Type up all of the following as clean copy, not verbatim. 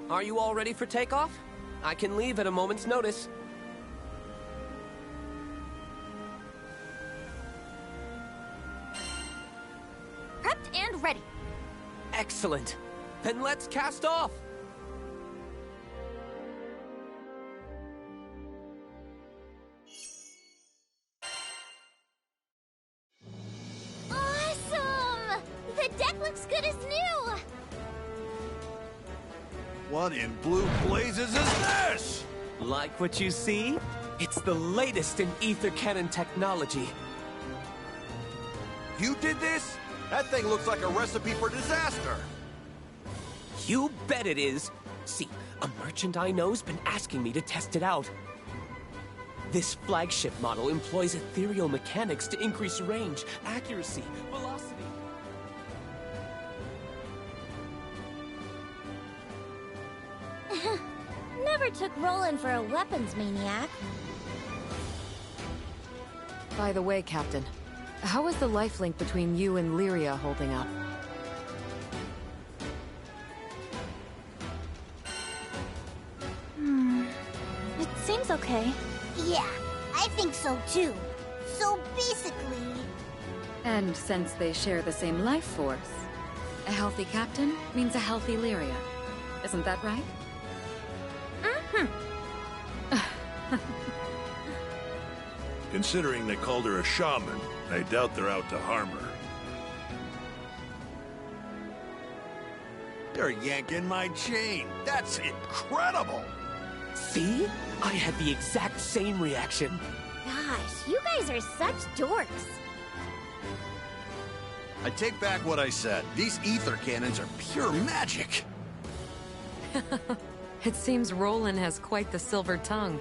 Are you all ready for takeoff? I can leave at a moment's notice. Prepped and ready. Excellent. Then let's cast off. Awesome! The deck looks good as new! What in blue blazes is this? Like what you see? It's the latest in ether cannon technology. You did this? That thing looks like a recipe for disaster. You bet it is. See, a merchant I know's been asking me to test it out. This flagship model employs ethereal mechanics to increase range, accuracy, velocity. Never took Roland for a weapons maniac. By the way, Captain, how is the life link between you and Lyria holding up? It seems okay. Yeah, I think so too. So basically... And since they share the same life force, a healthy captain means a healthy Lyria. Isn't that right? Considering they called her a shaman, I doubt they're out to harm her. They're yanking my chain. That's incredible. See? I had the exact same reaction. Gosh, you guys are such dorks. I take back what I said. These ether cannons are pure magic. It seems Roland has quite the silver tongue.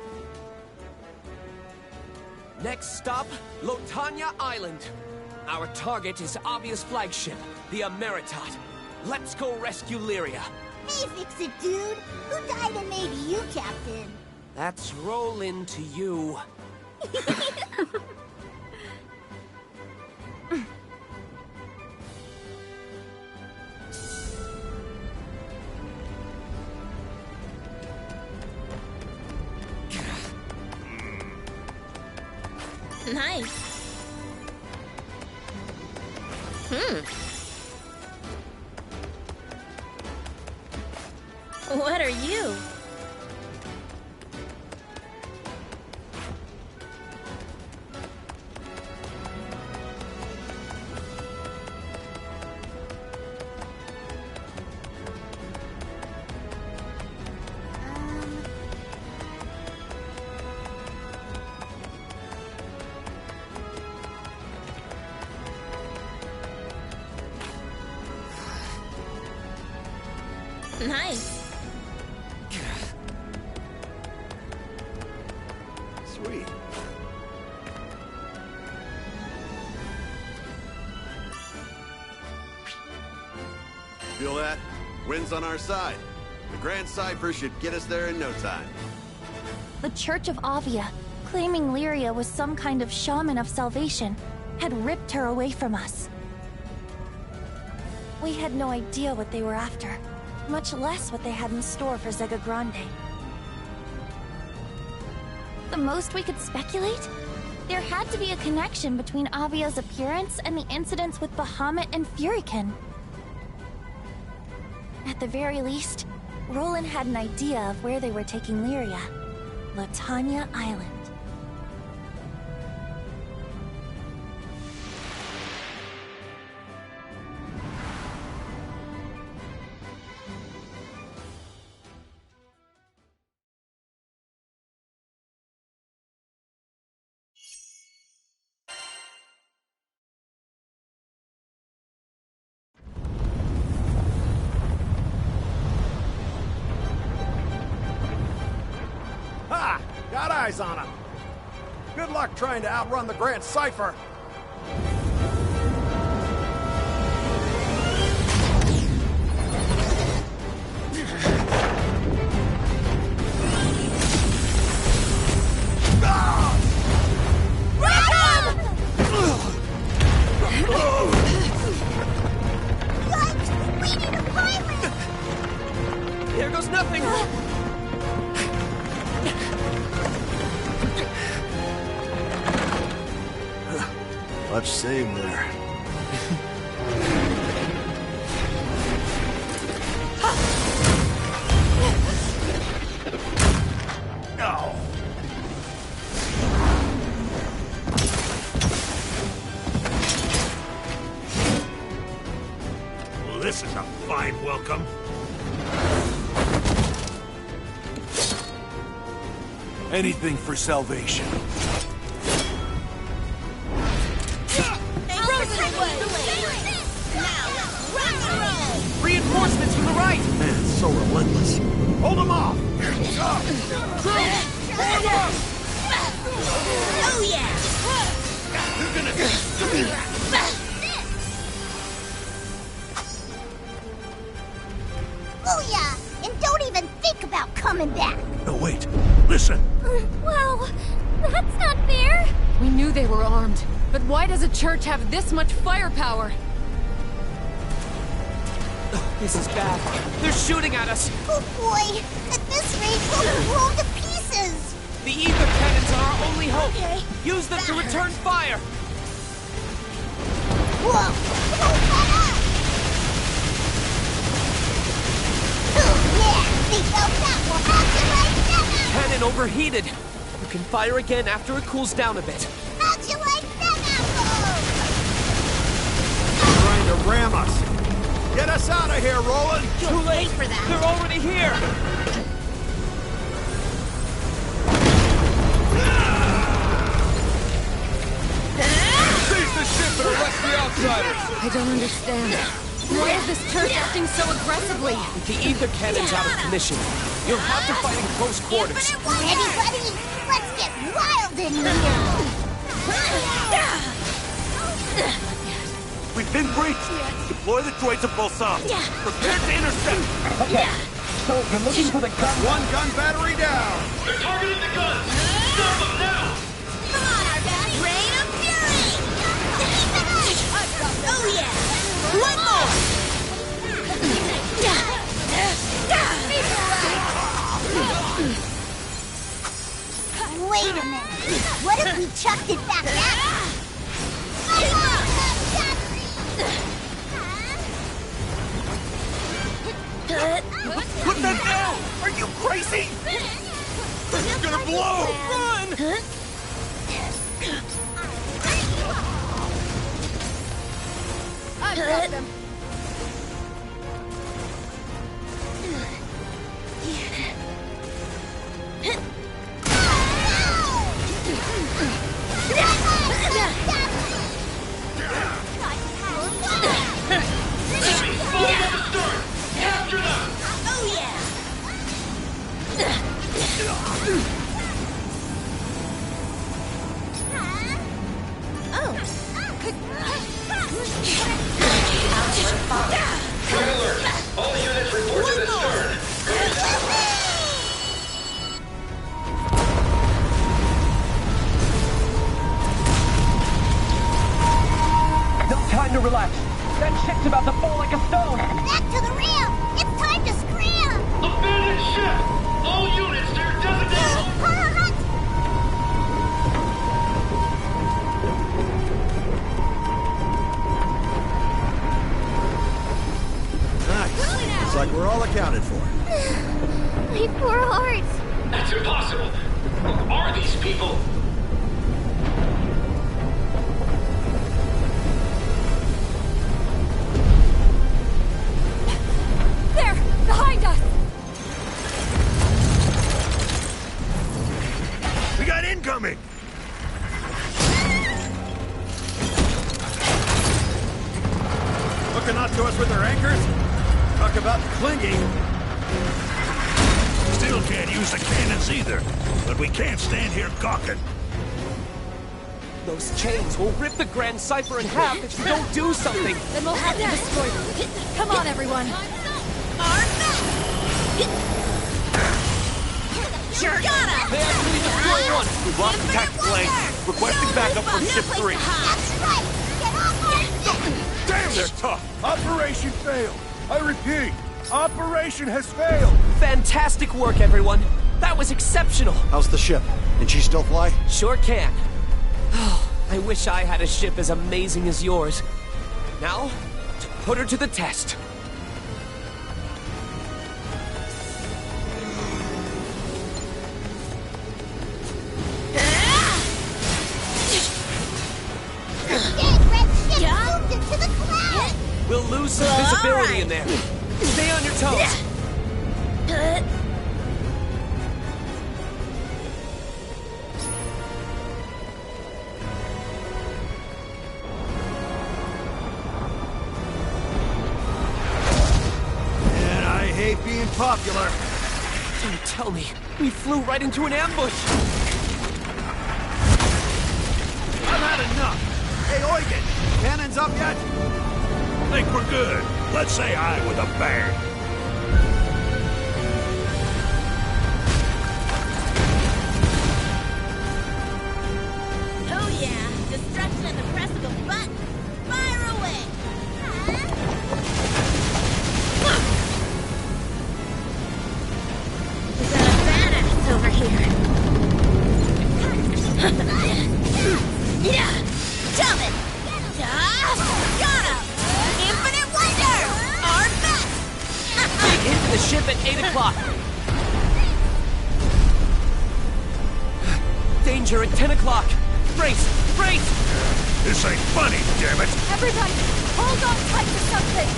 Next stop, Lotania Island. Our target is Avia's flagship, the Emeritot. Let's go rescue Lyria. Hey, fix-it, dude. Who died and made you captain? That's Roland to you. Nice. What are you? Nice. Sweet. Feel that? Wind's on our side. The Grand Cipher should get us there in no time. The Church of Avia, claiming Lyria was some kind of shaman of salvation, had ripped her away from us. We had no idea what they were after, much less what they had in store for Zega Grande. The most we could speculate? There had to be a connection between Avia's appearance and the incidents with Bahamut and Furikin. At the very least, Roland had an idea of where they were taking Lyria. Lotania Island. Ha! Got eyes on him. Good luck trying to outrun the Grand Cipher. There goes nothing! name there. No. Well, this is a fine welcome. Anything for salvation. Reinforcements from the right! Man, so relentless. Hold them off! Oh yeah! Oh yeah! And don't even think about coming back! No, wait. Listen. Well, that's not fair. We knew they were armed, but why does a church have this much firepower? This is bad. They're shooting at us. Oh boy! At this rate, we'll be blown to pieces! The ether cannons are our only hope. Okay. Use them to return fire. Whoa! Hold that up! Oh yeah! Think about that will have you like that! Cannon overheated. You can fire again after it cools down a bit. How'd you like that apple? Trying to ram us. Get us out of here, Roland! Too late for that. They're already here. Seize the ship and arrest the outsiders! I don't understand. Why is this church acting so aggressively? With the ether cannons out of commission, you'll have to fight in close quarters. Ready, buddy? Let's get wild in here! We've been breached! Deploy the droids of Balsam! Prepare to intercept! Okay, so you're looking for the gun. One gun battery down! They're targeting the guns! Stop them now! Come on, our best! Rain of fury! Oh yeah! One more! Wait a minute! What if we chucked it back at them? Put that down! Are you crazy? This is gonna blow! Run! I've got them. Capture them! Oh yeah! Red alert! All units report to the stern! No time to relax. That ship's about to fall like a stone. Back to the ramp! It's time to scram! Abandon ship! All units to your designated... Hut! Nice. Looks like we're all accounted for. My poor heart. That's impossible! Who are these people? There! Behind us! We got incoming! Looking out to us with their anchors? Talk about clinging. Still can't use the cannons either. But we can't stand here gawking. Those chains will rip the Grand Cipher in half if you don't do something. Then we'll have to destroy them. Come on, everyone. Sure gotta! They actually destroyed one. We've lost the tactical anchor. Requesting backup from ship 3. That's right! Get off our ship! Damn, they're tough! Operation failed! I repeat, operation has failed! Fantastic work, everyone. That was exceptional. How's the ship? Can she still fly? Sure can. I wish I had a ship as amazing as yours. Now, to put her to the test. We'll lose some visibility in there. Stay on your toes. And I hate being popular. Don't tell me. We flew right into an ambush. I've had enough. Hey, Eugen, cannons up yet? Think we're good. Let's say hi with a bang. Oh yeah, destruction at the press of a button. Fire away! We got a badass over here. Yeah! Jump it! Got him! Infinite Wonder! Our best! Dig into the ship at 8 o'clock. Danger at 10 o'clock. Brace! Brace! This ain't funny, damn it. Everybody, hold on tight to something!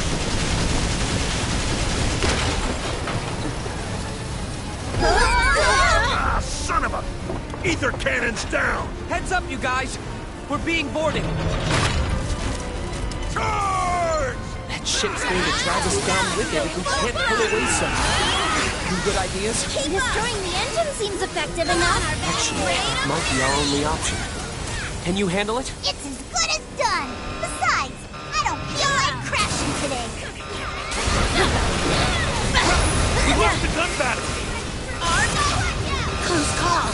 Ah, son of a... Ether cannons down! Heads up, you guys. We're being boarded. Charge! That ship's going to drag us down with it if we can't pull away somehow. Any good ideas? Destroying the engine seems effective enough. Actually, that might be our only option. Can you handle it? It's as good as done. Besides, I don't feel like crashing today. We lost the gun battery! Close call.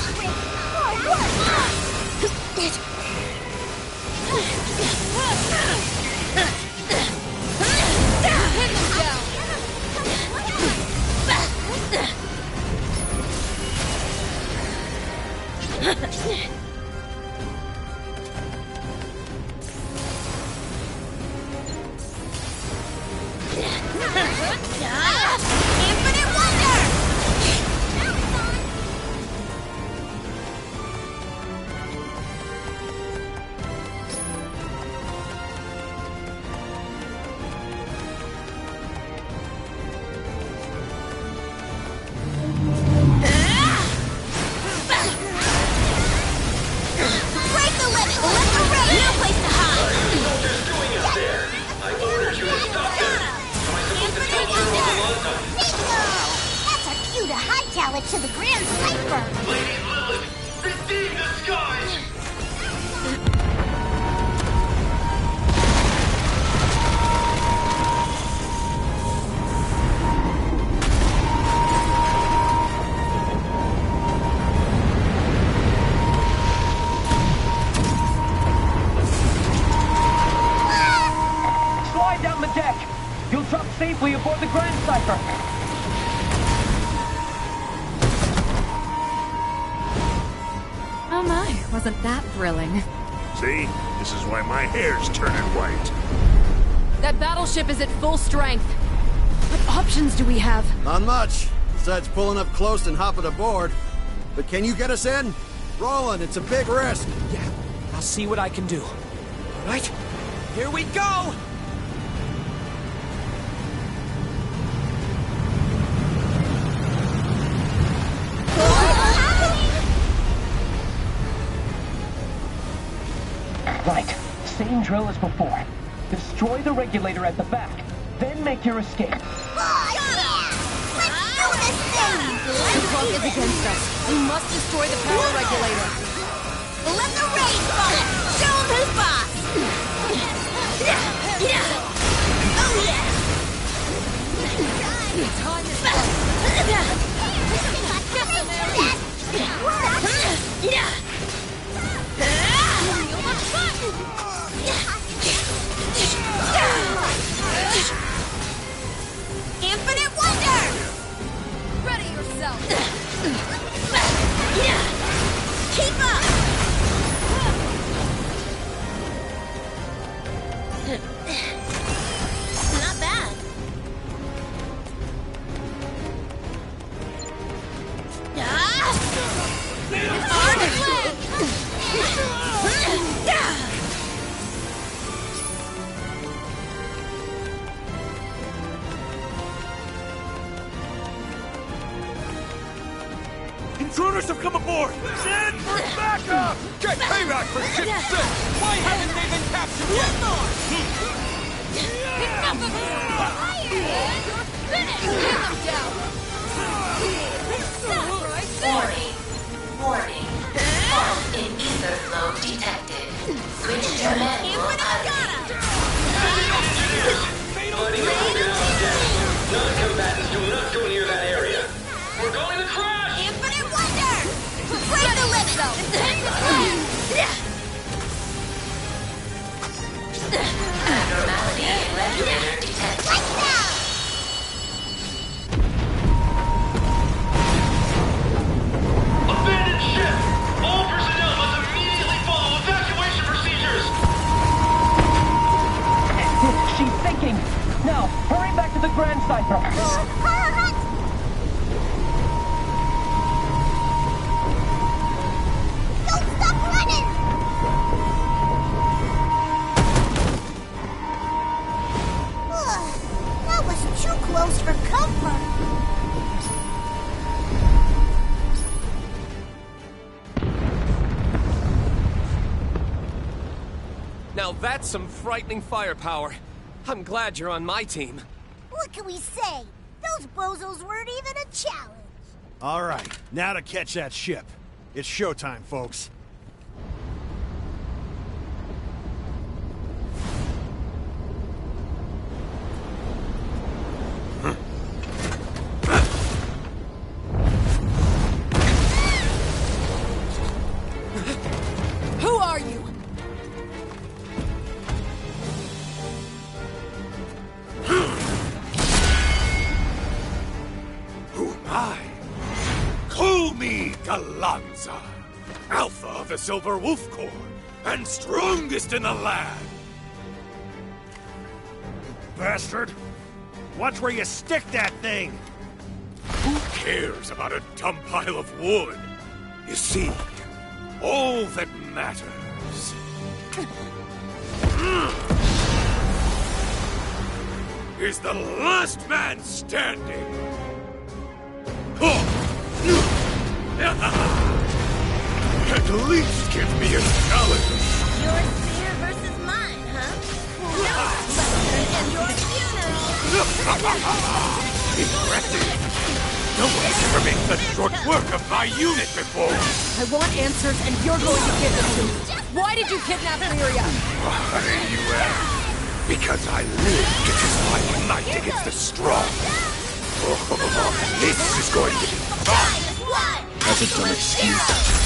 Infinite Wonder! Break the limit! Let the rain! No place to hide! Infinite Wonder! Bingo! That's our cue to hightail it to the Grand Cipher! Lady Lilith, redeem the skies! Slide down the deck. You'll drop safely aboard the Grand Cipher. Oh my, wasn't that thrilling? See? This is why my hair's turning white. That battleship is at full strength. What options do we have? Not much, besides pulling up close and hopping aboard. But can you get us in? Roland, it's a big risk. Yeah, I'll see what I can do. All right, here we go! Right, same drill as before. Destroy the regulator at the back, then make your escape. Oh, yeah! Let's do this thing! The clock is against us. We must destroy the power regulator. Let the rain fall! Show 'em who's boss! Oh, yeah! Time is up. Infinite Wonder! Ready yourself. Keep up! Not bad. It's hard to live. Intruders have come aboard! Send for backup! Get payback for shit's sake! Why haven't they been captured yet? Enough of this! You're finished! Hit them down! Warning. Fault in ether flow detected. Switch to manual Non-combatants do not go near that area. We're going to crash! Infinite wonder! Break the limit! Take the plan! abnormality in regulator detected. Like that! Abandoned ship! All personnel must immediately follow evacuation procedures! She's sinking! Now, hurry back to the Grand Cipher! Don't stop running! That was too close for comfort. Now that's some frightening firepower. I'm glad you're on my team. What can we say? Those bozos weren't even a challenge. All right, now to catch that ship. It's showtime, folks. Who are you? Who am I? Call me Galanza, Alpha of the Silver Wolf Corps, and strongest in the land. Bastard! Watch where you stick that thing! Who cares about a dumb pile of wood? You see, all that matters is the last man standing. At least give me a challenge. Your spear versus mine, huh? And your funeral! Impressive. No one's ever made such short work of my unit before. I want answers, and you're going to give them to me. Why did you kidnap Lyria? Why, you ask? Because I live to just fight might against the strong. This is going to be fun. That's a dumb excuse.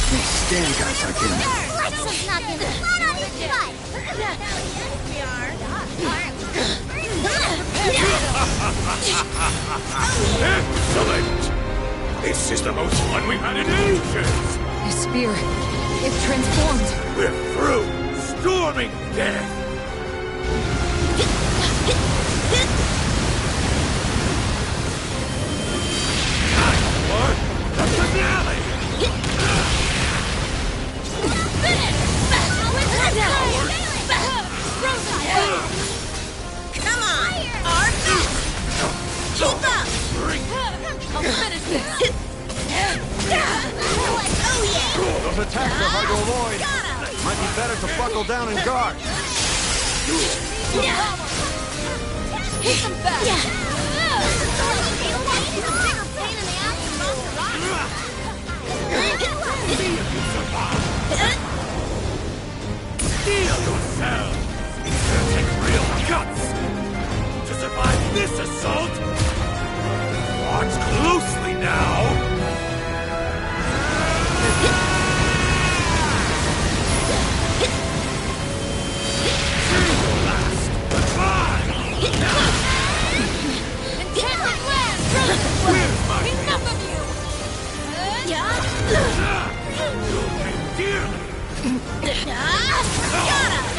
Can't stand guys like him. Let's just knock him flat on his butt! We are. Excellent! This is the most fun we've had in ages! His spear. It's transformed. We're through! Storming death! Time for the finale! Come on! Our best! Keep up! I'll finish this. Oh yeah! Those attacks are hard to avoid. Might be better to buckle down and guard. Hit them back. Steel yourselves! It's gonna take real guts to survive this assault! Watch closely now! Last, goodbye! Intended blast! Where's my Enough of you! You'll pay dearly! Got him!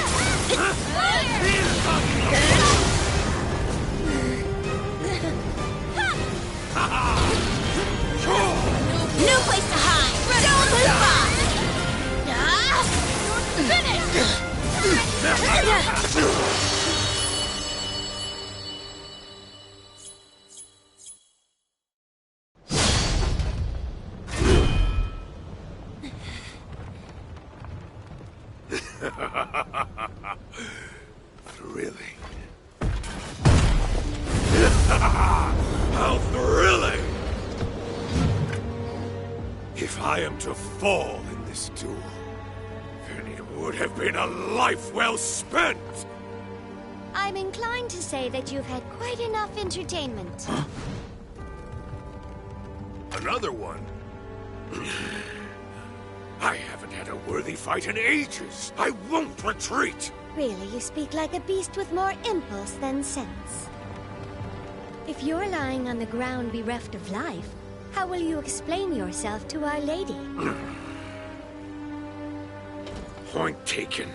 How thrilling! If I am to fall in this duel, then it would have been a life well spent! I'm inclined to say that you've had quite enough entertainment. Huh? Another one? I haven't had a worthy fight in ages. I won't retreat! Really, you speak like a beast with more impulse than sense. If you're lying on the ground bereft of life, how will you explain yourself to Our Lady? Point taken.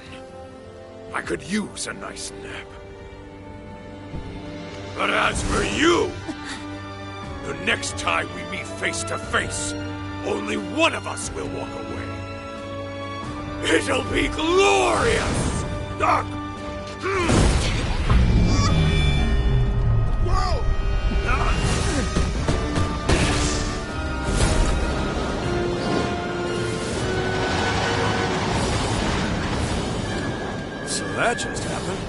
I could use a nice nap. But as for you, the next time we meet face to face, only one of us will walk away. It'll be glorious! Whoa! So that just happened.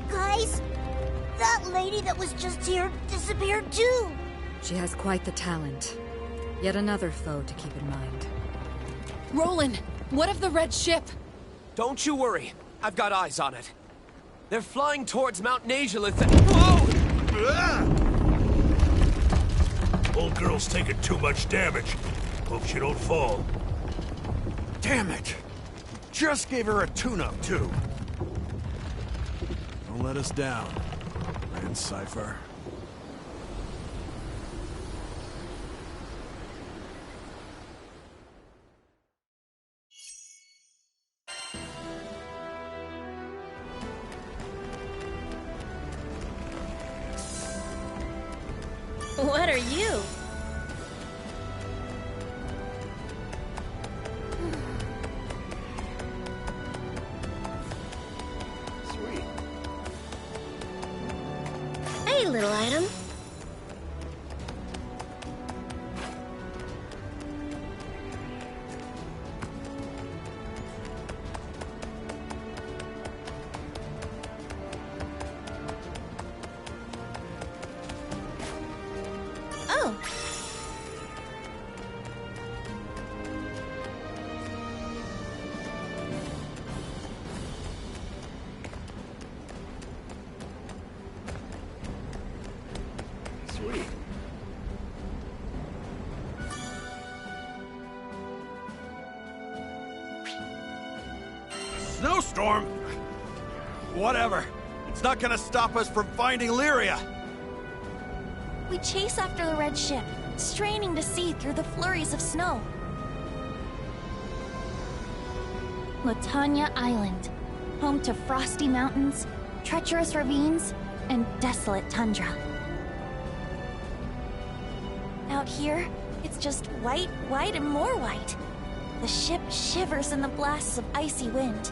Guys, that lady that was just here disappeared too. She has quite the talent. Yet another foe to keep in mind. Roland, what of the red ship? Don't you worry. I've got eyes on it. They're flying towards Mount Nazulith and... Whoa! Old girl's taking too much damage. Hope she don't fall. Damn it! Just gave her a tune-up, too. Don't let us down, Grand Cypher. What are you? Sweet. Hey, little item. Oh. Sweet. Snowstorm? Whatever. It's not gonna stop us from finding Lyria. We chase after the red ship, straining to see through the flurries of snow. Latanya Island, home to frosty mountains, treacherous ravines, and desolate tundra. Out here, it's just white, white, and more white. The ship shivers in the blasts of icy wind.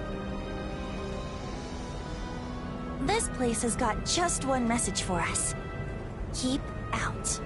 This place has got just one message for us. Keep out.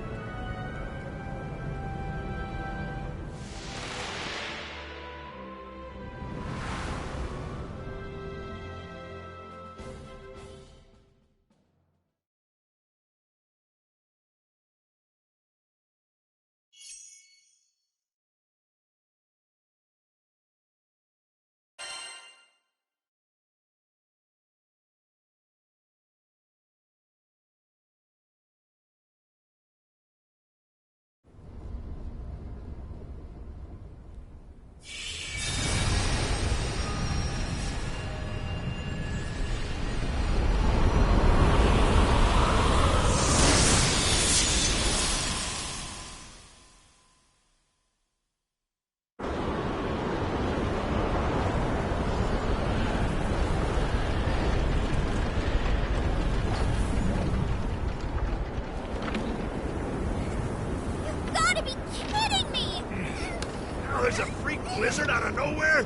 There's a freak blizzard out of nowhere?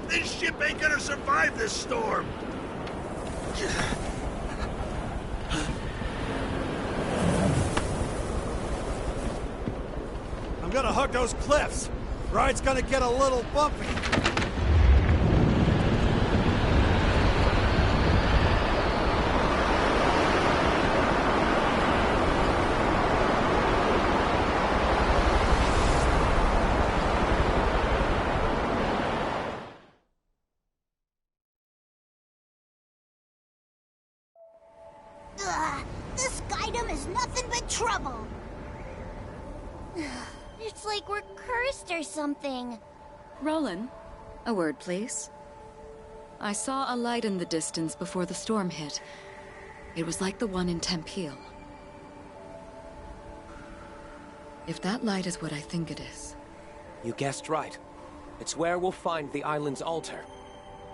This ship ain't gonna survive this storm. I'm gonna hug those cliffs. Ride's gonna get a little bumpy. item is nothing but trouble. It's like we're cursed or something. Roland, a word, please. I saw a light in the distance before the storm hit. It was like the one in Tempeal. If that light is what I think it is... You guessed right. It's where we'll find the island's altar.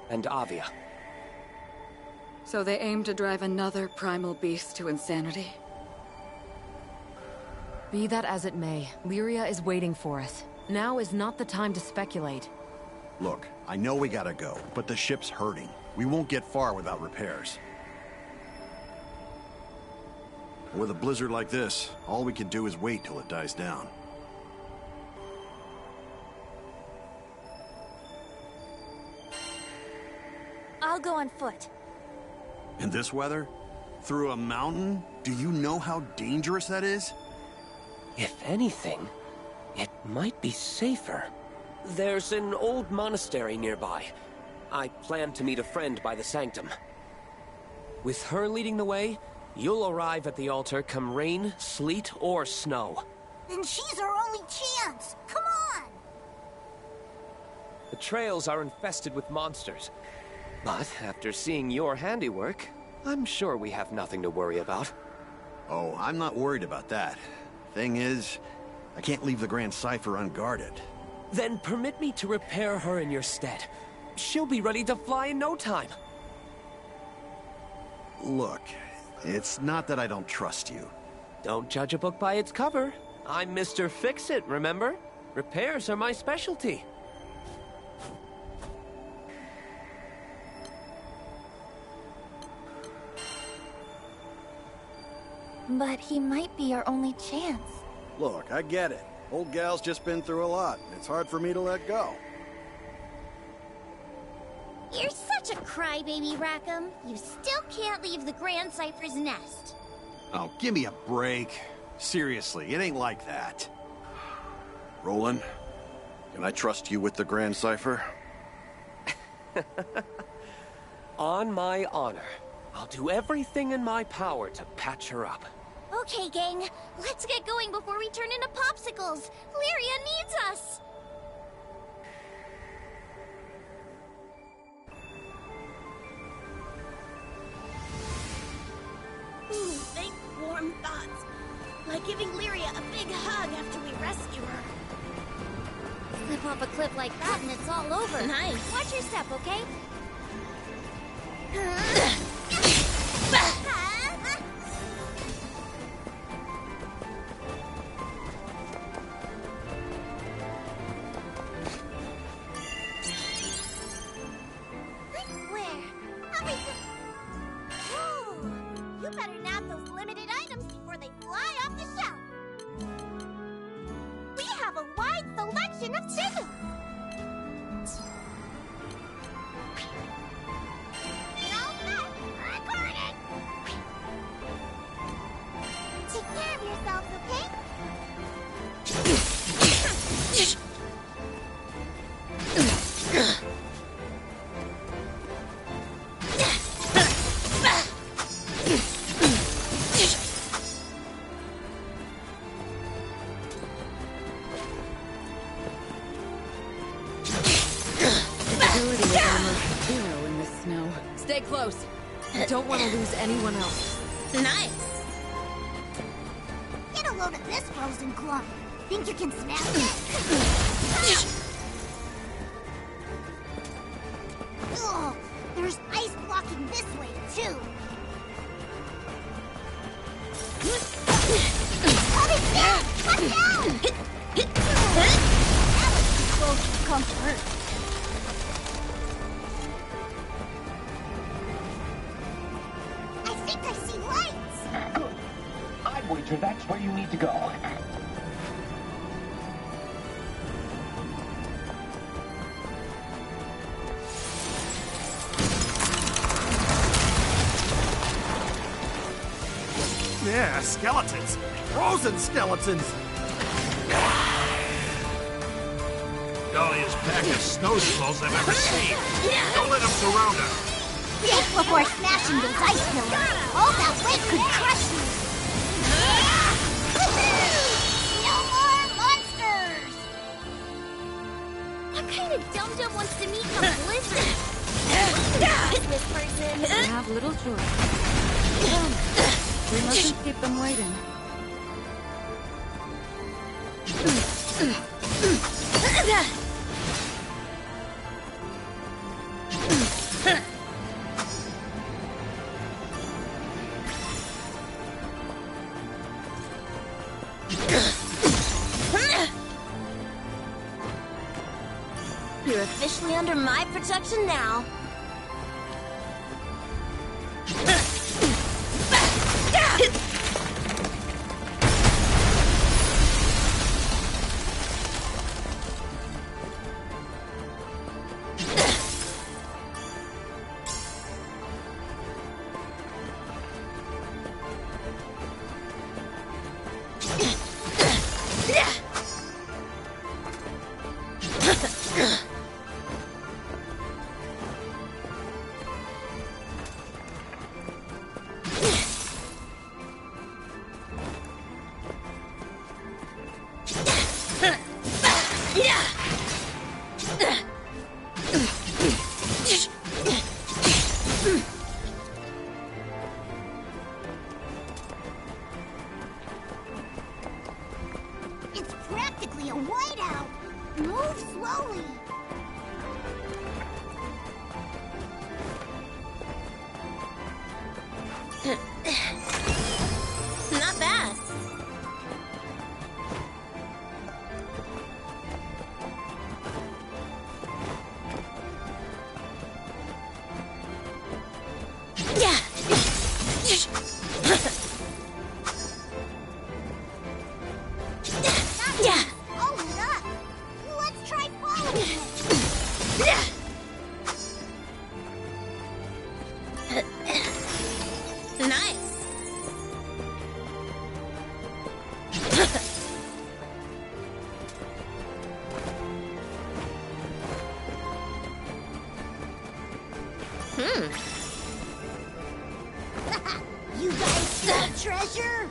And Avia. So they aim to drive another primal beast to insanity? Be that as it may, Lyria is waiting for us. Now is not the time to speculate. Look, I know we gotta go, but the ship's hurting. We won't get far without repairs. With a blizzard like this, all we can do is wait till it dies down. I'll go on foot. In this weather? Through a mountain? Do you know how dangerous that is? If anything, it might be safer. There's an old monastery nearby. I plan to meet a friend by the sanctum. With her leading the way, you'll arrive at the altar come rain, sleet, or snow. Then she's our only chance! Come on! The trails are infested with monsters. But after seeing your handiwork, I'm sure we have nothing to worry about. Oh, I'm not worried about that. Thing is, I can't leave the Grand Cipher unguarded. Then permit me to repair her in your stead. She'll be ready to fly in no time. Look, it's not that I don't trust you. Don't judge a book by its cover. I'm Mr. Fix-It, remember? Repairs are my specialty. But he might be our only chance. Look, I get it. Old gal's just been through a lot. It's hard for me to let go. You're such a crybaby, Rackham. You still can't leave the Grand Cipher's nest. Oh, give me a break. Seriously, it ain't like that. Roland, can I trust you with the Grand Cipher? On my honor, I'll do everything in my power to patch her up. Okay, gang. Let's get going before we turn into popsicles. Lyria needs us! Ooh, think warm thoughts. Like giving Lyria a big hug after we rescue her. Slip off a cliff like that and it's all over. Nice. Watch your step, okay? Stay close. I don't want to lose anyone else. Nice. Get a load of this frozen clump. Think you can smash it? Ugh, there's ice blocking this way, too. Coming down! Come down! That was too close to come hurt. Wager that's where you need to go. Yeah, skeletons. Frozen skeletons. Golliest pack of snow skulls I've ever seen. Don't let them surround us. Think before smashing those ice pillars. All that weight could crush you. Dum-Dum wants to meet the Blizzard. Business person. They have little choice. We mustn't keep them waiting. You're officially under my protection now. It's practically a whiteout. Move slowly. Not bad. Yeah. Yeah. Oh, look. Let's try following it. Nice. You guys smell treasure?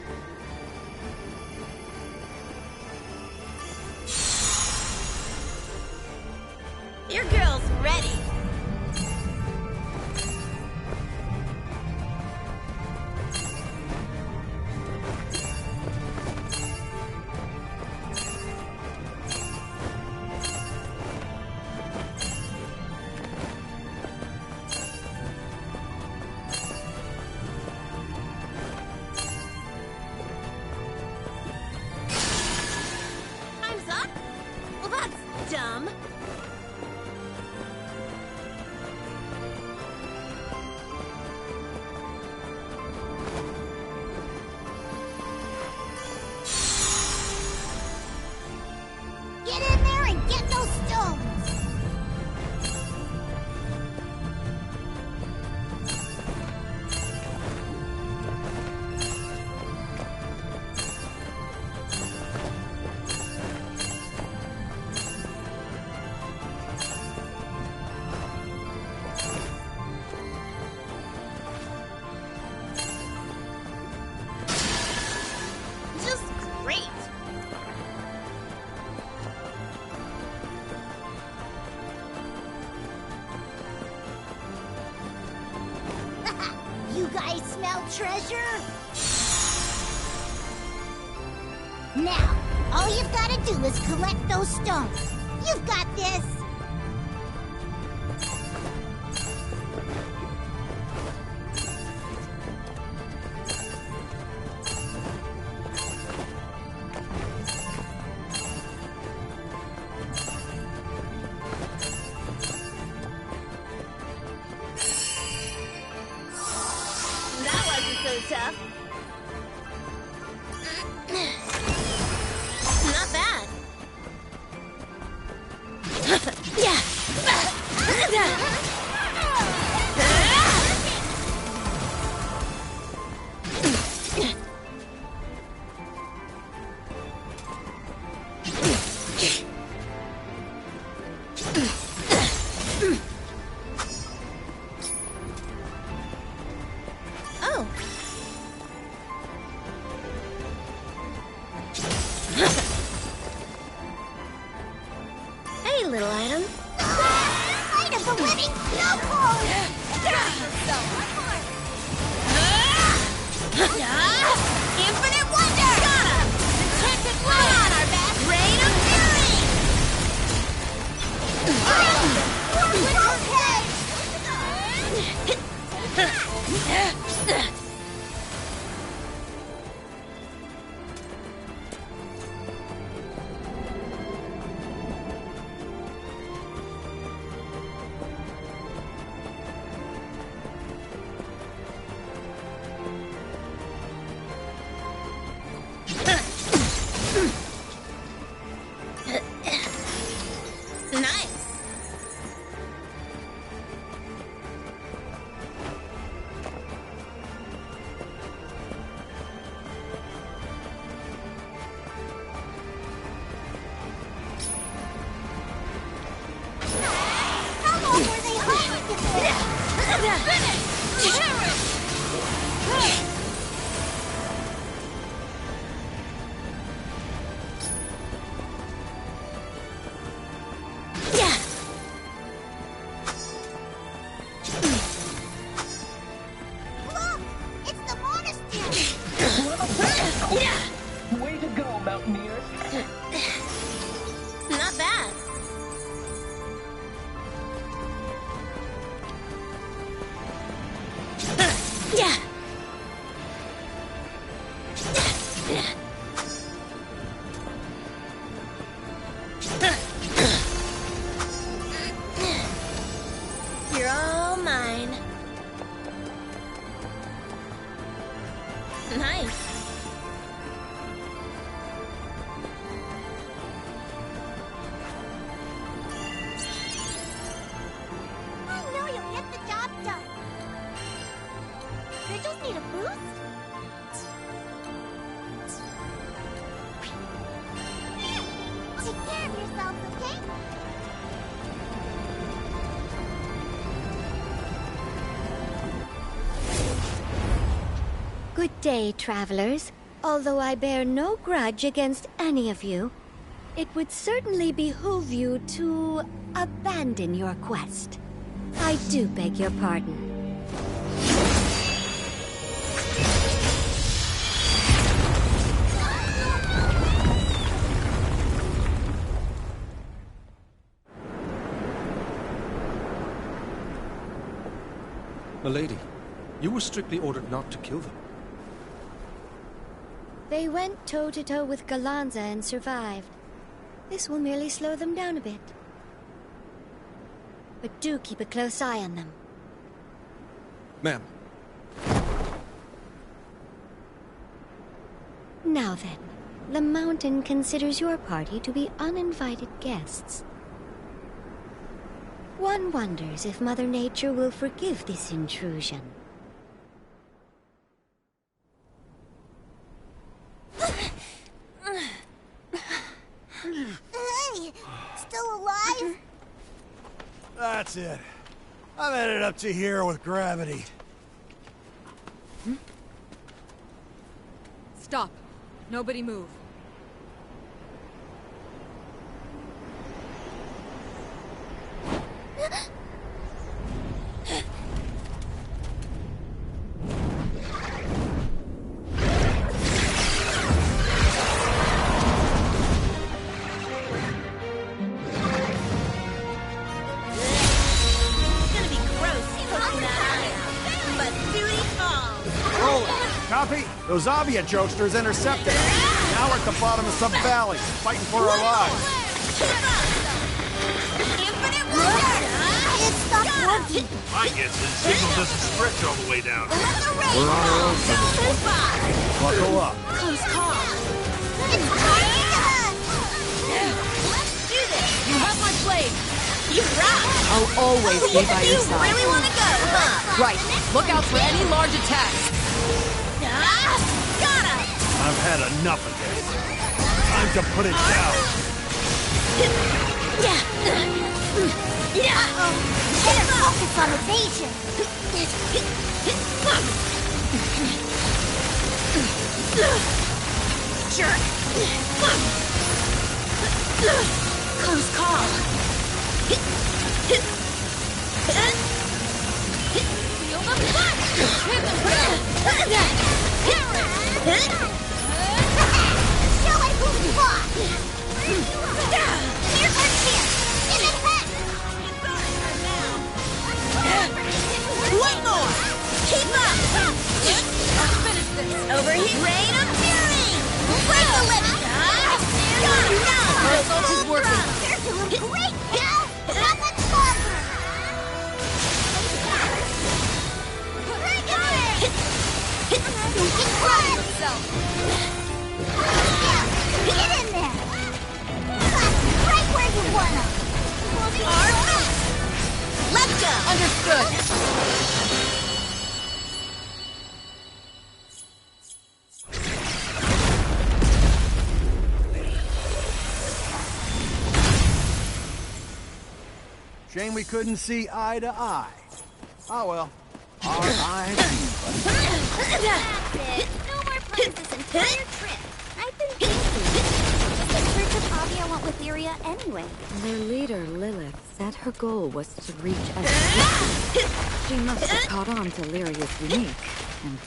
Your girl's ready. Time's up? Well, that's dumb. Get in there and get those stones. Just great. You guys smell treasure? Now, all you've got to do is collect those stones. You've got this. That wasn't so tough. Not bad. Yeah. Oh. Way to go, Mountaineers. Not bad. You're all mine. Nice. I know you'll get the job done. Vigils need a boost? Take care of yourselves, okay? Good day, travelers. Although I bear no grudge against any of you, it would certainly behoove you to abandon your quest. I do beg your pardon. Milady, you were strictly ordered not to kill them. They went toe-to-toe with Galanza and survived. This will merely slow them down a bit. But do keep a close eye on them. Ma'am. Now then, the mountain considers your party to be uninvited guests. One wonders if Mother Nature will forgive this intrusion. Hey! Still alive? That's it. I'm headed up to here with gravity. Stop. Nobody move. Copy? Those Avia jokesters intercepted us. Now we're at the bottom of some valley, fighting for our lives. Infinite wonder! It stopped working. My guess is the signal doesn't stretch all the way down. We're on our own for this one. Buckle up. Close call. It's targeting us! Let's do this! You have my blade! You rock! I'll always be by your side. You really want to go, huh? Right. Look out for any large attacks. Got him! I've had enough of this. Time to put it down. Better focus on evasion. Jerk. Close call. Feel the punch! Hit the ground! Show it who's boss! Here's our chance! In the head! One more! Keep up! Let's finish this! Over here! Rain of fury! Break the limit! Our assault is working! You're doing great, pal! How much longer? Bring it in! You can run yourself! Yeah, get in there! That's right where you wanna! Let's go! Understood! Shame we couldn't see eye to eye. Oh well. That's it. No more planes this entire trip. I've been thinking. What's the church of Avia want with Lyria anyway? Their leader, Lilith, said her goal was to reach as she must have caught on to Lyria's unique and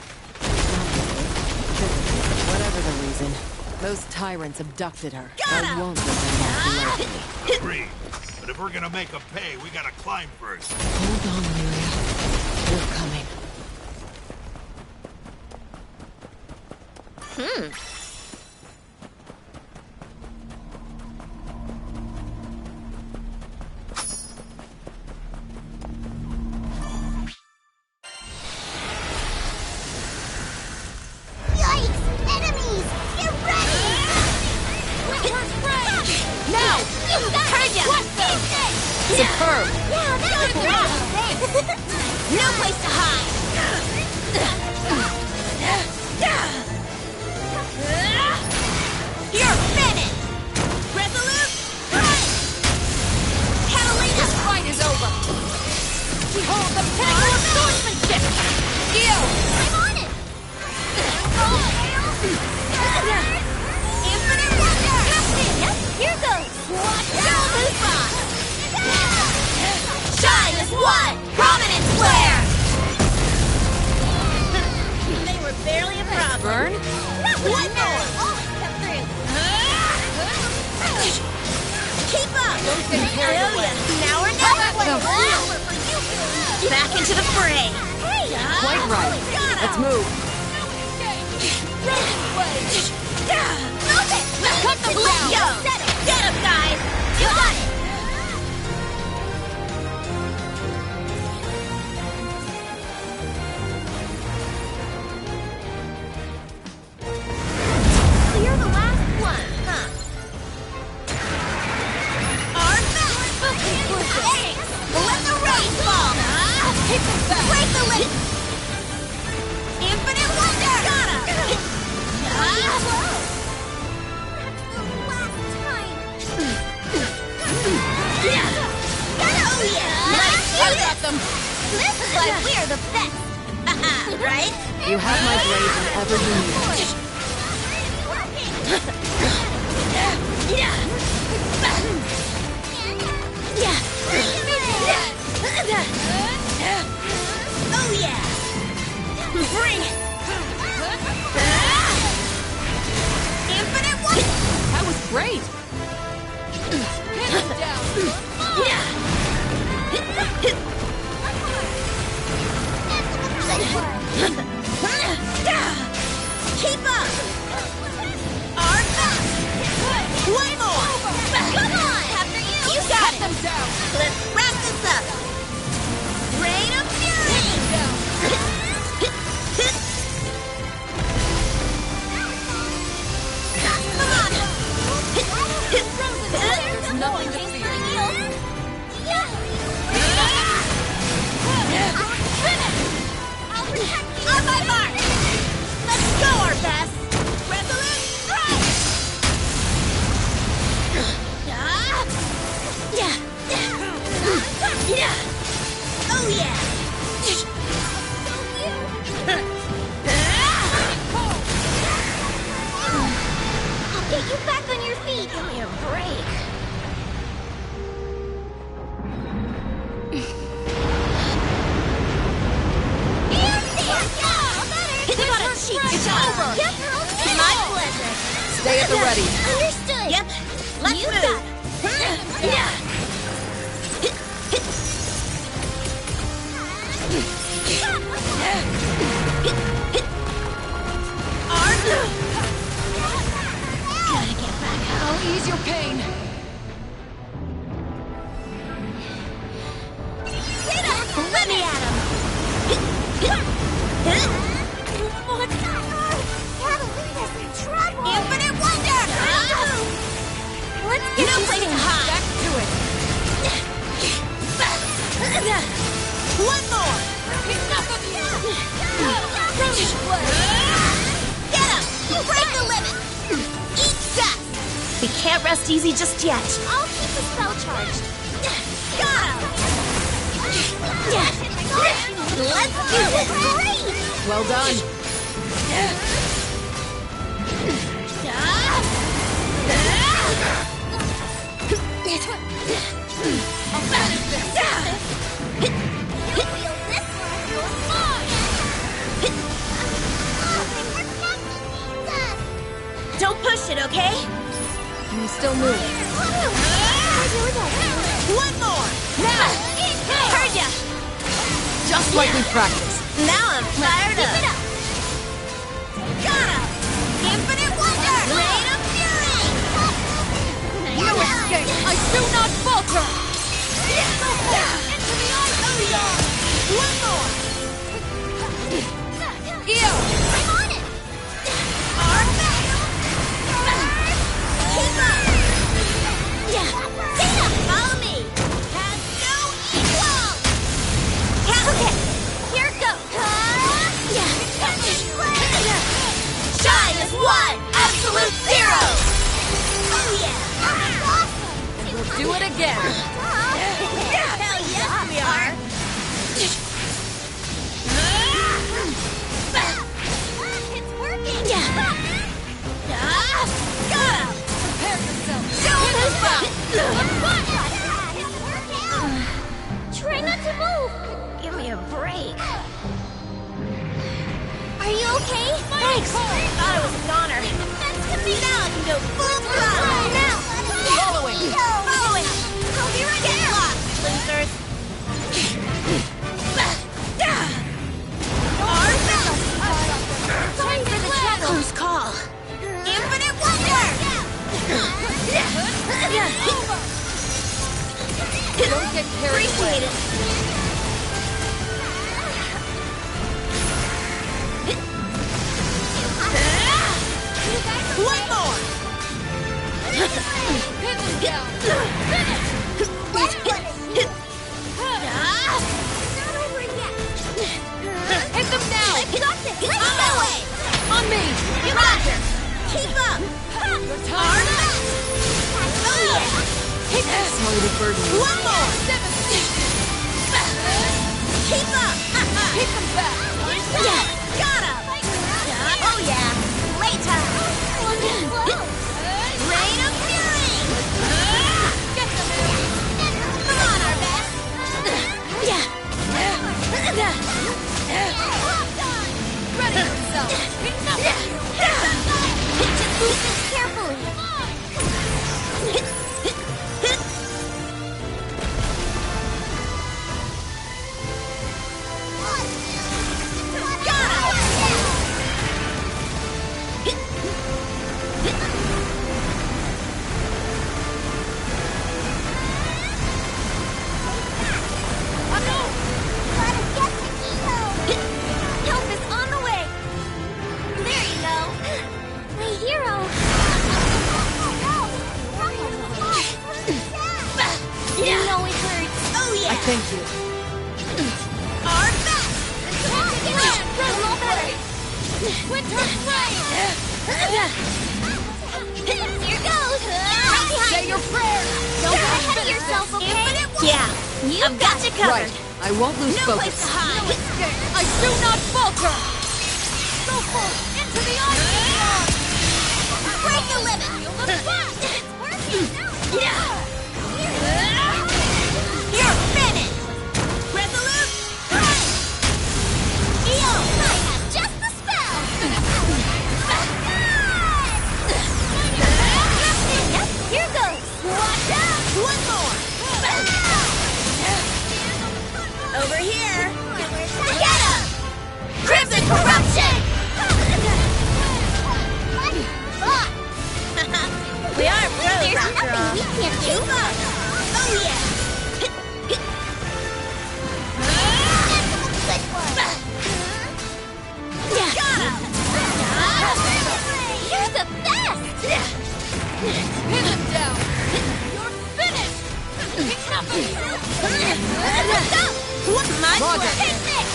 Whatever the reason, those tyrants abducted her. I won't let them off lightly. Agreed. But if we're gonna make them pay, we gotta climb first. Hold on, Lyria. We're coming. Yikes! Enemies! Get ready! Now! Heard ya! Superb! Yeah, that's great! No place to hide! You're finished! Resolute! Right! Catalina! This fight is over! Behold the pinnacle of swordsmanship! Gil! I'm on it! Infinite Wonder! Yep, here goes! Watch out, Lufon! Shine as one! Prominence flare! They were barely a problem. Burn? One more! Always come through! Keep up! Don't get carried away. Now or never! Back into the fray! Hey! Quite right. Let's move. Move it! Cut them Let's down. go! Get him, guys! You got it! So you're the last one, huh? Our back! Hey! Let the rain fall! Keep them back! Break the limit! Infinite Wonder! Got him! That's the last time! Oh yeah! I got them! This is why we're the best! Right? You have my blade whenever you need it. Oh yeah! Bring it! Infinite one! That was great! Pin them down! Keep up! Our back! One more! Come on! After you! You got it! Them down! Let's wrap this up! Rain of Fury! Come on! There's nothing to fear. On my mark! Let's go, our best! Resolute strike! Oh yeah! I'll get you back on your feet! Give me a break! It's over! Yep. My pleasure! Stay at the ready. Understood! Yep! Let's move! Gotta get back out. I'll ease your pain. Let me at him! What's that? Catalina's in trouble! Infinite Wonder! Let's get no place to hide! Back to it. One more! Enough of you! Get him! Break the limit! Eat that! We can't rest easy just yet. I'll keep the spell charged. Got him! Let's do this! Great! Well done. Don't push it, okay? Can you still move? One more! Now! Heard ya! Just like we practiced. Now I'm fired up! Keep it up! Got him! Infinite Wonder! Rain of Fury! No escape! I do not falter! Into the ice! One more! Eo! I'm on it! Arm back! Keep up! Tina, follow me! Has no equal! Okay, here goes! Shine is 1! Absolute 0! Oh yeah! We'll do it again! Hell yes we are! It's working! Got him! Prepare yourself! Don't move up! Try not to move! Give me a break. Are you okay? Thanks! Thought it was a goner. That's to me now I can go full throttle! Now! Following! Following! I'll be right there! Losers! Time for the channel! Close call! Infinite Wonder! Don't get carried away. Appreciate it! One more! Pin them down! Not over yet! Hit them now! I got this! Let's go! On me! You got this! Keep up! Your time! Oh yeah! Sorry to burden you. One more! Keep up! Keep them back! Yeah! Got him! Oh yeah! Later! Rain of Fury! Get them in! Come on, our best! Yeah! Ready yourself! Enough of you! Just move this carefully! Help is on the way! There you go! My hero! You know it hurts! Oh yeah! I thank you. Our best! Winter Flame! Here goes! Say your prayers! Don't get ahead of yourself, okay? Yeah, I've got you covered. Right. I won't lose No focus. place to hide. I do not falter! Go forth into the ice! Break the limit! It's working! You're finished! Resolute, strike! Eo, I have just the spell! Yep, here goes! Watch out! One more! Over here! Get him! Crimson Corruption! We are pros There's after nothing all. we can't do. Keep up! Oh yeah! Got him! You're the best! Pin him down! You're finished! Enough of you! My Roger. picnic!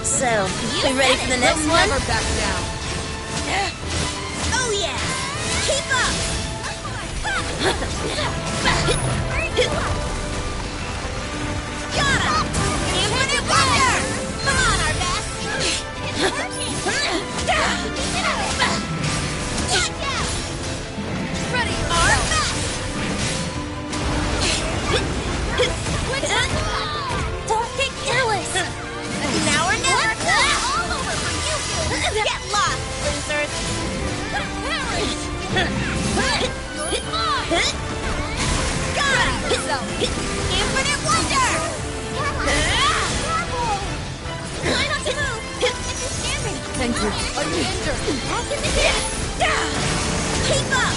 So, we ready for the next We'll one? never back down. Oh yeah! Keep up! Got him! injured. Are you injured? Back in the game. Keep up.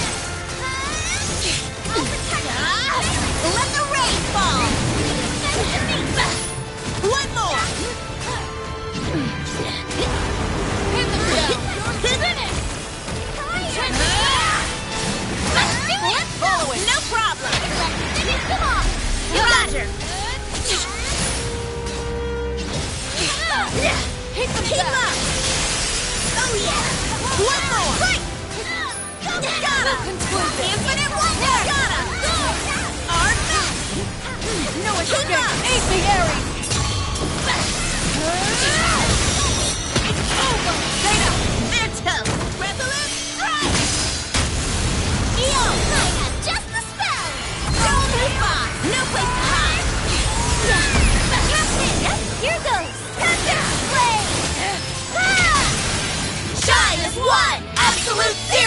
I'll protect you. Let the rain fall. One more. Hit them down. Finish. Let's follow it. No problem. Come on. Roger. Hit them Keep down. up. Oh yeah. One more. Right. Got him. Infinite wonder. Got him. Arm back. No escape. Aviary. It's over. They know. They're toast. Resolute strike. EO. I got just the spell. Don't move on. No place to hide. Captain. Here goes. Blade. Shine is 1. Absolute 0.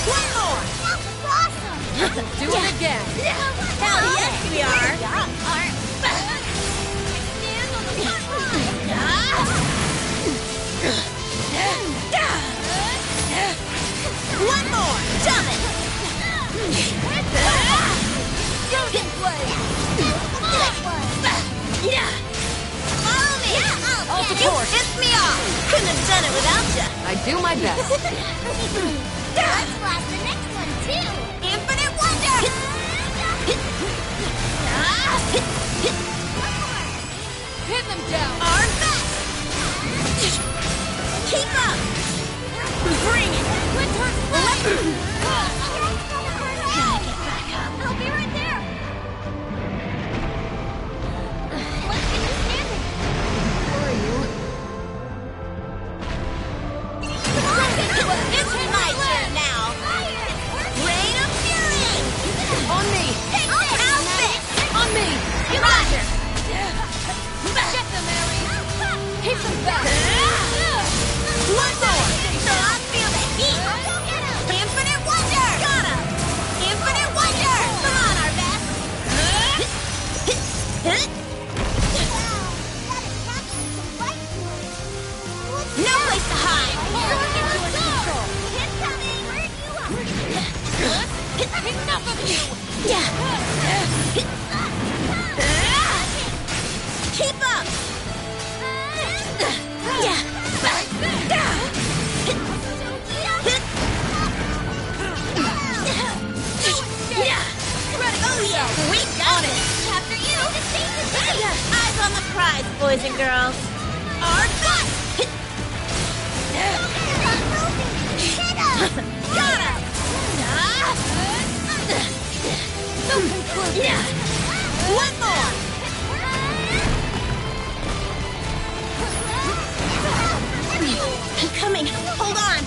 One more. That was awesome! Do it again. Hell yes we are. One more. Jump it. Golden Blade! Follow me. All You support. pissed me off. Couldn't have done it without you. I do my best. Let's blast the next one, too! Infinite wonder. Hit them down. Arm back. Keep up. Bring it. Winter Let Gotta get back up. I'll be right there! Let's get you standing! It's my turn now. Rain of fury. On me. Take this. Outfit. On me. Roger. Get them, Aries. Hit them back. One more. So I'll feel the heat. Infinite wonder. Got him. Infinite wonder. Come on, our best. No place to hide. Enough of you. Keep up. Oh yeah, we got it. After you. Eyes on the prize, boys and girls. Our gut. Got him. One more. I'm coming. Hold on.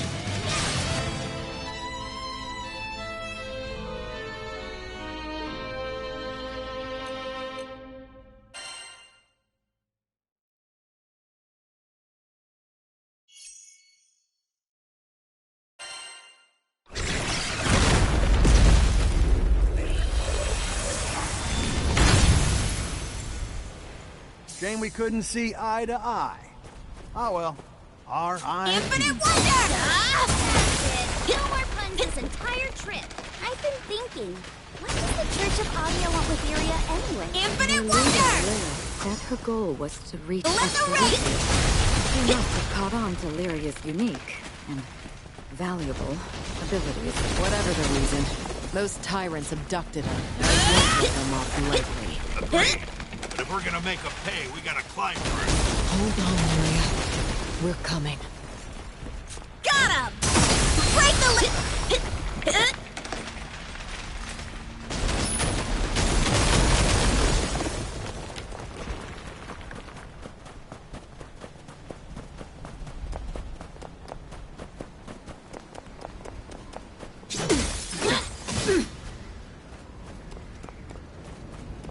Shame we couldn't see eye to eye. Oh well. Our eyes. Infinite wonder! No more puns this entire trip. I've been thinking, what does the Church of Avia want with Iria anyway? Infinite wonder! Said her goal was to reach Let us. the rain! She must have caught on to Lyria's unique and valuable abilities. Whatever the reason, those tyrants abducted her. I won't let them off lightly. Agreed. But if we're gonna make a pay, we gotta climb first. Hold on, Lyria. We're coming. Got him! Break the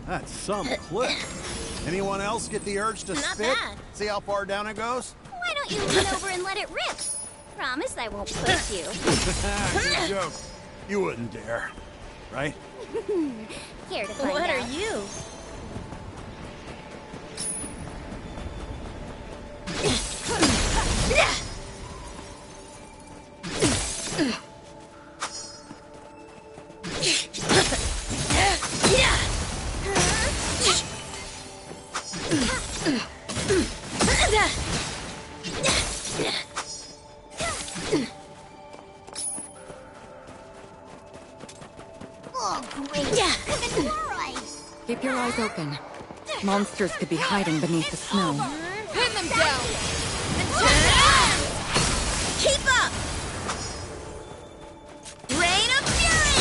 That's some cliff. Anyone else get the urge to Not spit? bad. See how far down it goes? Why don't you lean over and let it rip? Promise I won't push you. Good joke. You wouldn't dare, right? Care to find What out? are you? is open. Monsters could be hiding beneath the snow. Pin them down! Keep up! Rain of Fury!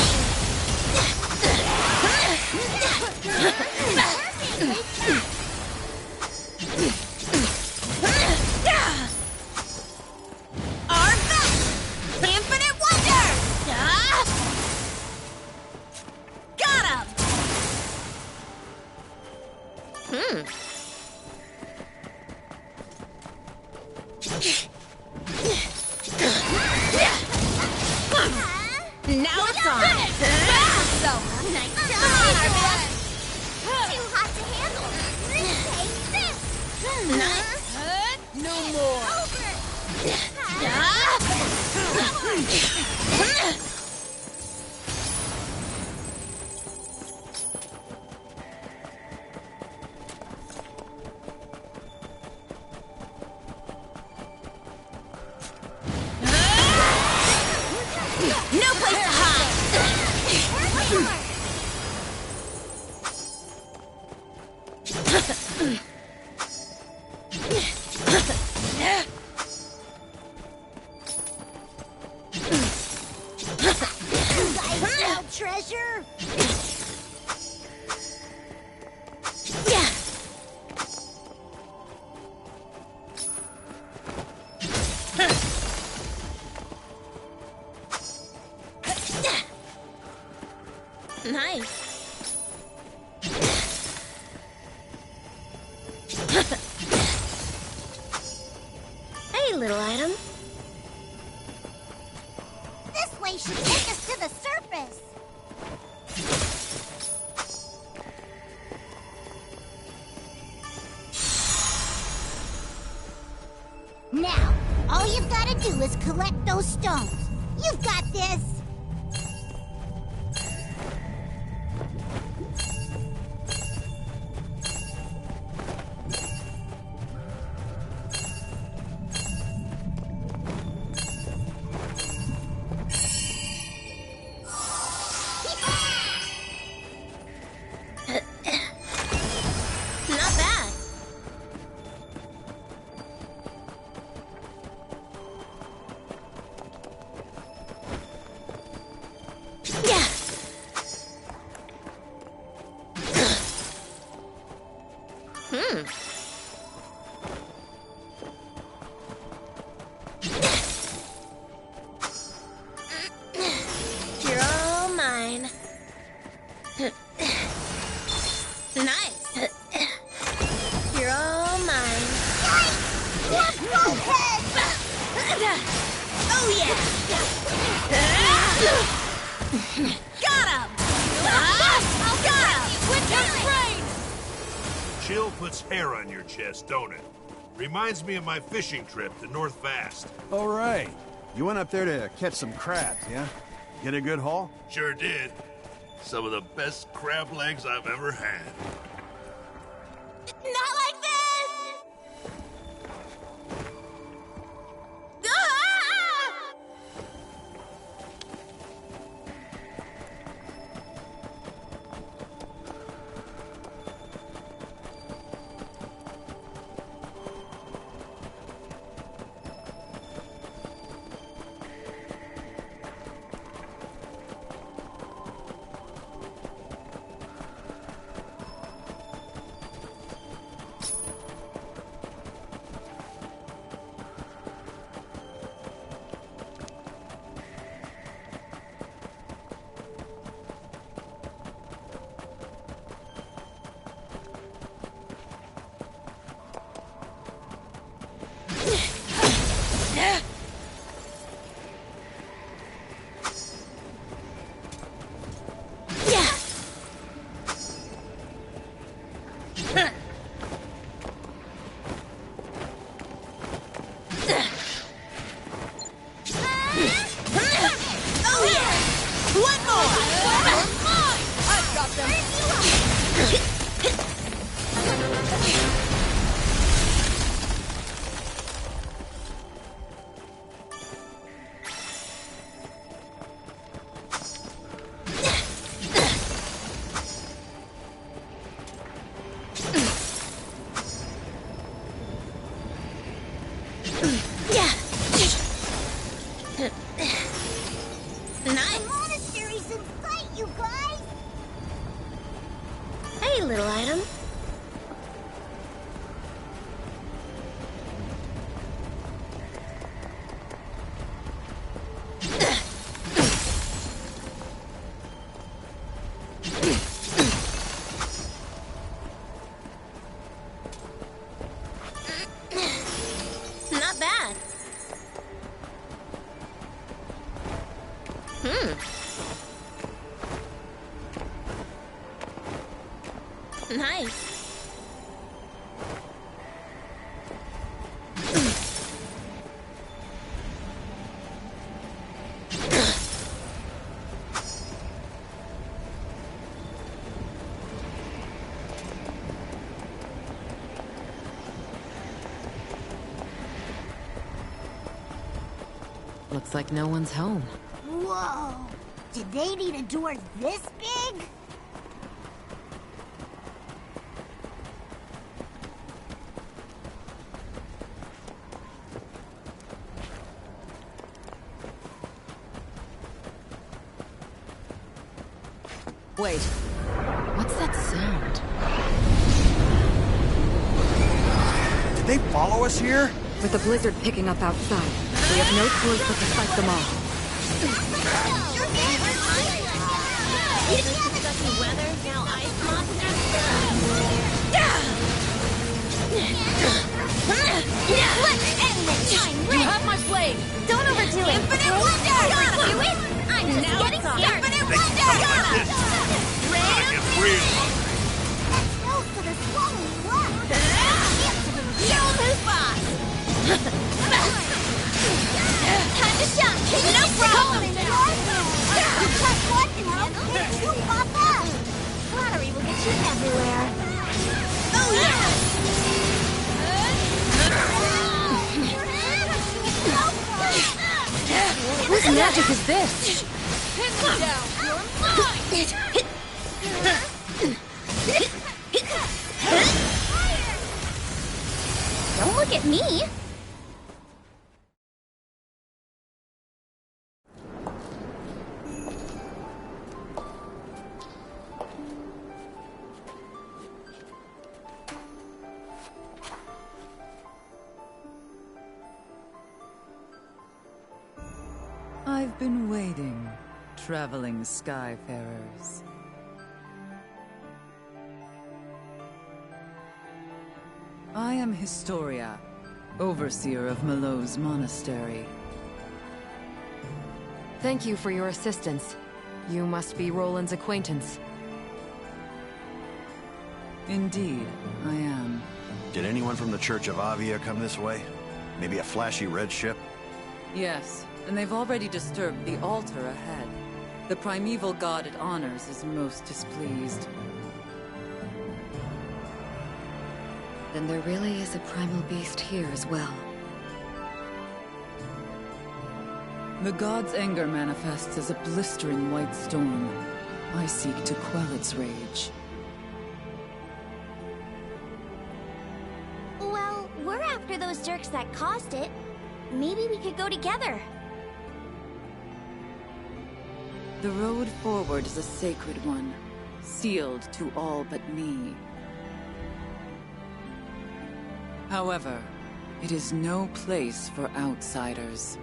Our best! Infinite Wonder! Got him! Now it's on! So, nice job! Too hot to handle! Take this! Nice! No more! Over! No place to hide! Treasure? Yeah. Nice. Hey, little item. This way should take us to the surface. Now, all you've got to do is collect those stones. You've got this. Not bad. Yeah. You're all mine. Nice. You're all mine. Let's go, Ted! Oh, yeah! Got him! Got him! Winter's rain! Chill puts hair on your chest, don't it? Reminds me of my fishing trip to North Vast. Oh, right. You went up there to catch some crabs, yeah? Get a good haul? Sure did. Some of the best crab legs I've ever had. Not like this! Ah! Nice. Monastery's in sight, you guys. Hey, little item. Not bad. Nice. Looks like no one's home. Whoa! Did they need a door this big? Wait, what's that sound? Did they follow us here? With the blizzard picking up outside, we have no choice but to fight them all. Discussing weather, now ice monsters. Let's end this time. You have my blade! Don't overdo it. Infinite wonder! Gotta do it. I'm just Now getting it's started. infinite wonder! That's close to the swallowing rock. Show 'em who's boss. Time to shine. No problem. You cut one now, then two pop up. Flattery will get you everywhere. Oh yeah! Whose magic is this? Pin me down. You're Don't look at me. I've been waiting, traveling skyfarers. I am Historia, overseer of Melo's monastery. Thank you for your assistance. You must be Roland's acquaintance. Indeed, I am. Did anyone from the Church of Avia come this way? Maybe a flashy red ship? Yes, and they've already disturbed the altar ahead. The primeval god it honors is most displeased. Then there really is a primal beast here as well. The god's anger manifests as a blistering white storm. I seek to quell its rage. Well, we're after those jerks that caused it. Maybe we could go together. The road forward is a sacred one, sealed to all but me. However, it is no place for outsiders.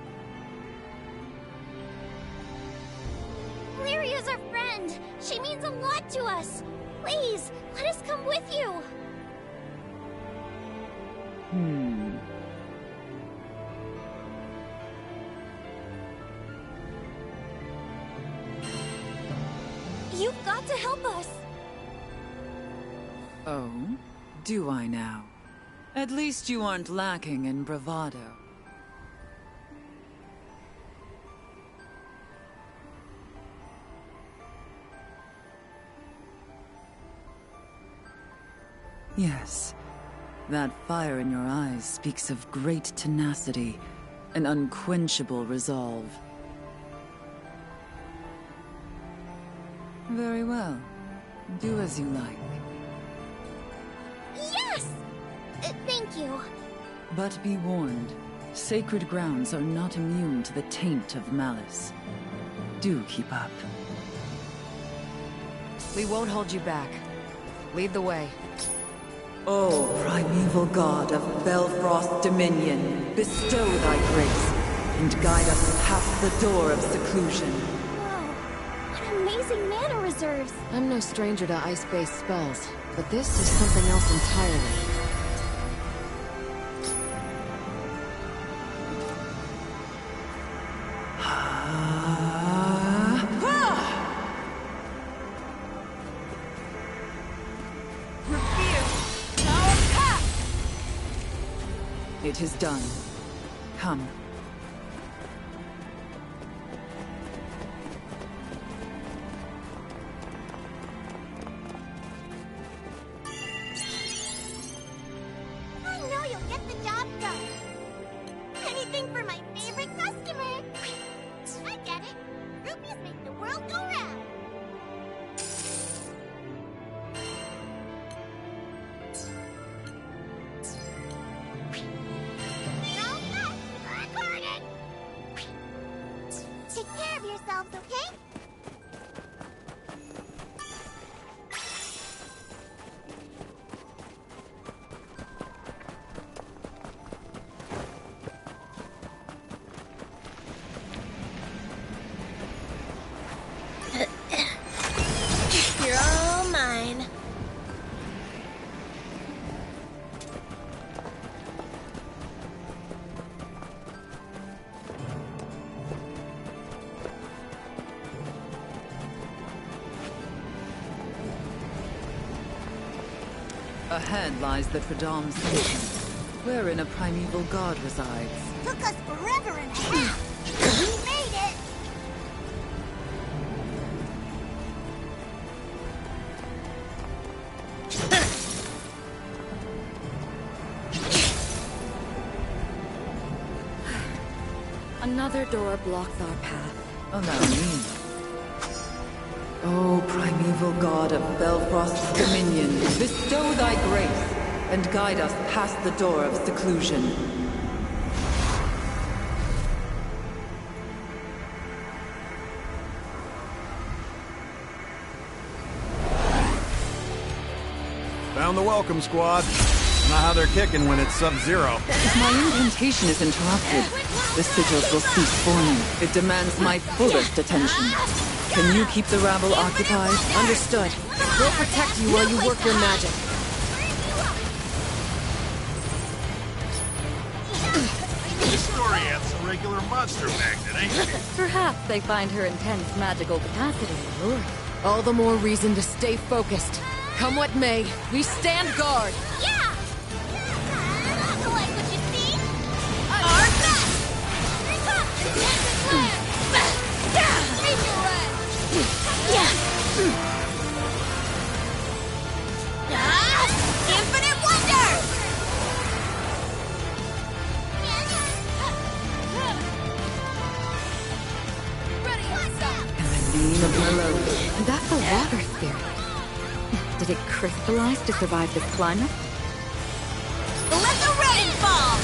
Lyria's our friend. She means a lot to us. Please, let us come with you. You've got to help us. Oh? Do I now? At least you aren't lacking in bravado. Yes. That fire in your eyes speaks of great tenacity, an unquenchable resolve. Very well. Do as you like. Yes! Thank you. But be warned, Sacred grounds are not immune to the taint of malice. Do keep up. We won't hold you back. Lead the way. O primeval god of Belfrost Dominion, bestow thy grace, and guide us past the door of seclusion. Whoa, what amazing mana reserves! I'm no stranger to ice-based spells, but this is something else entirely. It is done. Come. I know you'll get the job done. Anything for my favorite customer. I get it. Rupees make the world go round. Take care of yourselves, okay? You're all mine. Ahead lies the Pradam Station, wherein a primeval god resides. Took us forever and a half. We made it. Another door blocks our path. Allow me. O primeval god of Belfrost's dominion, bestow thy grace, and guide us past the door of seclusion. Found the welcome squad. Not how they're kicking when it's sub-zero. If my incantation is interrupted, the sigils will cease forming. It demands my fullest attention. Can you keep the rabble occupied? Understood. We'll protect you while you work your magic. Historiette's a regular monster magnet, ain't she? Perhaps they find her intense magical capacity alluring. All the more reason to stay focused. Come what may, we stand guard. Yeah! Like what you see? Our best! Here comes the Tempest Land! Raise your leg! Infinite Wonder! Ready, what's up? In the name of Merlot. That's a water spirit. Did it crystallize to survive this climate? Let the rain fall!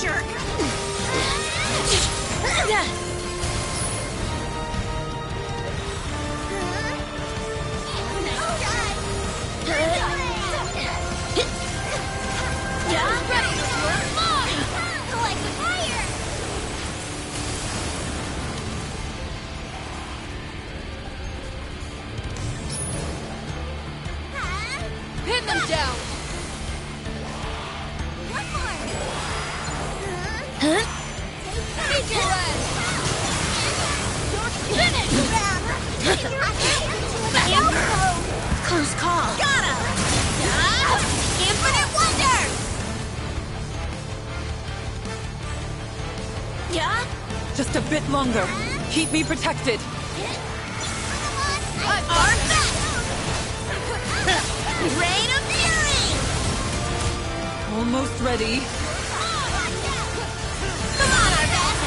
Jerk! Just a bit longer. Keep me protected. I'm back! Rain of Fury! Almost ready. Come on, Arvet!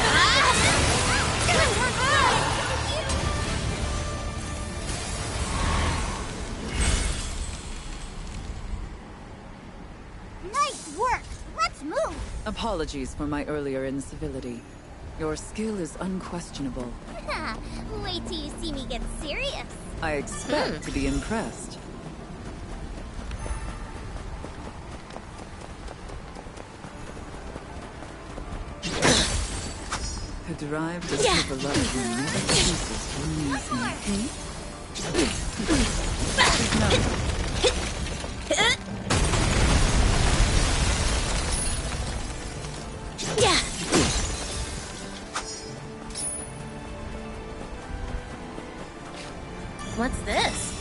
Nice work! Let's move! Apologies for my earlier incivility. Your skill is unquestionable. Wait till you see me get serious. I expect to be impressed. A drive to see the love you never ceases to amuse me. Yeah. What's this?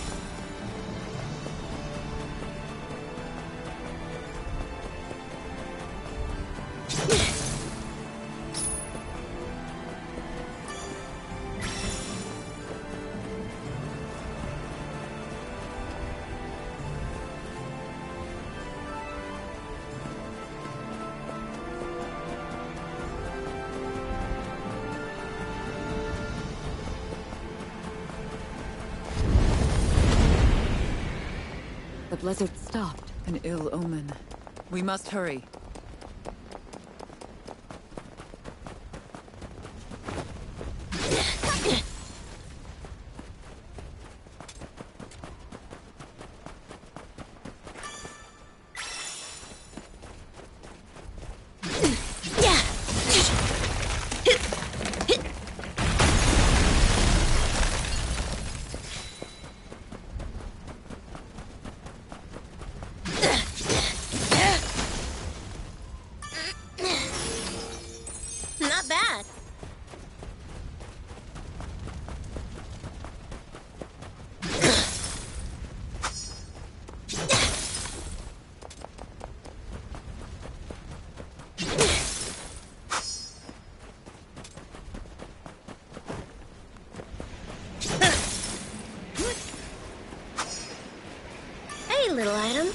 The blizzard stopped. An ill omen. We must hurry. Not bad. Hey, little item.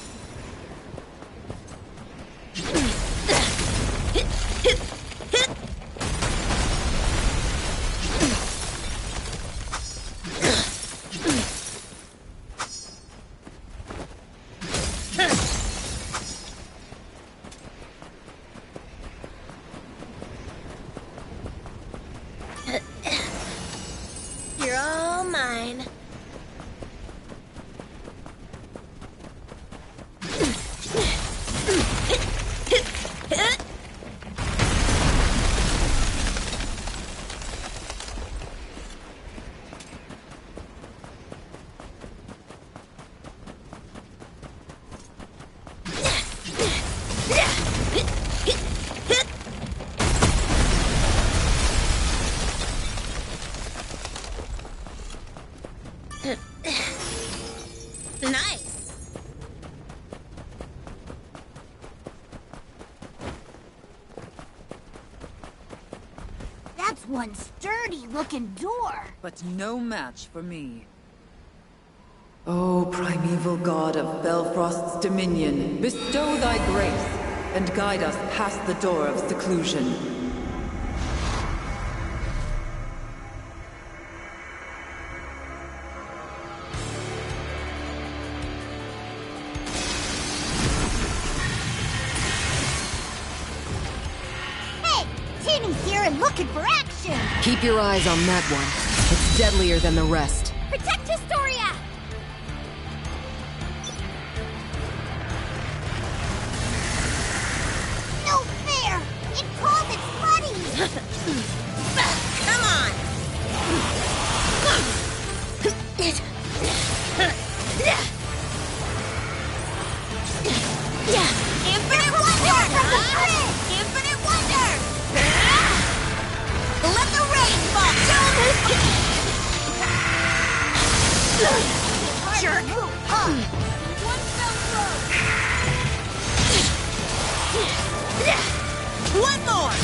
You're all mine. Nice. That's one sturdy-looking door. But no match for me. O primeval god of Belfrost's dominion, bestow thy grace, and guide us past the door of seclusion. Hey, Tinny here and looking for action. Keep your eyes on that one. It's deadlier than the rest. Protect Historia. No fair. It called its buddies. Come on. Infinite Wonder! Infinite Wonder! Let the rain fall! Jerk! One fell throw! One more!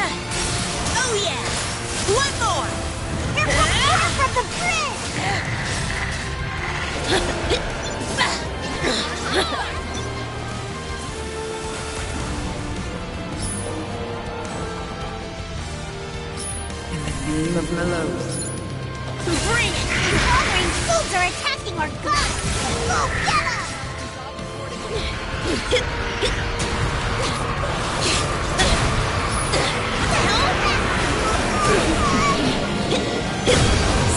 Oh yeah! One more! You're coming down from the bridge! In the name of Melos. Bring it! All-range fools are attacking our guns! Go get 'em!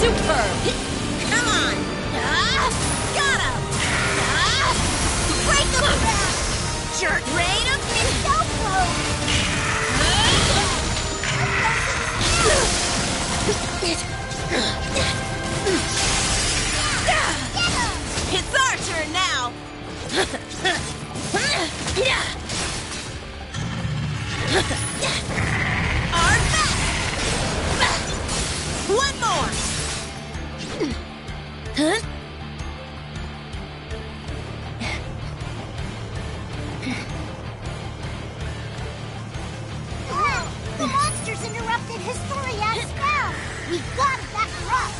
Superb! Come on! Got him! Break him back! Jerk! Rain him! It's so close! It's our turn now! Our back! One more! Huh? The monsters interrupted Historia's spell! We gotta back her up!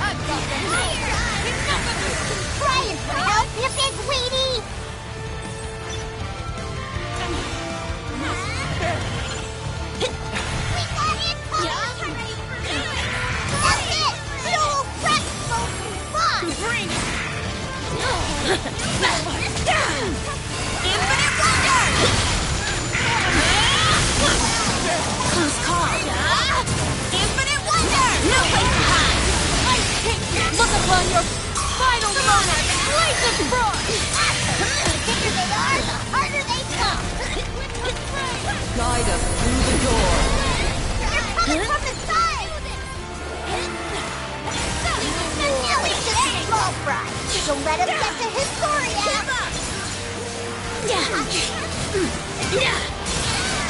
I've got the fire! Trying for help, you big weenie! We got it! That's it! Solo practical boss! Bring it! Infinite Wonder! Close call. Infinite Wonder! No place to hide! Look upon your final moment! Blaze of frost! The bigger they are, the harder they come! Guide us through the door. They're coming from the side! Now we should be small fry! So let him get to Historia!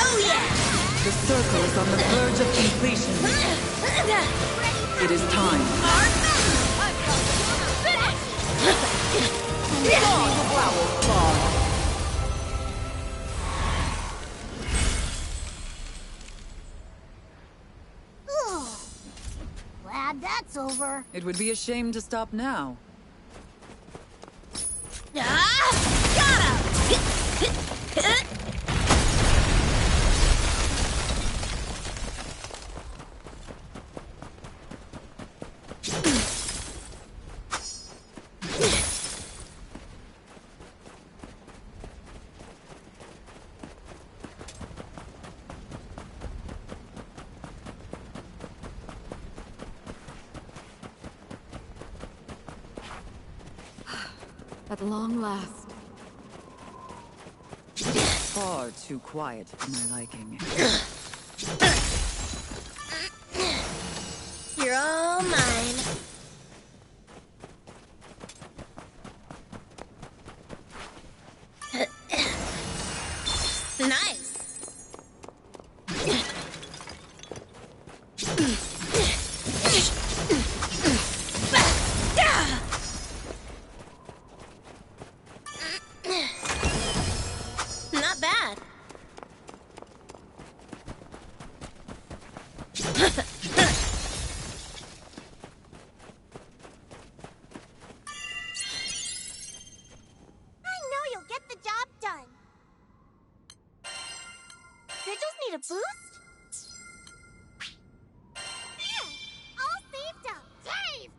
Oh yeah! The circle is on the verge of completion. It is time. Glad that's over. It would be a shame to stop now. Got him! At long last. Far too quiet for my liking. You're all mine. Nice. Not bad. I know you'll get the job done. Sigils need a boost? There! All saved up! Dave!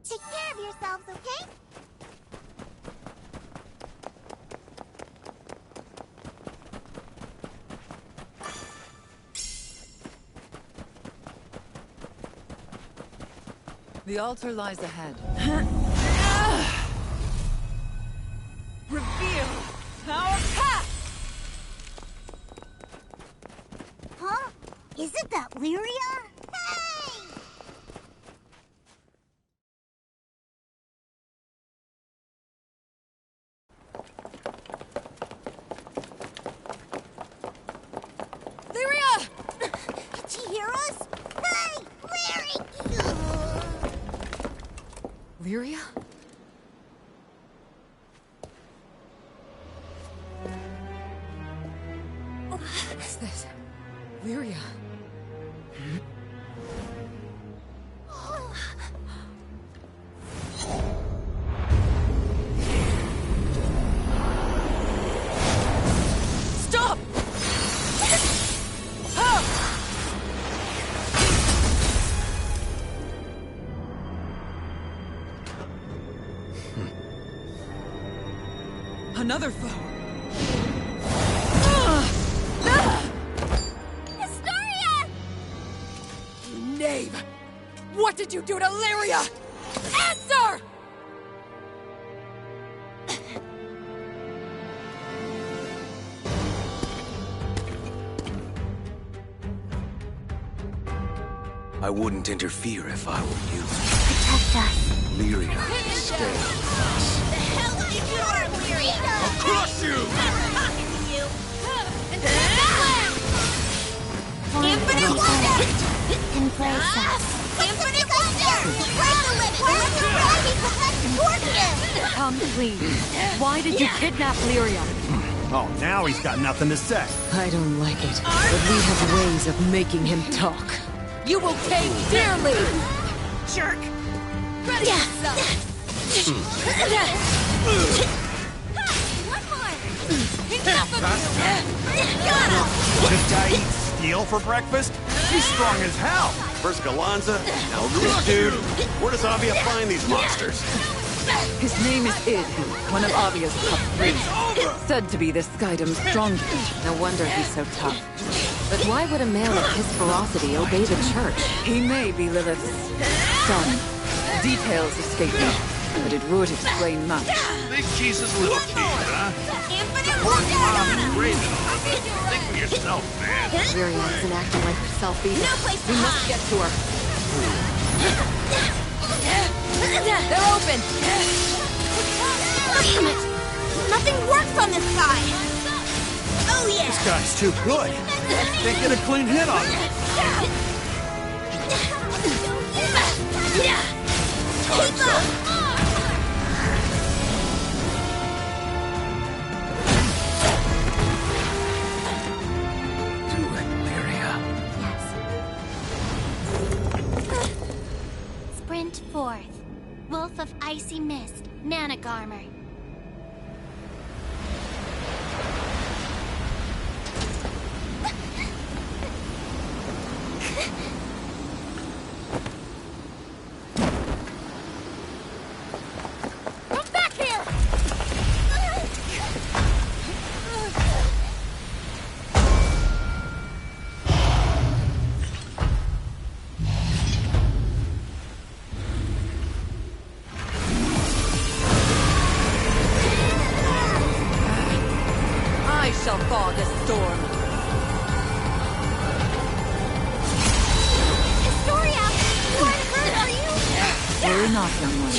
Take care of yourselves, okay? The altar lies ahead. Reveal our path! Huh? Isn't that Lyria? Hey! Lyria! Did she hear us? Hey! Larry! Lyria? Another foe. Historia! You knave! What did you do to Lyria? Answer! I wouldn't interfere if I were you. Protect us. Lyria, stay with us. The hell you are, Lyria! I'll crush you! I'm talking to you! Infinite Wonder! Embrace us. Infinite Wonder! Where's the limit? Where's the ready to let torture? Come clean. Why did you kidnap Lyria? Oh, now he's got nothing to say. I don't like it, but we have ways of making him talk. You will pay dearly! Jerk! Ready yourself! One more! Enough of you! Got him! What this guy eat steel for breakfast? He's strong as hell. First Galanza, now this dude. Where does Avia find these monsters? His name is Id, one of Avia's top 3. Said to be the Skydam's strongest. No wonder he's so tough. But why would a man of his ferocity obey the church? He may be Lilith's son. Details escape me, but it would explain much. Big Jesus, little kid, huh? Infinite Wonder! Great and all, but think for yourself, man. Lyria isn't acting like herself either. No place to We must hide. get to her. They're open! Damn it! Nothing works on this guy! Oh yeah! This guy's too good. Can't get a clean hit on him. Keep up! Do it, Lyria. Sprint forth. Wolf of Icy Mist, Nanagarmer. Come back here! I shall thaw this storm. Historia! What hurt are you? Worry not, young one.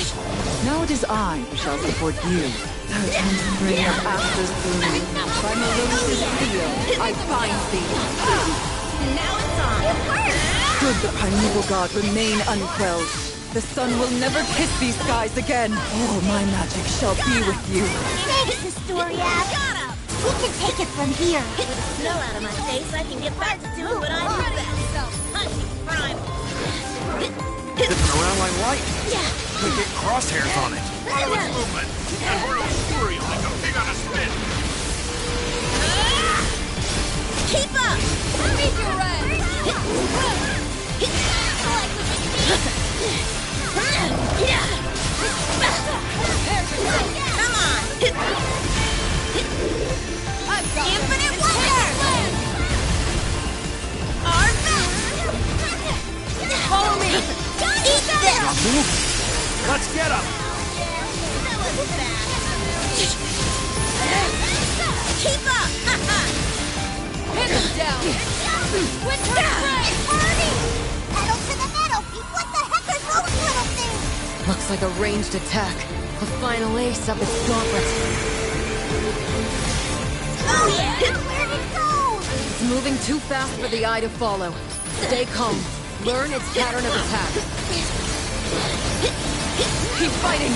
Now it is I who shall support you. Ring of asters through me. By Melose's seal, I bind thee. Now it's on! It hurts! Should the primeval god remain unquelled, the sun will never kiss these skies again. All my magic shall be with you. Thanks, Historia! We can take it from here. With the snow out of my face, I can get back to doing what I do best. Hunting crime. Zipping around like light. Could get crosshairs on it. Forward movement! And we're all scurry like a pig on a spit! Keep up! Meet your end! Come on! Infinite Wonder! Our best! Follow me! Eat this! Let's get him! That wasn't bad. Keep up! Hit him down! Winter Spray! Hurry! Pedal to the metal! What the heck are those little things? Looks like a ranged attack. A final ace up its gauntlet. Oh yeah! Where'd it go? It's moving too fast for the eye to follow. Stay calm. Learn its pattern of attack. Keep fighting!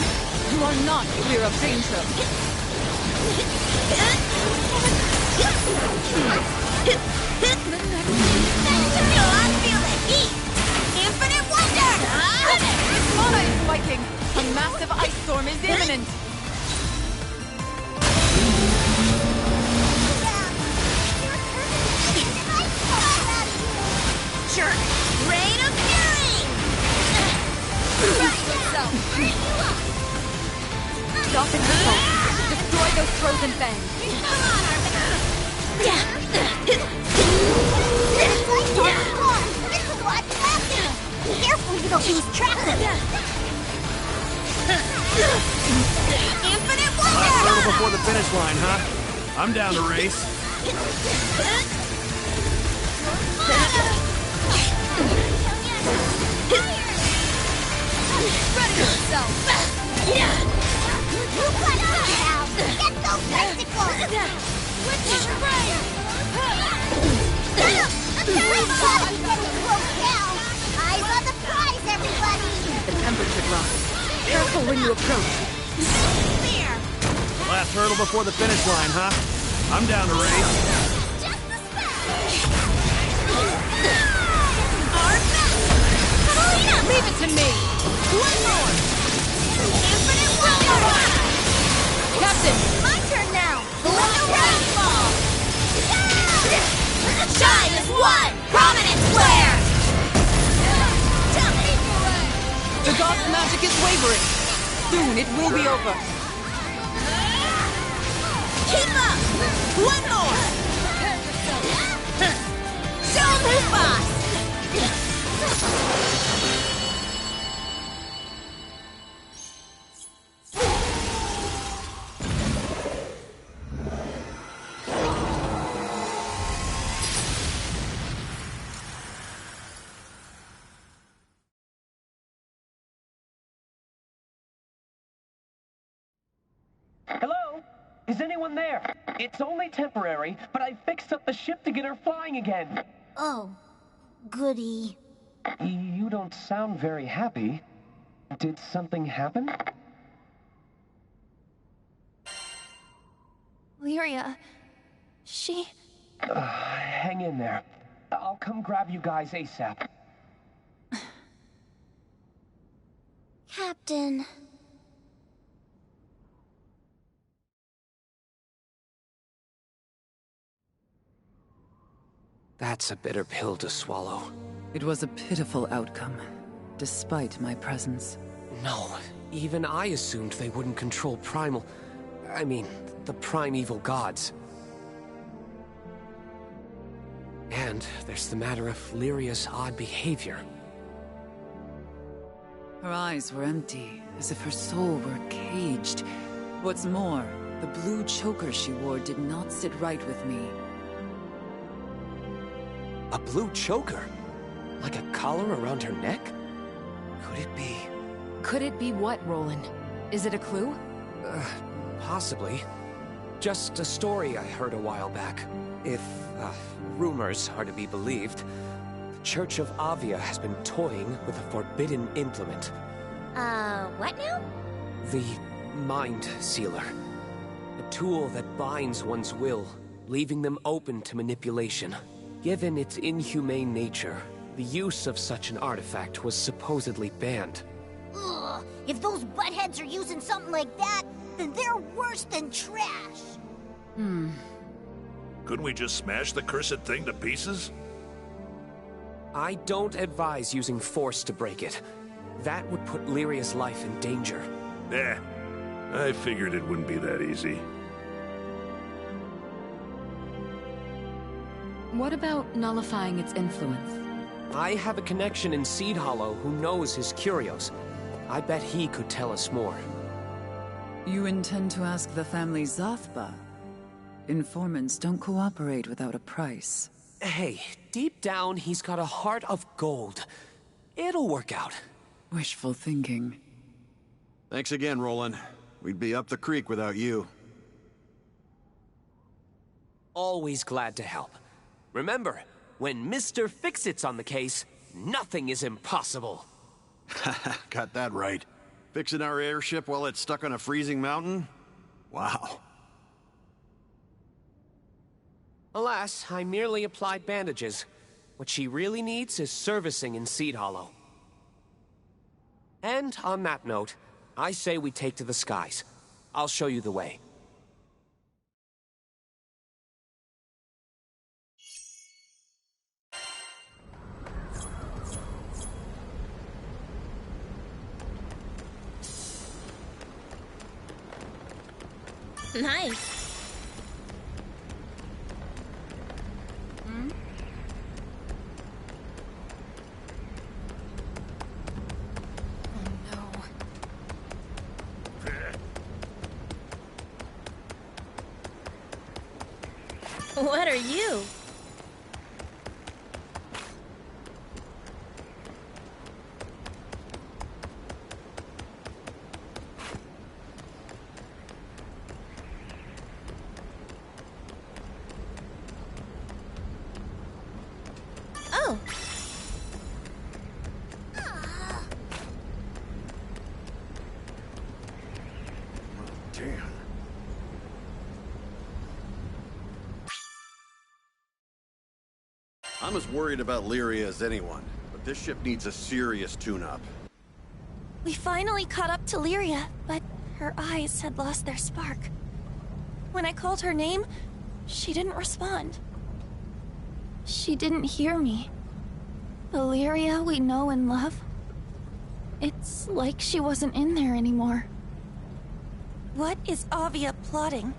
You are not clear of danger. I feel the heat! Infinite Wonder! Mana is spiking! A massive ice storm is imminent! Jerk! Rain of Fury! Stop it yourself. Destroy those Frozen Fang! This is what's happening! Careful you don't lose track of it! Infinite Last hurdle wonder! before the finish line, huh? I'm down to race. Ready yourself! You cut it out! Get those testicles! Which is right? Get him! Everybody's getting close down! Eyes on the prize, everybody! The temperature drops. Careful when you approach. There! Last hurdle before the finish line, huh? I'm down to race. Just the spell! Leave it to me! One more! Infinite wonder! Captain! My turn now! Let the rain fall! Shine as one! Prominent square! The god's magic is wavering. Soon it will be over. Keep up! One more! Show who's boss! Hello? Is anyone there? It's only temporary, but I fixed up the ship to get her flying again. Oh, goody. You don't sound very happy. Did something happen? Lyria... she... Hang in there. I'll come grab you guys ASAP. Captain... That's a bitter pill to swallow. It was a pitiful outcome, despite my presence. No, even I assumed they wouldn't control primal... I mean, the primeval gods. And there's the matter of Lyria's odd behavior. Her eyes were empty, as if her soul were caged. What's more, the blue choker she wore did not sit right with me. A blue choker? Like a collar around her neck? Could it be... Could it be what, Roland? Is it a clue? Possibly. Just a story I heard a while back. If, rumors are to be believed, the Church of Avia has been toying with a forbidden implement. What now? The Mind Sealer. A tool that binds one's will, leaving them open to manipulation. Given its inhumane nature, the use of such an artifact was supposedly banned. Ugh, if those buttheads are using something like that, then they're worse than trash. Couldn't we just smash the cursed thing to pieces? I don't advise using force to break it. That would put Lyria's life in danger. Eh, I figured it wouldn't be that easy. What about nullifying its influence? I have a connection in Seed Hollow who knows his curios. I bet he could tell us more. You intend to ask the family Zathba? Informants don't cooperate without a price. Hey, deep down he's got a heart of gold. It'll work out. Wishful thinking. Thanks again, Roland. We'd be up the creek without you. Always glad to help. Remember, when Mr. Fix-It's on the case, nothing is impossible. Got that right. Fixing our airship while it's stuck on a freezing mountain? Wow. Alas, I merely applied bandages. What she really needs is servicing in Seed Hollow. And on that note, I say we take to the skies. I'll show you the way. Nice. What are you? Oh. Damn. I'm as worried about Lyria as anyone, but this ship needs a serious tune-up. We finally caught up to Lyria, but her eyes had lost their spark. When I called her name, she didn't respond. She didn't hear me. The Lyria we know and love, it's like she wasn't in there anymore. What is Avia plotting?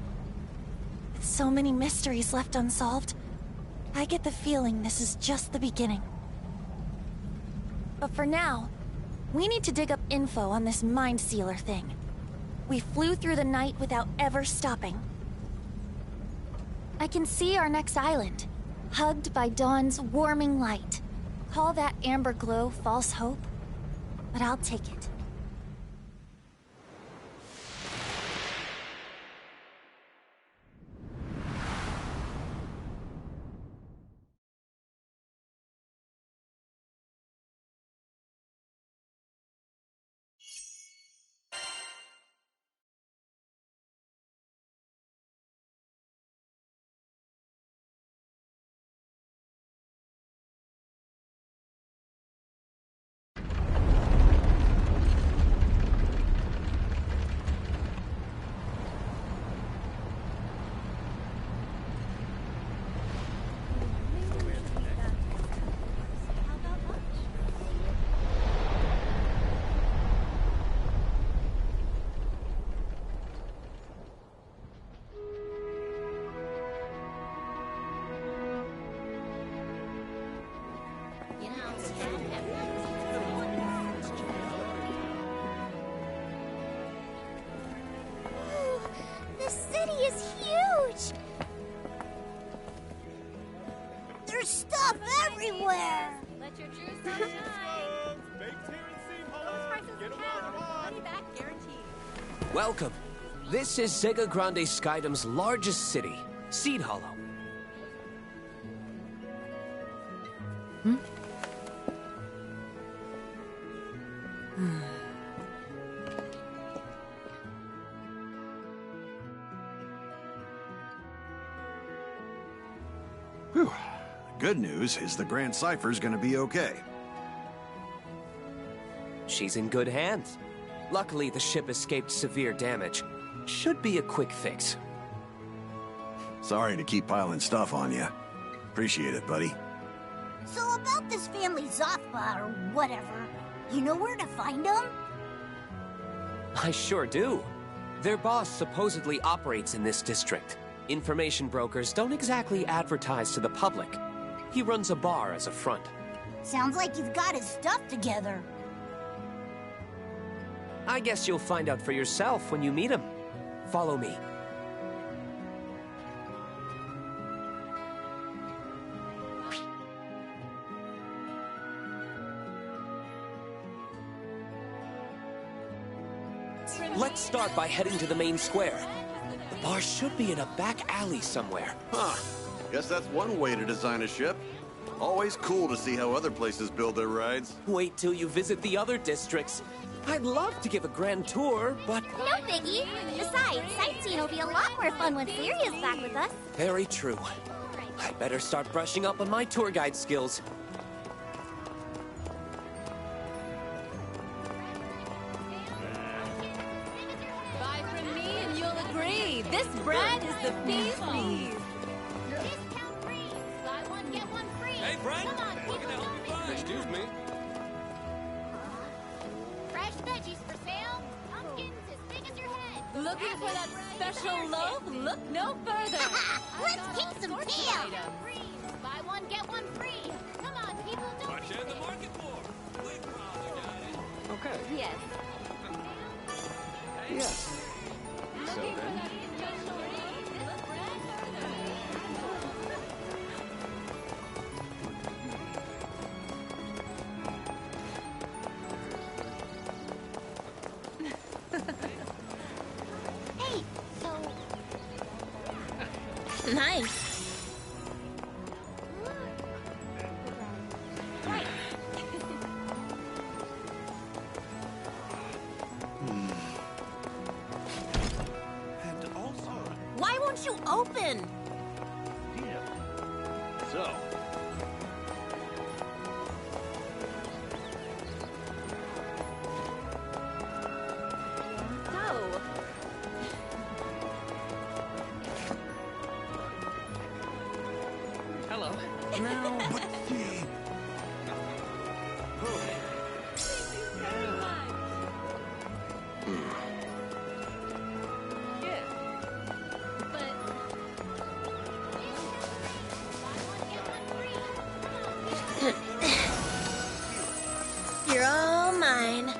With so many mysteries left unsolved, I get the feeling this is just the beginning. But for now, we need to dig up info on this Mind Sealer thing. We flew through the night without ever stopping. I can see our next island, hugged by dawn's warming light. Call that amber glow false hope, but I'll take it. This city is huge! There's stuff everywhere! Let your juice shine. Money back guaranteed. Welcome. This is Sega Grande Skydam's largest city, Seed Hollow. Whew. Good news is the Grand Cipher's gonna be okay. She's in good hands. Luckily, the ship escaped severe damage. Should be a quick fix. Sorry to keep piling stuff on you. Appreciate it, buddy. So about this family Zothba or whatever, you know where to find them? I sure do. Their boss supposedly operates in this district. Information brokers don't exactly advertise to the public. He runs a bar as a front. Sounds like he's got his stuff together. I guess you'll find out for yourself when you meet him. Follow me. Let's start by heading to the main square. The bar should be in a back alley somewhere. Huh. Guess that's one way to design a ship. Always cool to see how other places build their rides. Wait till you visit the other districts. I'd love to give a grand tour, but... No biggie. Besides, sightseeing will be a lot more fun when Lyria's back with us. Very true. I better start brushing up on my tour guide skills. Buy from me and you'll agree. This bread is the bee's knees. Discount free. Buy one, get one free. Hey, friend. Come on, What can I help you buy? Excuse me. Fresh veggies for sale. Pumpkins as big as your head. Looking for that special loaf? Look no further. Let's kick some tail. Buy one, get one free. Come on, people, don't Watch out the market for. We probably got it. Okay. Yes. Yes. So then... Hey, so... Nice. And also... Why won't you open? So... So, Hello. Now, but the... you're all mine.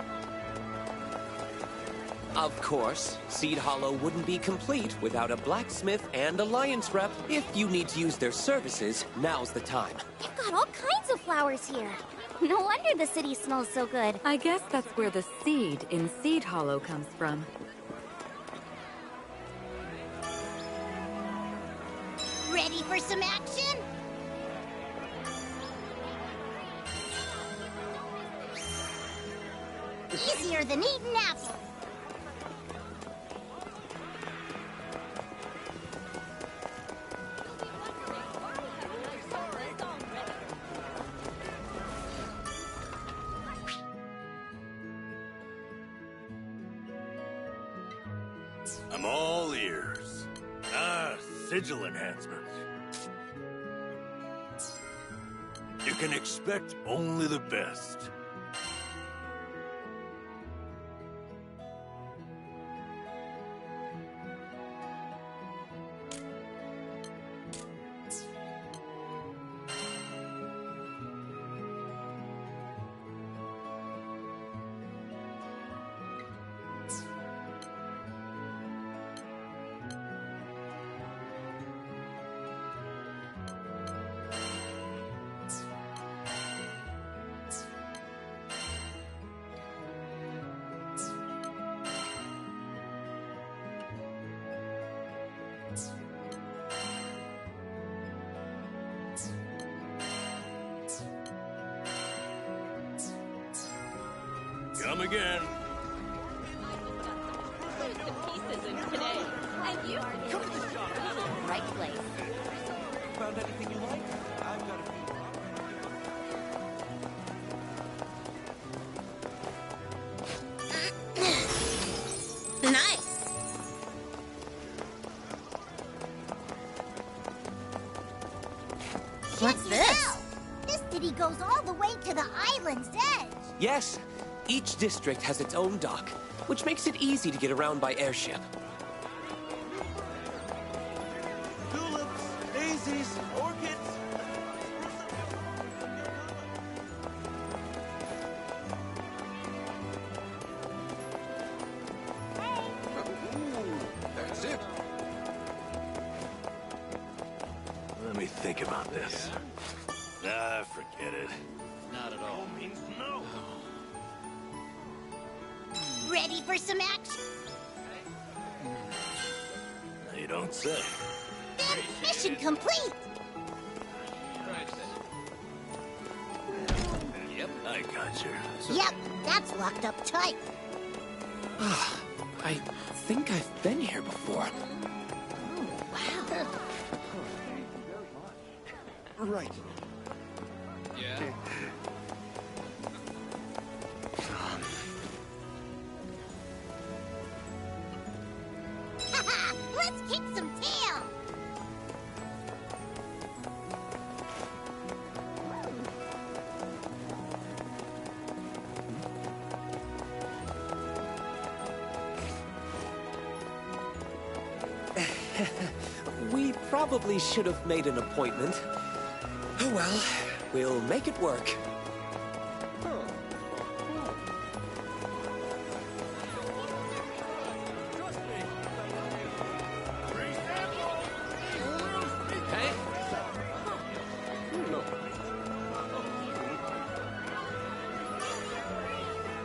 Of course, Seed Hollow wouldn't be complete without a blacksmith and alliance rep. If you need to use their services, now's the time. They've got all kinds of flowers here. No wonder the city smells so good. I guess that's where the seed in Seed Hollow comes from. Ready for some action? Easier than eating apples. I'm all ears. Sigil enhancement. You can expect only the best. Come again. Come to the shop. Right place. Found anything you like? I've got a few. Nice. What's this? This city goes all the way to the island's edge. Yes, each district has its own dock, which makes it easy to get around by airship. Tulips, daisies, orchids. That's it. Let me think about this. Nah, forget it. Not at all. Means no. Ready for some action? You don't say. Then mission complete. Yep, I got you. Yep, that's locked up tight. I think I've been here before. Wow. Right. Yeah. Let's kick some tail. We probably should have made an appointment. Oh well, we'll make it work.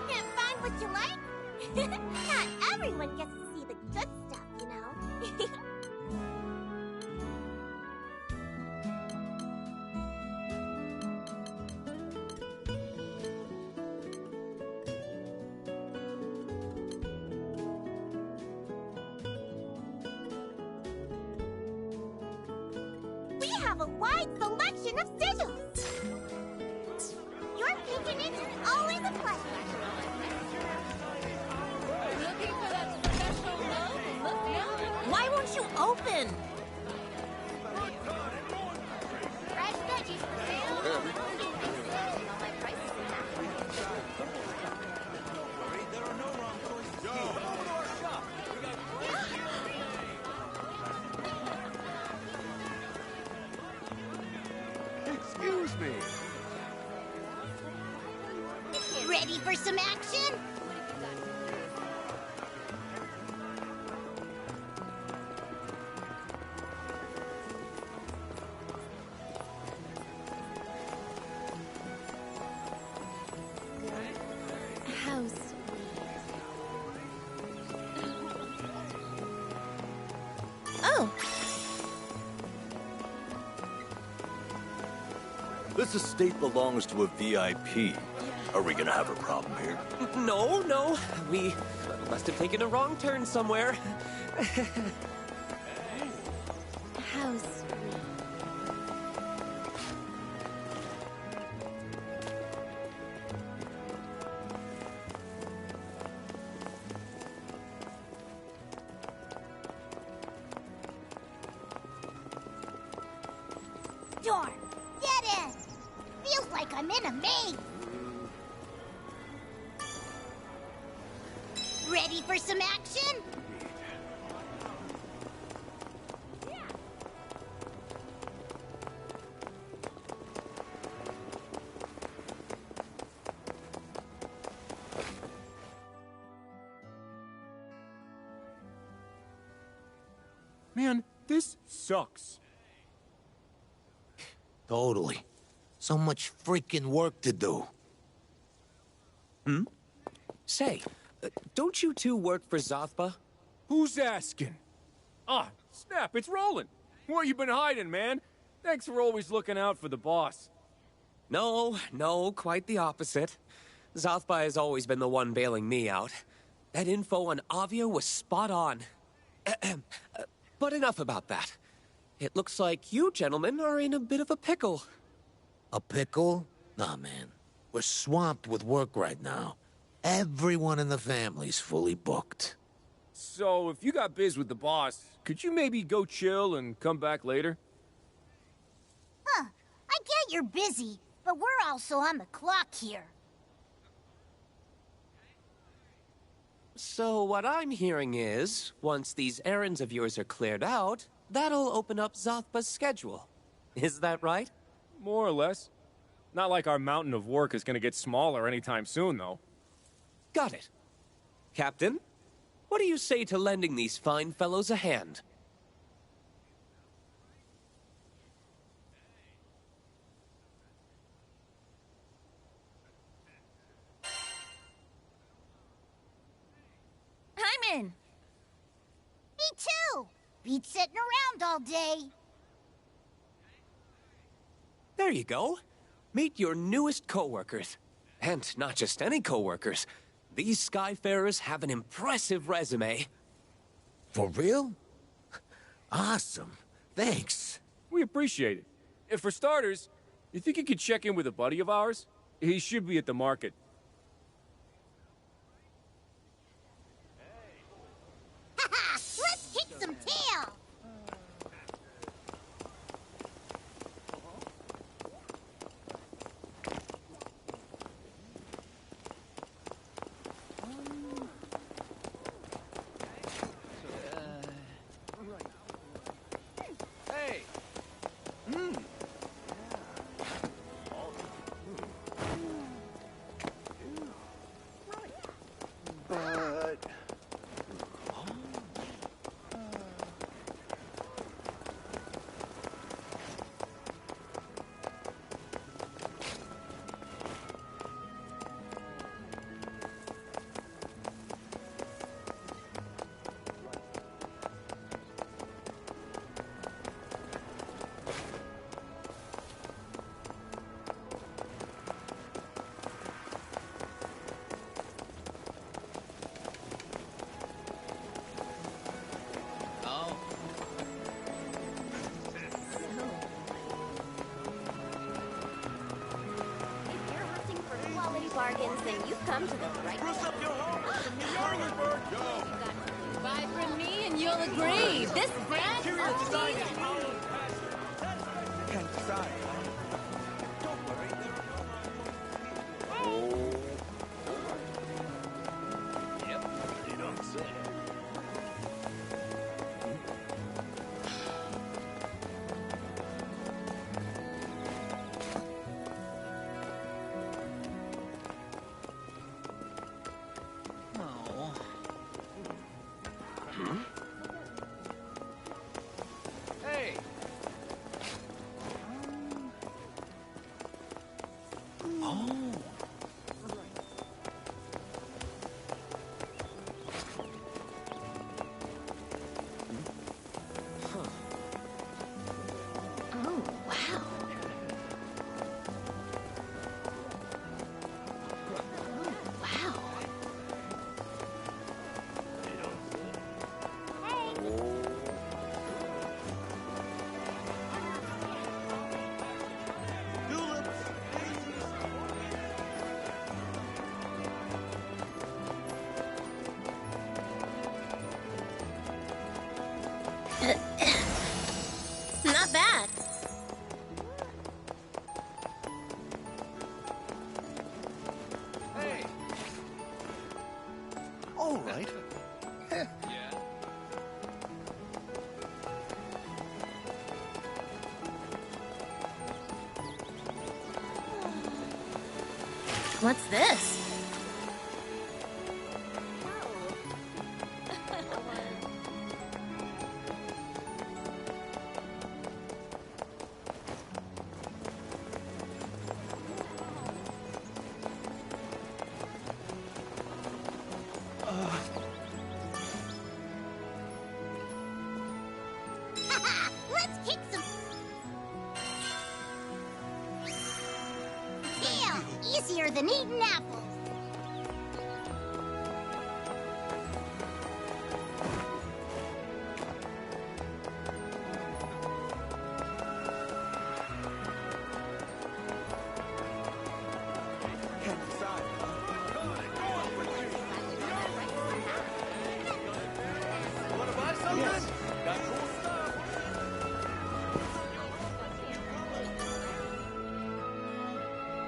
Can't find what you like? Not everyone gets to see the good stuff, you know? We have a wide selection of sigils. Your patronage is always a pleasure. Looking for that special load? Look now. Why won't you open? Fresh veggies for sale. All my prices in that. Excuse me. Ready for some action? House. Oh, This estate belongs to a VIP. Are we gonna have a problem here? No. We must have taken a wrong turn somewhere. House. Door, get in! Feels like I'm in a maze. Ready for some action? Man, this sucks. Totally. So much freaking work to do. Say, don't you two work for Zothba? Who's asking? Ah, snap, it's Roland. Where you been hiding, man? Thanks for always looking out for the boss. No, quite the opposite. Zothba has always been the one bailing me out. That info on Avia was spot on. But enough about that. It looks like you gentlemen are in a bit of a pickle. A pickle? Nah, man. We're swamped with work right now. Everyone in the family's fully booked. So, if you got biz with the boss, could you maybe go chill and come back later? Huh. I get you're busy, but we're also on the clock here. So what I'm hearing is, once these errands of yours are cleared out, that'll open up Zothba's schedule. Is that right? More or less. Not like our mountain of work is gonna get smaller anytime soon, though. Got it. Captain, what do you say to lending these fine fellows a hand? I'm in. Me too. Beat sitting around all day. There you go. Meet your newest co-workers. And not just any co-workers. These Skyfarers have an impressive resume. For real? Awesome. Thanks. We appreciate it. If for starters, you think you could check in with a buddy of ours? He should be at the market. Haha! Let's kick some tail! shenanigans, then you've come to the right place. Buy from me and you'll agree. This brand Can't decide. Yep, you don't say. Hey! Oh. Oh, wow. Wow. Not bad. Hey! All right. What's this? Let's kick some tail. Easier than eating apples. Can't decide. Wanna buy something? Yes. Got cool stuff.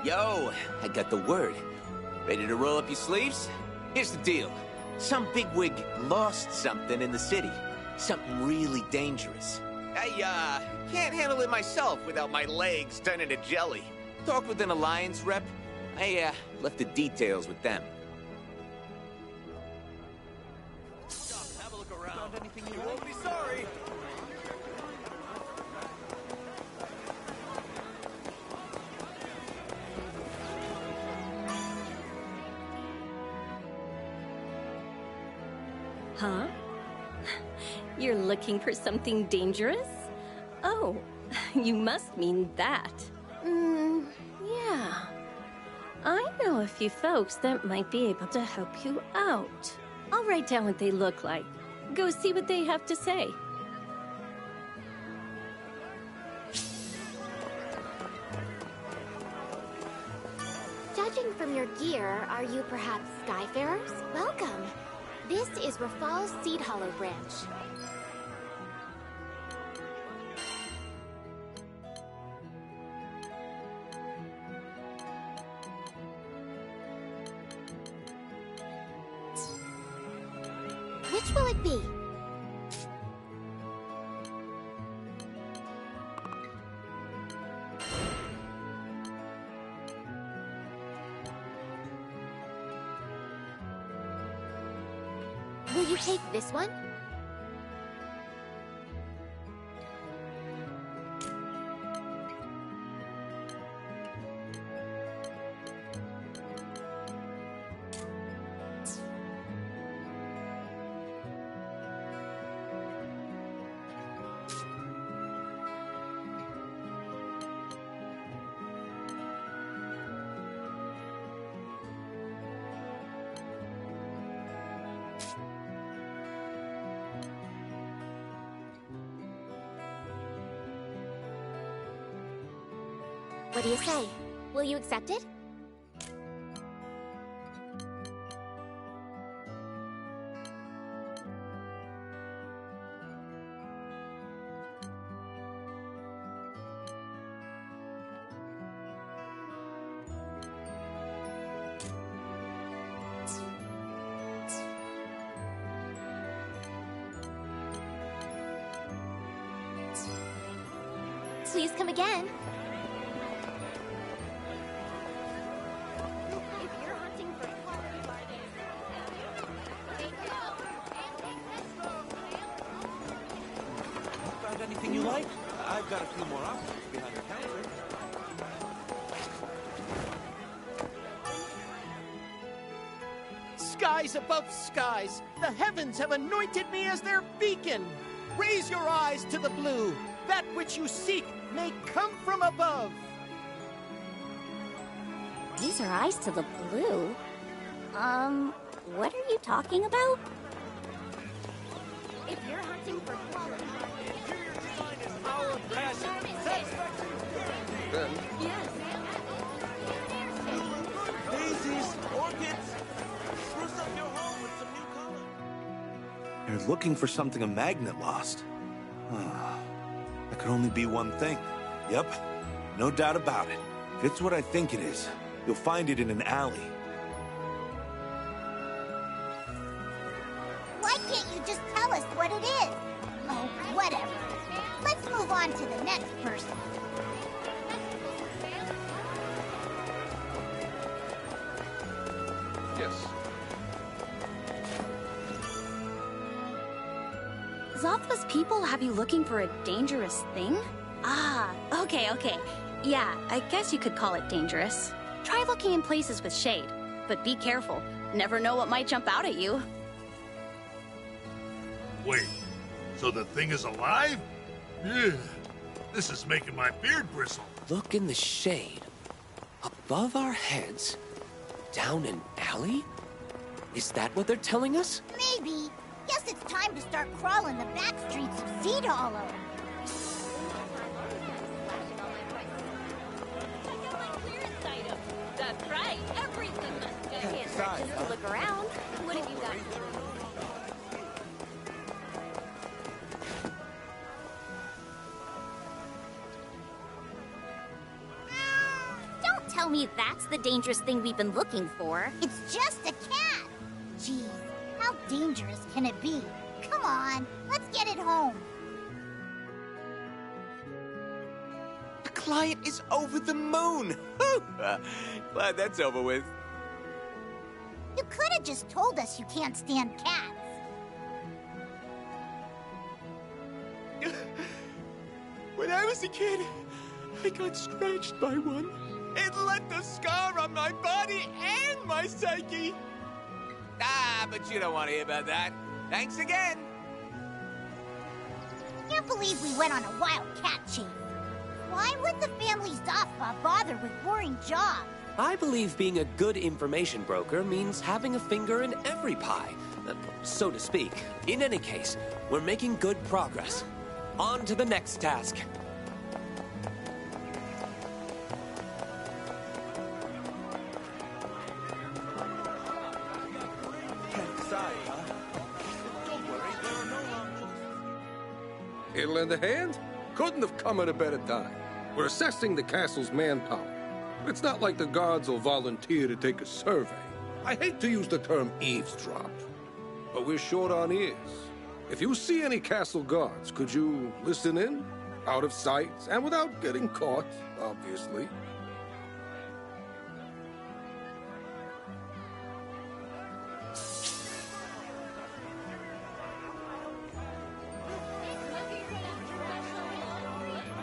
Yo, I got the word. Ready to roll up your sleeves? Here's the deal. Some bigwig lost something in the city. Something really dangerous. I, can't handle it myself without my legs turning to jelly. Talked with an Alliance rep. I, left the details with them. Have a look around. Found anything you won't be sorry. Huh? You're looking for something dangerous? Oh, you must mean that. Yeah. I know a few folks that might be able to help you out. I'll write down what they look like. Go see what they have to say. Judging from your gear, are you perhaps Skyfarers? Welcome. This is Rafal's Seed Hollow branch. Which will it be? Will you take this one? What do you say? Will you accept it? come again. Found anything you like? I've got a few more options behind the counter. Skies above skies, the heavens have anointed me as their beacon. Raise your eyes to the blue. That which you seek may come from above. Raise your eyes to the blue? What are you talking about? If you're hunting for quality... Yes. Daisies, orchids, spruce up your home with some new color. You're looking for something a magnet lost. That could only be one thing. Yep, no doubt about it. If it's what I think it is, you'll find it in an alley. Why can't you just tell us what it is? Oh, whatever. Let's move on to the next person. Yes. Zothwa's people have you looking for a dangerous thing? Ah, okay. Yeah, I guess you could call it dangerous. Try looking in places with shade, but be careful. Never know what might jump out at you. Wait, so the thing is alive? Yeah, this is making my beard bristle. Look in the shade. Above our heads? Down an alley? Is that what they're telling us? Maybe. Guess it's time to start crawling the back streets of Seed Hollow. That's right. Everything must go. Can't hurt just to look around. What have you got? Don't tell me that's the dangerous thing we've been looking for. It's just a cat. Geez, how dangerous can it be? Come on, let's get it home. The client is over the moon. Glad that's over with. You could have just told us you can't stand cats. When I was a kid, I got scratched by one. It left a scar on my body and my psyche. But you don't want to hear about that. Thanks again. Can't believe we went on a wild cat chase. Why would the family Zothwa bother with boring jobs? I believe being a good information broker means having a finger in every pie, so to speak. In any case, we're making good progress. On to the next task. It'll lend a hand? Couldn't have come at a better time. We're assessing the castle's manpower. It's not like the guards will volunteer to take a survey. I hate to use the term eavesdrop, but we're short on ears. If you see any castle guards, could you listen in? Out of sight and without getting caught, obviously.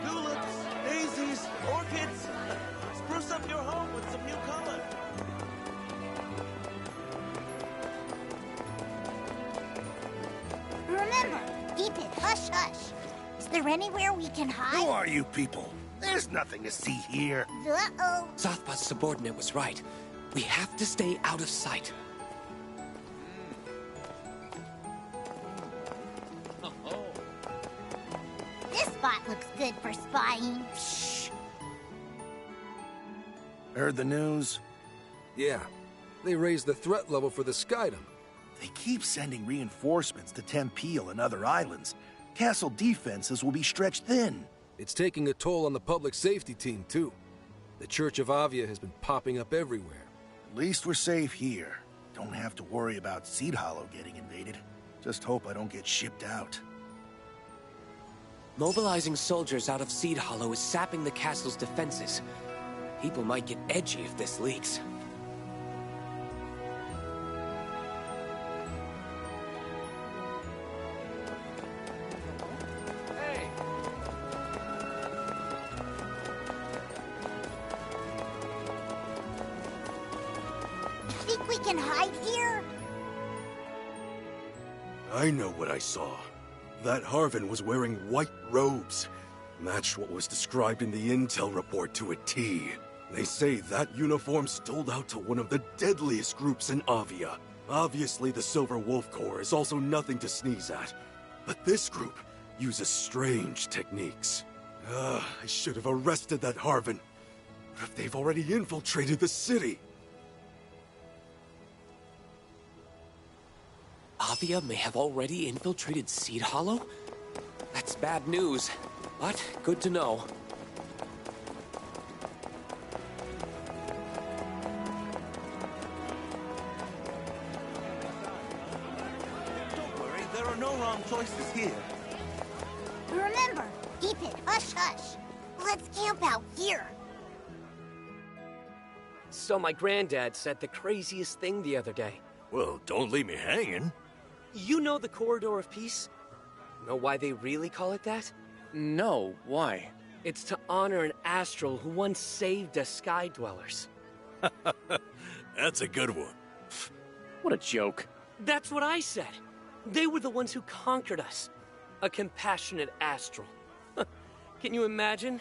Tulips, daisies, orchids. Spruce up your home with some new color. Remember, keep it hush-hush. Is there anywhere we can hide? Who are you people? There's nothing to see here. Uh-oh. Zothwa's subordinate was right. We have to stay out of sight. This spot looks good for spying. Shh. Heard the news? Yeah, they raised the threat level for the Skydom. They keep sending reinforcements to Tempeel and other islands. Castle defenses will be stretched thin. It's taking a toll on the public safety team, too. The Church of Avia has been popping up everywhere. At least we're safe here. Don't have to worry about Seed Hollow getting invaded. Just hope I don't get shipped out. Mobilizing soldiers out of Seed Hollow is sapping the castle's defenses. People might get edgy if this leaks. Think we can hide here? I know what I saw. That Harvin was wearing white robes. Matched what was described in the intel report to a T. They say that uniform stole out to one of the deadliest groups in Avia. Obviously, the Silver Wolf Corps is also nothing to sneeze at. But this group uses strange techniques. I should have arrested that Harvin. What if they've already infiltrated the city? Avia may have already infiltrated Seed Hollow? That's bad news, but good to know. Don't worry, there are no wrong choices here. Remember, keep it hush-hush. Let's camp out here. So my granddad said the craziest thing the other day. Well, don't leave me hanging. You know the Corridor of Peace? Know why they really call it that? No, why? It's to honor an astral who once saved us Sky Dwellers. That's a good one. What a joke. That's what I said. They were the ones who conquered us. A compassionate astral. Can you imagine?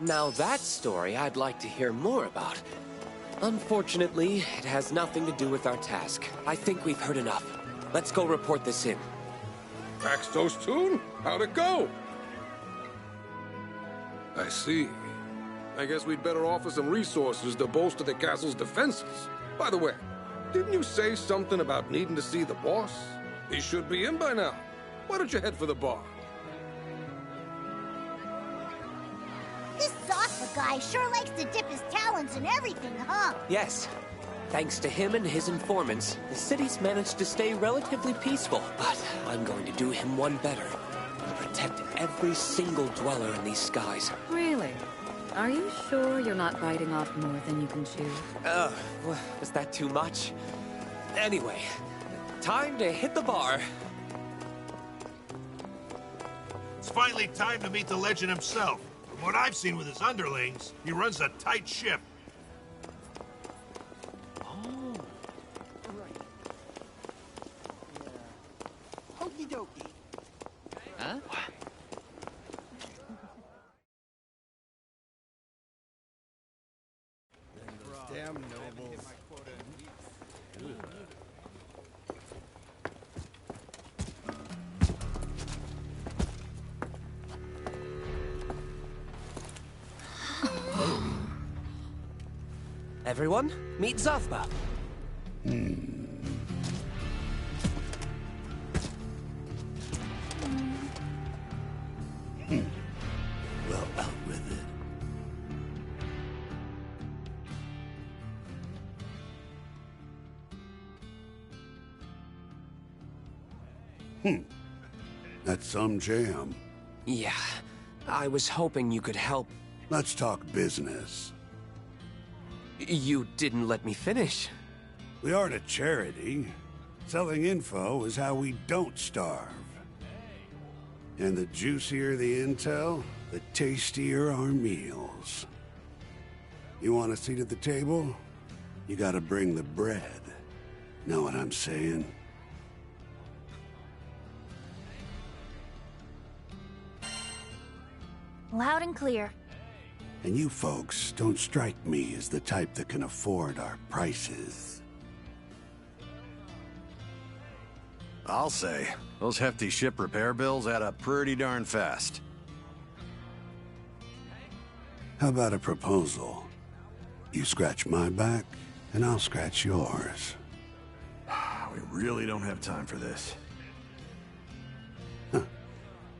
Now that story I'd like to hear more about. Unfortunately, it has nothing to do with our task. I think we've heard enough. Let's go report this in. Paxtos Tune? How'd it go? I see. I guess we'd better offer some resources to bolster the castle's defenses. By the way, didn't you say something about needing to see the boss? He should be in by now. Why don't you head for the bar? This Zospa guy sure likes to dip his talons in everything, huh? Yes. Thanks to him and his informants, the city's managed to stay relatively peaceful. But I'm going to do him one better. Protect every single dweller in these skies. Really? Are you sure you're not biting off more than you can chew? Was that too much? Anyway, time to hit the bar. It's finally time to meet the legend himself. From what I've seen with his underlings, he runs a tight ship. Okie dokie. Huh? Damn nobles. Everyone, meet Zafba. Well, out with it. That's some jam. Yeah, I was hoping you could help. Let's talk business. You didn't let me finish. We aren't a charity. Selling info is how we don't starve. And the juicier the intel, the tastier our meals. You want a seat at the table? You gotta bring the bread. Know what I'm saying? Loud and clear. And you folks don't strike me as the type that can afford our prices. I'll say, those hefty ship repair bills add up pretty darn fast. How about a proposal? You scratch my back, and I'll scratch yours. We really don't have time for this.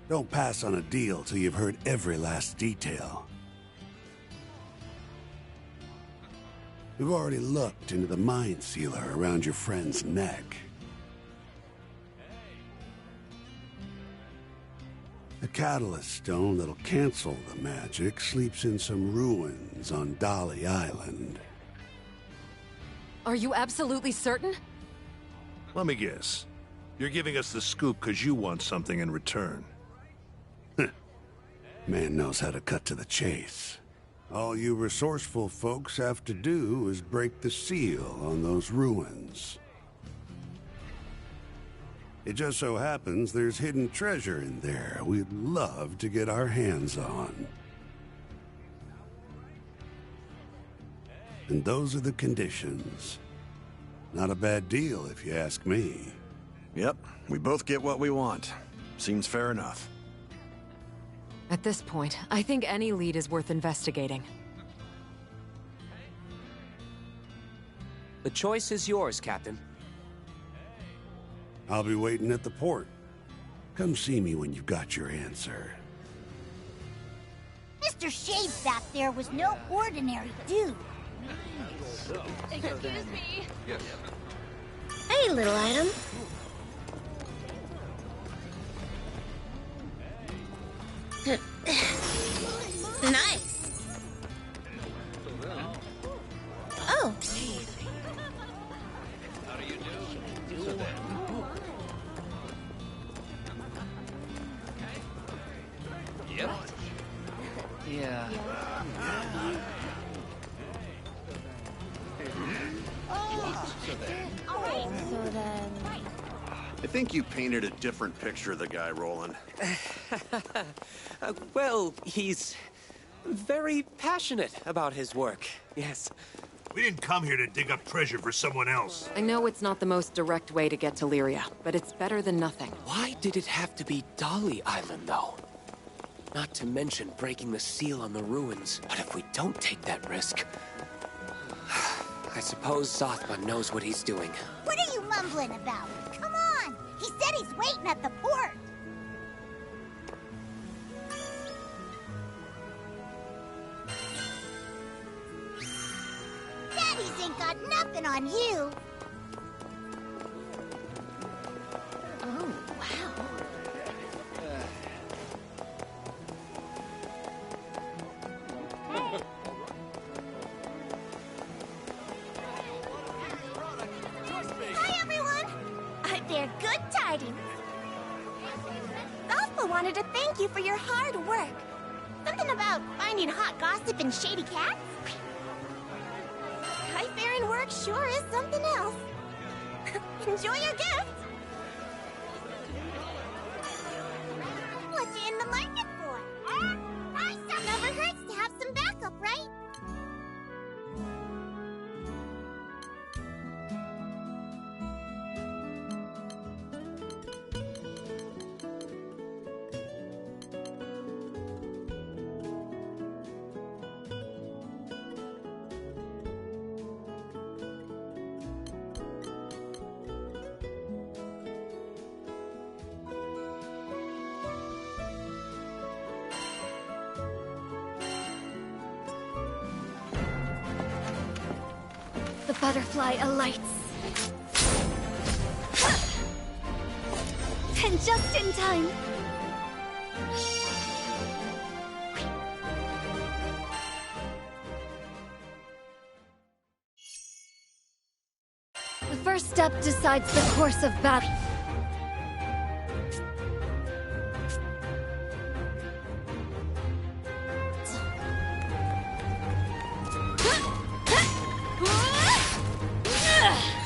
Don't pass on a deal till you've heard every last detail. We've already looked into the mind sealer around your friend's neck. The catalyst stone that'll cancel the magic sleeps in some ruins on Dolly Island. Are you absolutely certain? Let me guess. You're giving us the scoop because you want something in return. Man knows how to cut to the chase. All you resourceful folks have to do is break the seal on those ruins. It just so happens there's hidden treasure in there we'd love to get our hands on. And those are the conditions. Not a bad deal, if you ask me. Yep, we both get what we want. Seems fair enough. At this point, I think any lead is worth investigating. The choice is yours, Captain. I'll be waiting at the port. Come see me when you've got your answer. Mr. Shade back there was no ordinary dude. Excuse me. Hey, little item. Nice. Oh. Yep. Yeah. So then... I think you painted a different picture of the guy, Roland. Well, he's very passionate about his work, yes. We didn't come here to dig up treasure for someone else. I know it's not the most direct way to get to Lyria, but it's better than nothing. Why did it have to be Dolly Island, though? Not to mention breaking the seal on the ruins. What if we don't take that risk? I suppose Zothma knows what he's doing. What are you mumbling about? Come on! He said he's waiting at the port! Daddies ain't got nothing on you! Oh, wow. Hi, everyone! I bear good tidings. Alpha wanted to thank you for your hard work. Something about finding hot gossip and shady cats? High-faring work sure is something else. Enjoy your gift! What you in the market for? Never hurts to have some backup, right? The butterfly alights. And just in time. The first step decides the course of battle.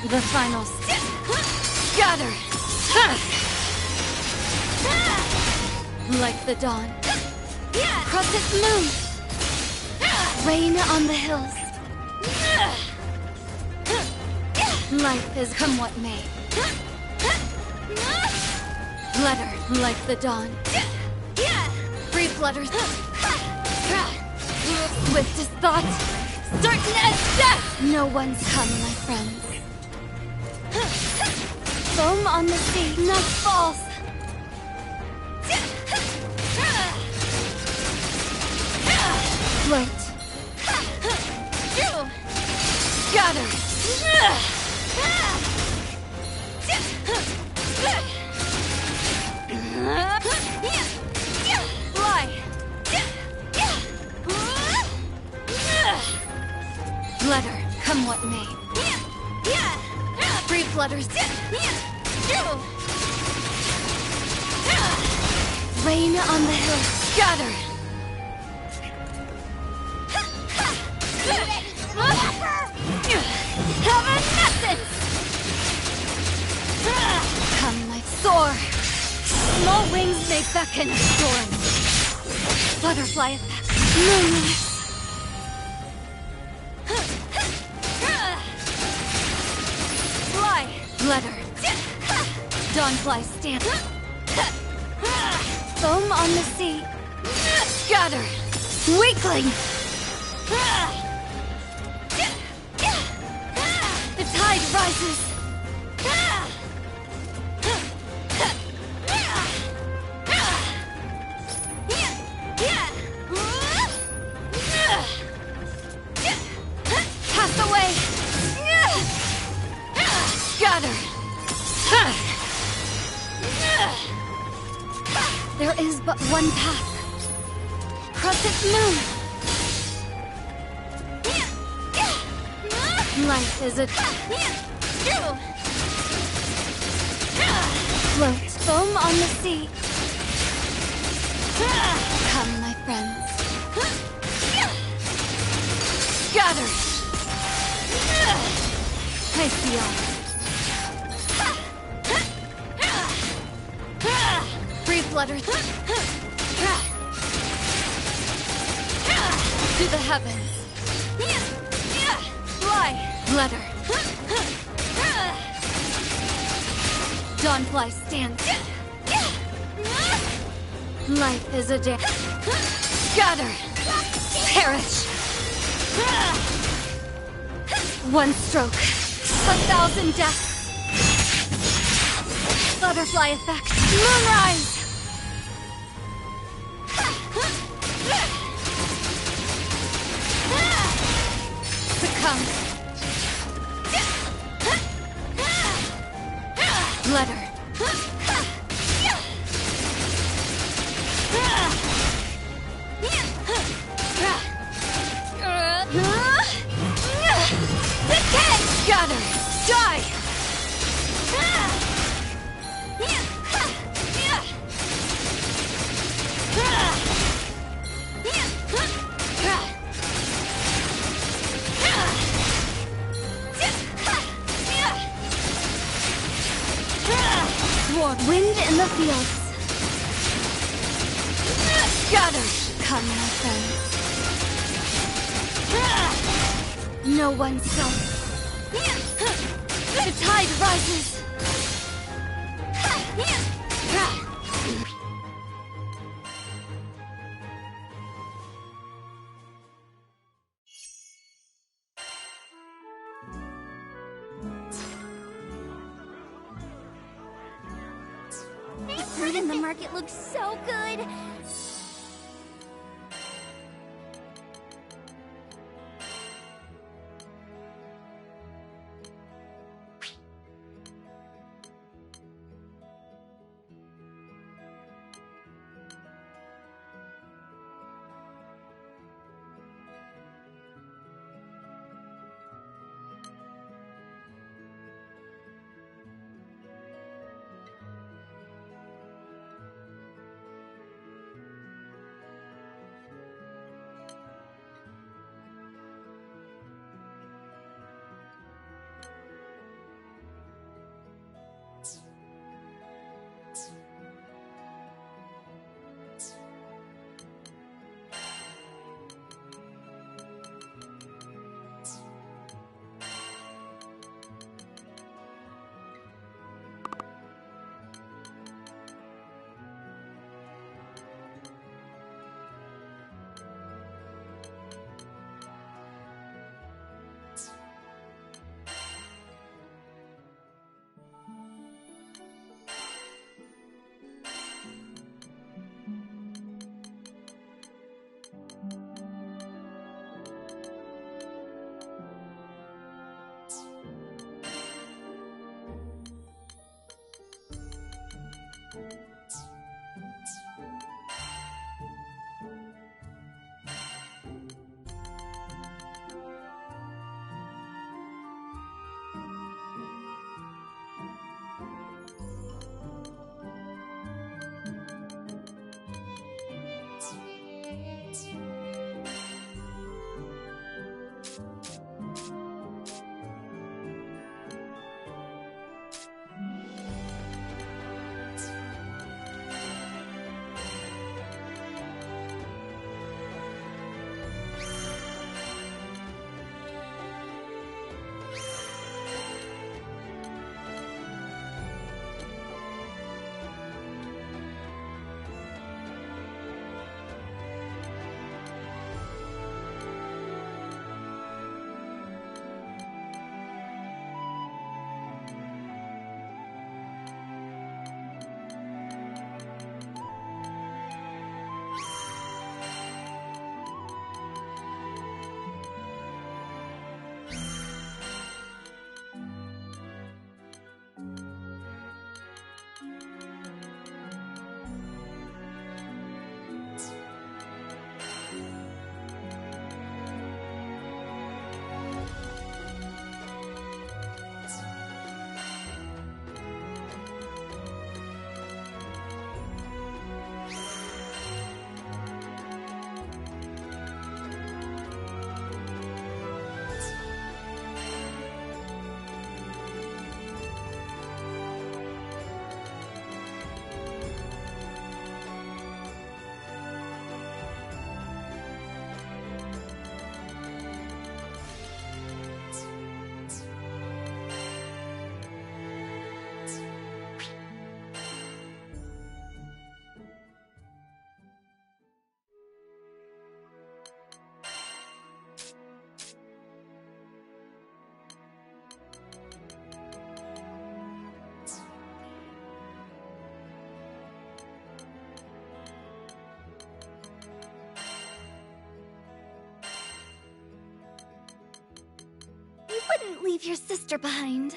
The final step. Gather. Like the dawn. Crescent moon. Rain on the hills. Life is come what may. Flutter like the dawn. Free flutters. Swift as thought. Certain as death. No one's come, my friends. Foam on the sea, night falls. Float. Gather. flutters. Rain on the hill. Scatter. Evanescence! Come like soar. Small wings may beckon a storm. Butterfly effect. Moonlight. Fly. Letter. Dawnfly stand. Foam on the sea. Scatter. Weakling. The tide rises. Cast away. Scatter. There is but one path. Crescent moon. Life is a float. Foam on the sea. Come, my friends. Scatter. I see all. Free flutters. To the heavens. Fly. Letter. Dawnfly stands. Life is a dance. Scatter. Perish. One stroke. 1,000 deaths. Butterfly effect. Moonrise. Succumb. Letter. Decay! Scatter! Die! Wind in the fields. Scatter! Come, my friends. No one stops. The tide rises. The fruit in the market looks so good. wouldn't leave your sister behind.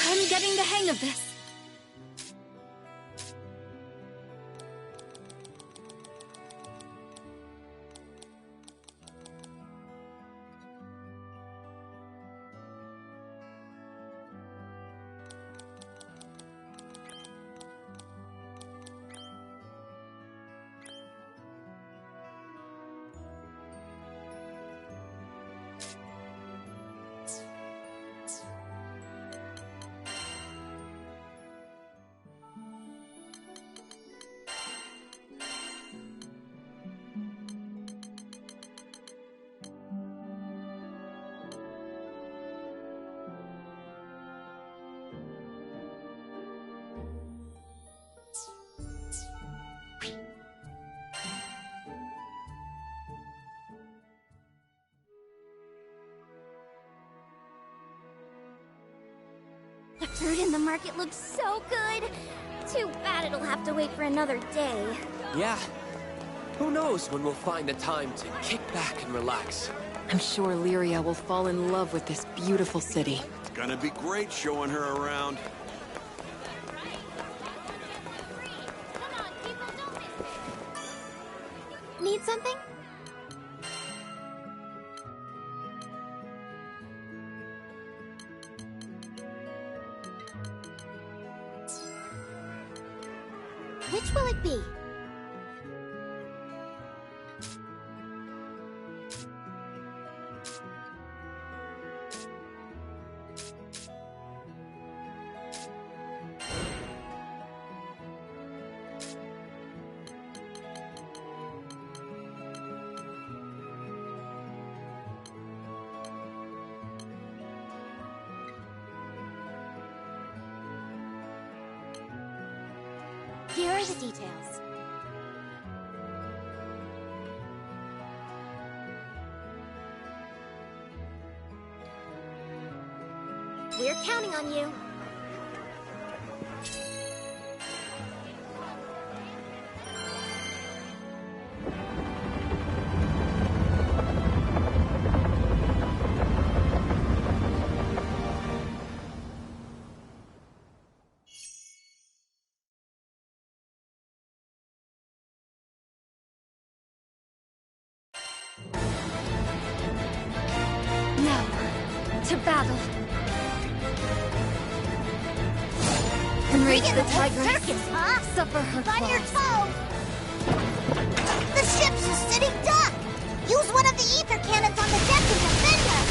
I'm getting the hang of this. The fruit in the market looks so good. Too bad it'll have to wait for another day. Yeah. Who knows when we'll find the time to kick back and relax. I'm sure Lyria will fall in love with this beautiful city. It's gonna be great showing her around. Need something? Which will it be? Here are the details. We're counting on you. To battle. Enrage the tigress. Circus, huh? Suffer her On your claws. toes! The ship's a sitting duck! Use one of the ether cannons on the deck to defend us!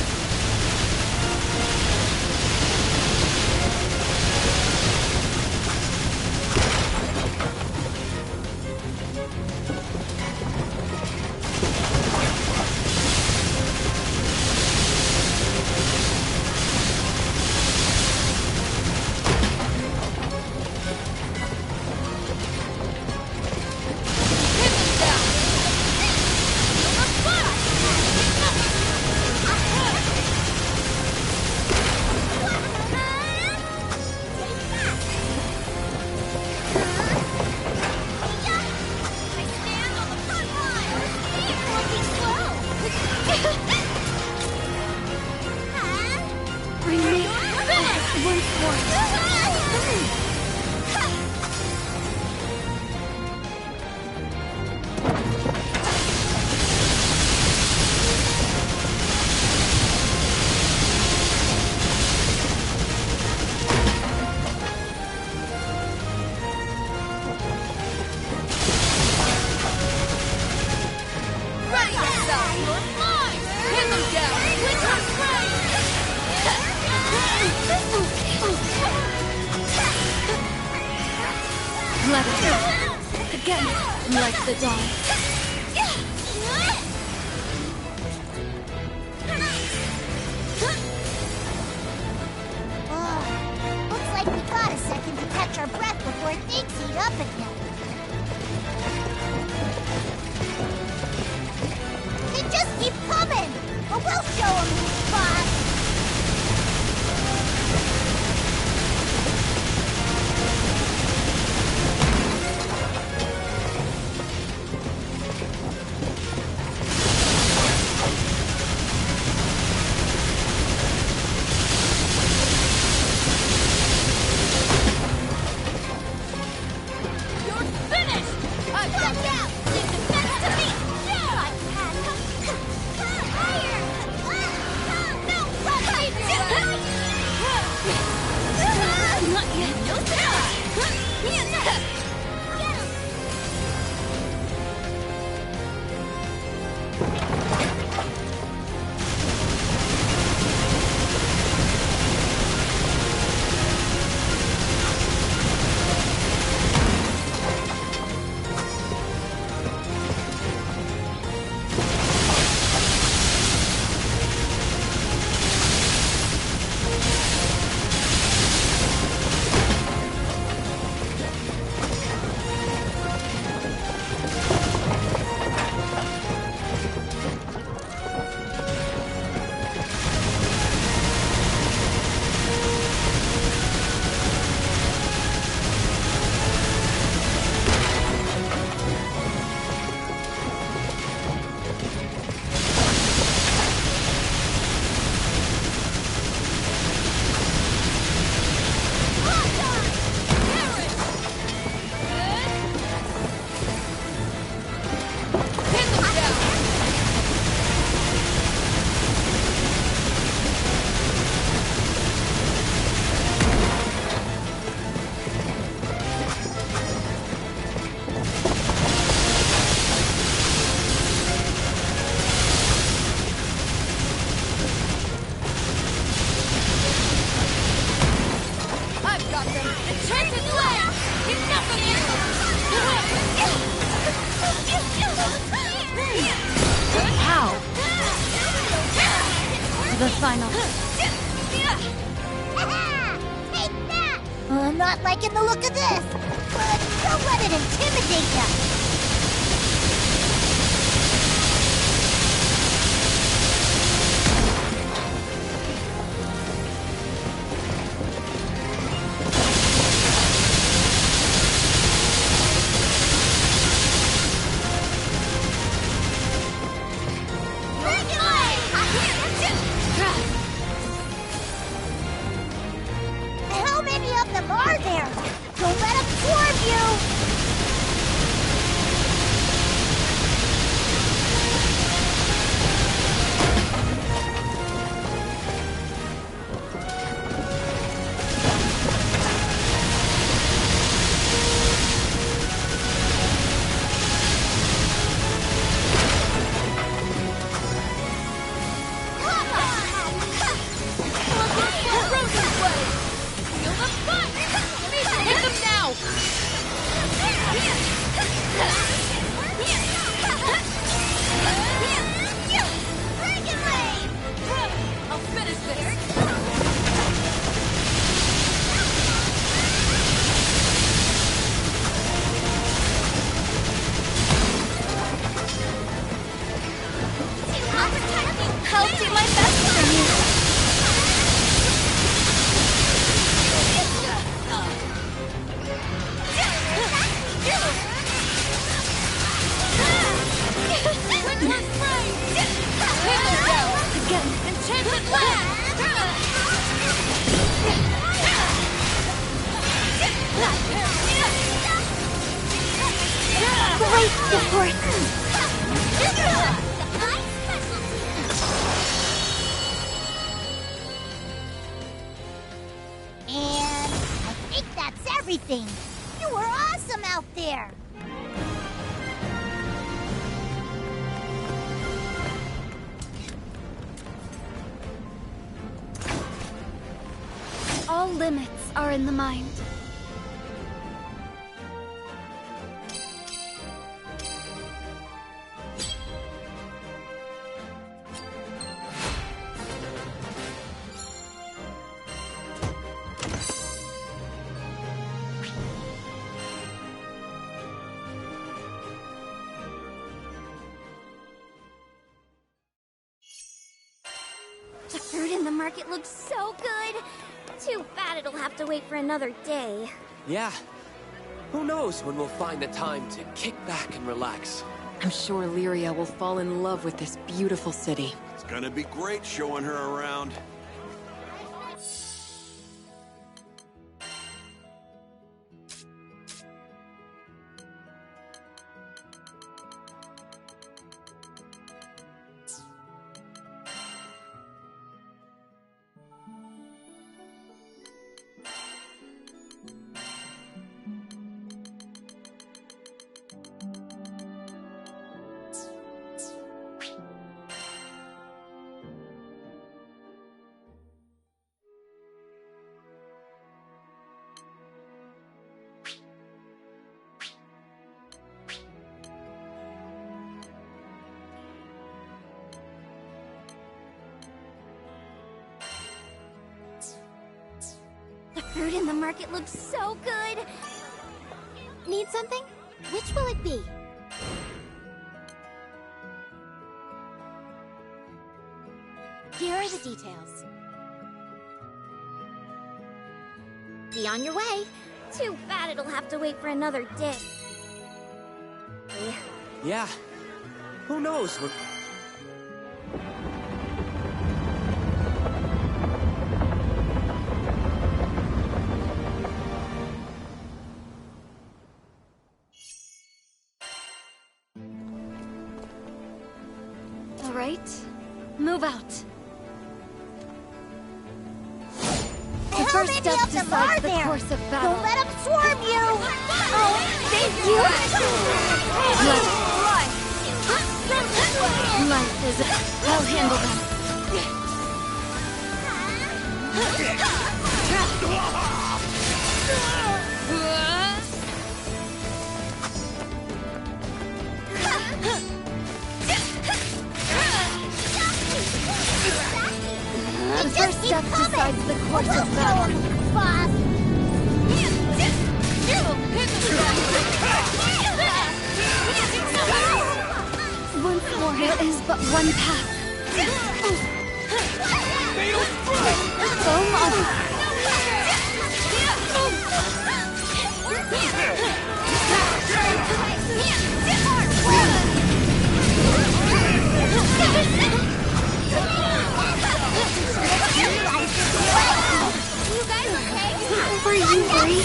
Let it go. Again, like the dawn. Looks like we got a second to catch our breath before things heat up again. They just keep coming, but we'll show them who's boss. The final. Take that! I'm not liking the look of this, but don't let it intimidate you. How many of them are there? Don't let them swarm you! course. And I think that's everything. You were awesome out there. All limits are in the mind. The fruit in the market looks so good. Too bad it'll have to wait for another day. Yeah. Who knows when we'll find the time to kick back and relax. I'm sure Lyria will fall in love with this beautiful city. It's gonna be great showing her around. The fruit in the market looks so good. Need something? Which will it be? Here are the details. Be on your way. Too bad it'll have to wait for another day. Yeah. Who knows when... All right, move out. The first step decides the course of battle. Don't let them swarm you! Oh, thank you! Life is... I'll handle them. The first step decides the course of battle. Boss! Once more, there is but one path. Foam on. You guys okay? Over you, Bree.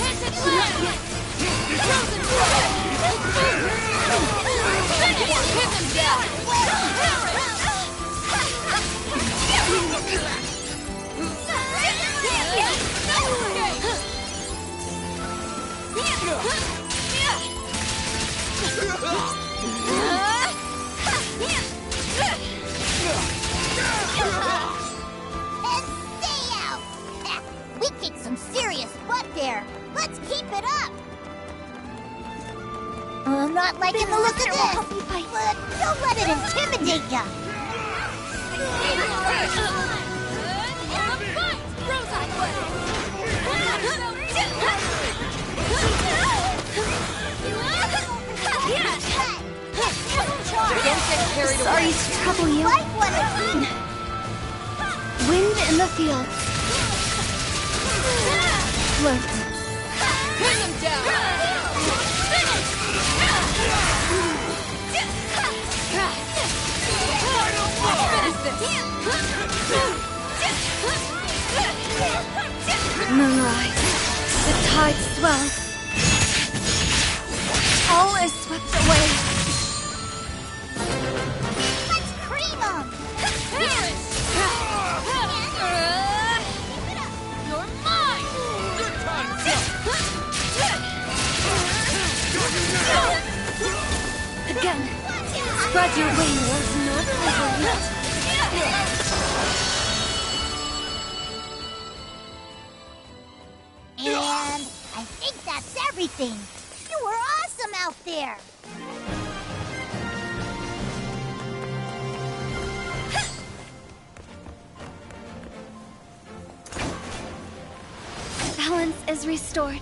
We kicked some serious butt there. Let's keep it up. I'm not liking the look of this, but don't let it intimidate ya. Sorry to trouble you. Wind in the field. Flirt. Pin him down! Moonrise. The tide swells. All is swept away. strong. You're mine! Your time's Again. Spread your wings. Was not over yet. And I think that's everything. You were awesome out there. Balance is restored.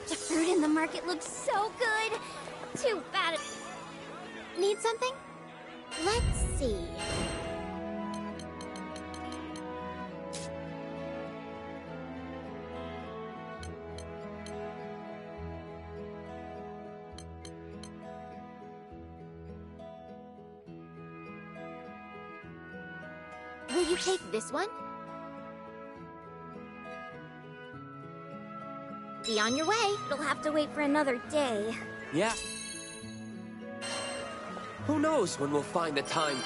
The fruit in the market looks so good. Too bad it... Need something? Let's see. Will you take this one? Be on your way. You'll have to wait for another day. Yeah. Who knows when we'll find the time?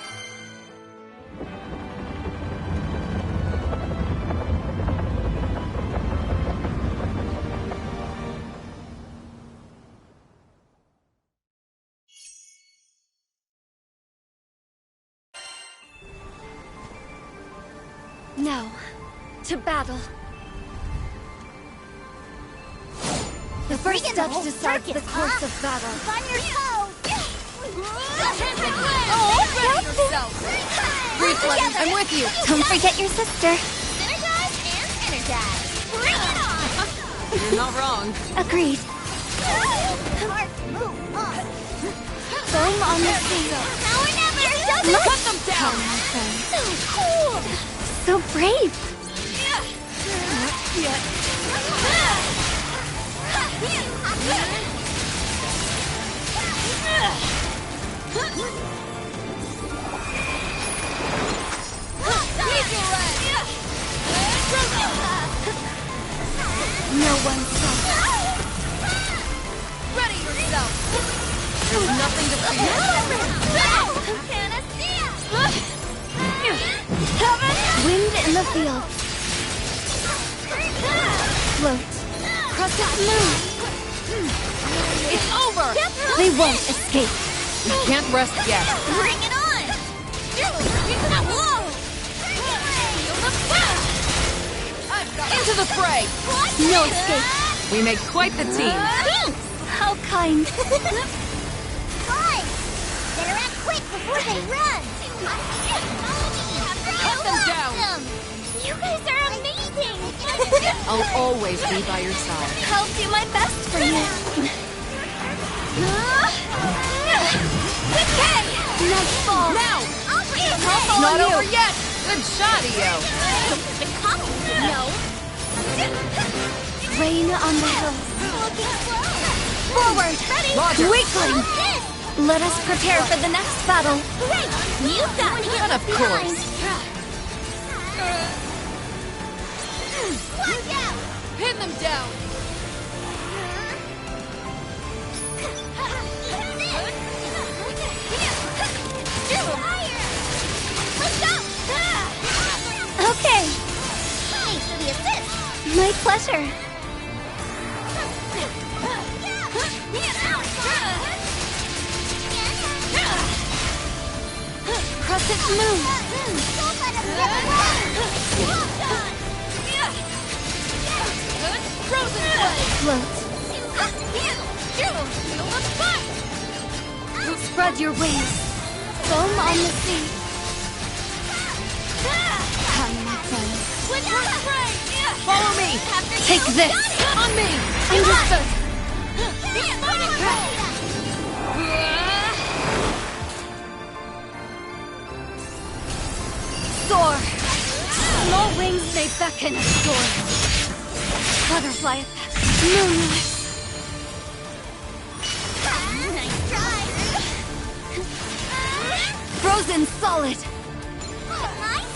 Now, to battle. The first step decides the course of battle. On your toes! Reflex, I'm with you. Don't forget your sister. Synergize and energize. Bring it on! You're not wrong. Agreed. Hard move on. Foam on the sea. Now or never! Let's cut them down! So cool! So brave. Not yet. No one saw. Ready yourself! There's nothing to fear. Wind in the field. Float. Crescent moon. It's over! They won't escape. We can't rest yet. Bring it on! Into the fray! No escape. We make quite the team. How kind. Fine! Better act quick before they run! Cut them down! You guys are amazing! I'll always be by your side. I'll do my best for you. Okay! Nice ball. Now! I'll bring it It's back! not over yet! Good shot, Io! The couple, no! Rain on the hills. Looking slow! Forward! Roger! Weakling! Let us prepare for the next battle. Great! You got him! But of course! Watch out! Pin them down! Let's go! Okay. Thanks for the assist! My pleasure. Crescent moon. Don't let him get away! Frozen flame! Float. Spread your wings. Foam on the sea. Come, my friend. Follow me! Take this. On me! Understood. soar! Small wings may beckon a storm. Butterfly effect, moonlight. Nice try! Frozen solid! Nice!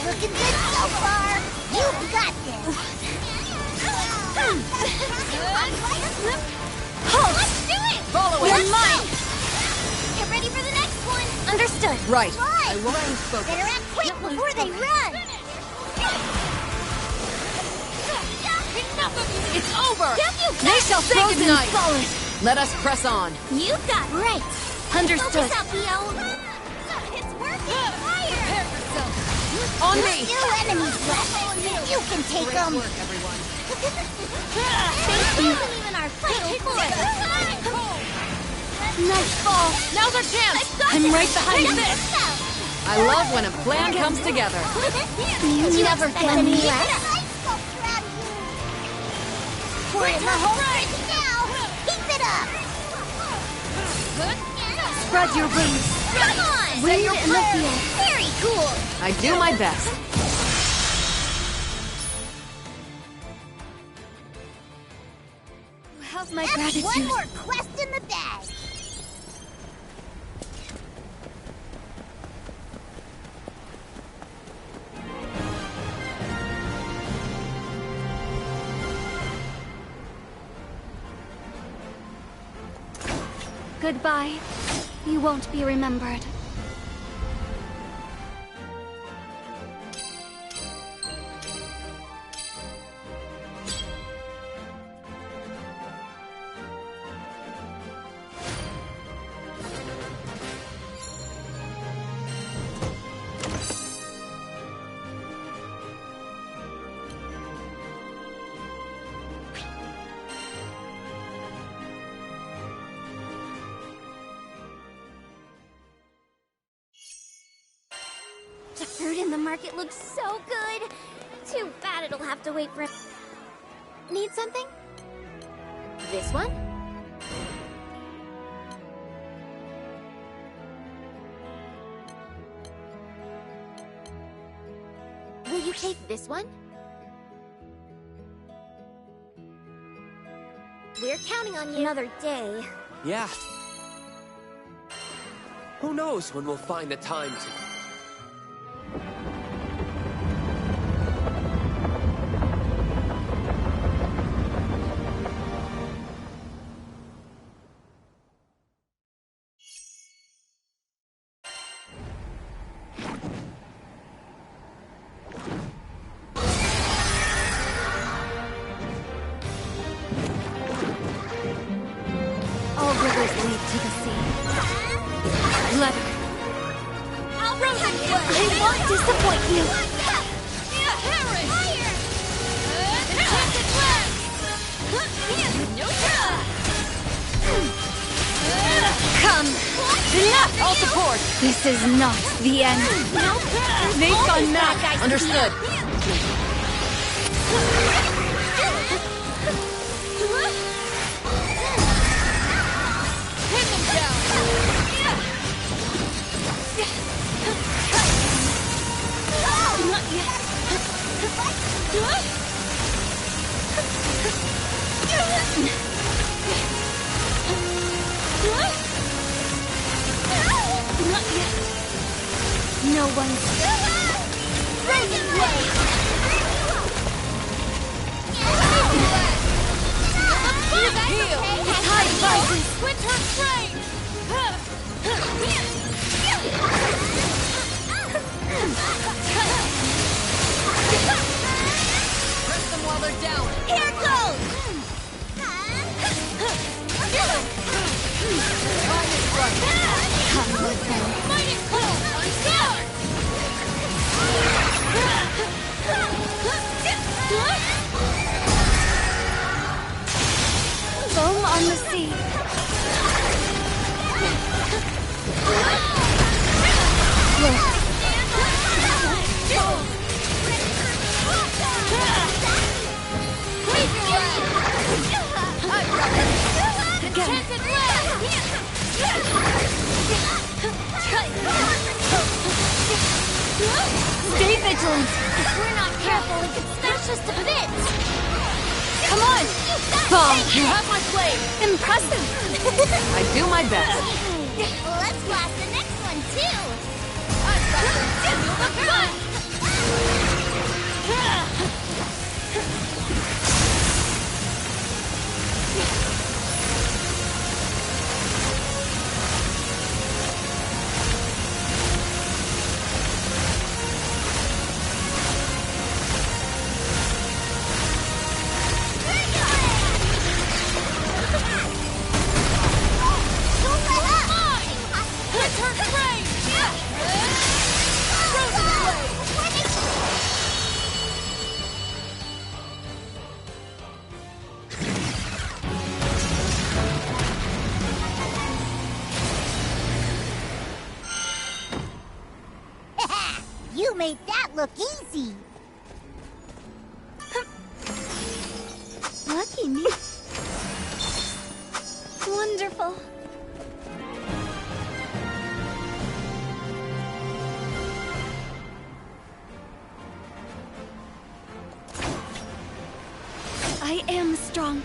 Looking good so far! You got this! Halt! Let's do it! Follow You're it! mine! Get ready for the next one! Understood. Right. Right! Range focus. Better act quick before they run! It's over! They shall Say frozen goodnight. solid! Let us press on. You got Great! Understood. Focus, Alfio! It's working! Fire! On me! Few enemies left! You can take Great them! work, everyone. This isn't even our final form! Nice fall! Now's our chance! I'm right behind you! I love when a plan comes together. You never get any less. We're in the home stretch now! Keep it up! Spread your wings. Come on! Wind in the field. Very cool! I do my best. You have my That's gratitude. one more quest in the bag! Goodbye. You won't be remembered. The fruit in the market looks so good. Too bad it'll have to wait for... Need something? This one? Will you take this one? We're counting on you. Another day. Yeah. Who knows when we'll find the time to... All rivers lead to the sea. Letter. I'll protect you! I won't disappoint you. Come. Enough! All support! This is not the end. They've gone mad. Understood. Pin them down! Not yet. Not yet. No one's... Dragon Blade! Heal! The tide rises. Winter Strain! Press them while they're down. Here goes! Come with them. Mighty cold! On guard! Stay vigilant! If we're not careful, it could smash us to bits! Come on! Bomb! You have my blade! Impressive! I do my best. Well, let's blast the next one, too! You made that look easy! Lucky me. Wonderful. I am strong.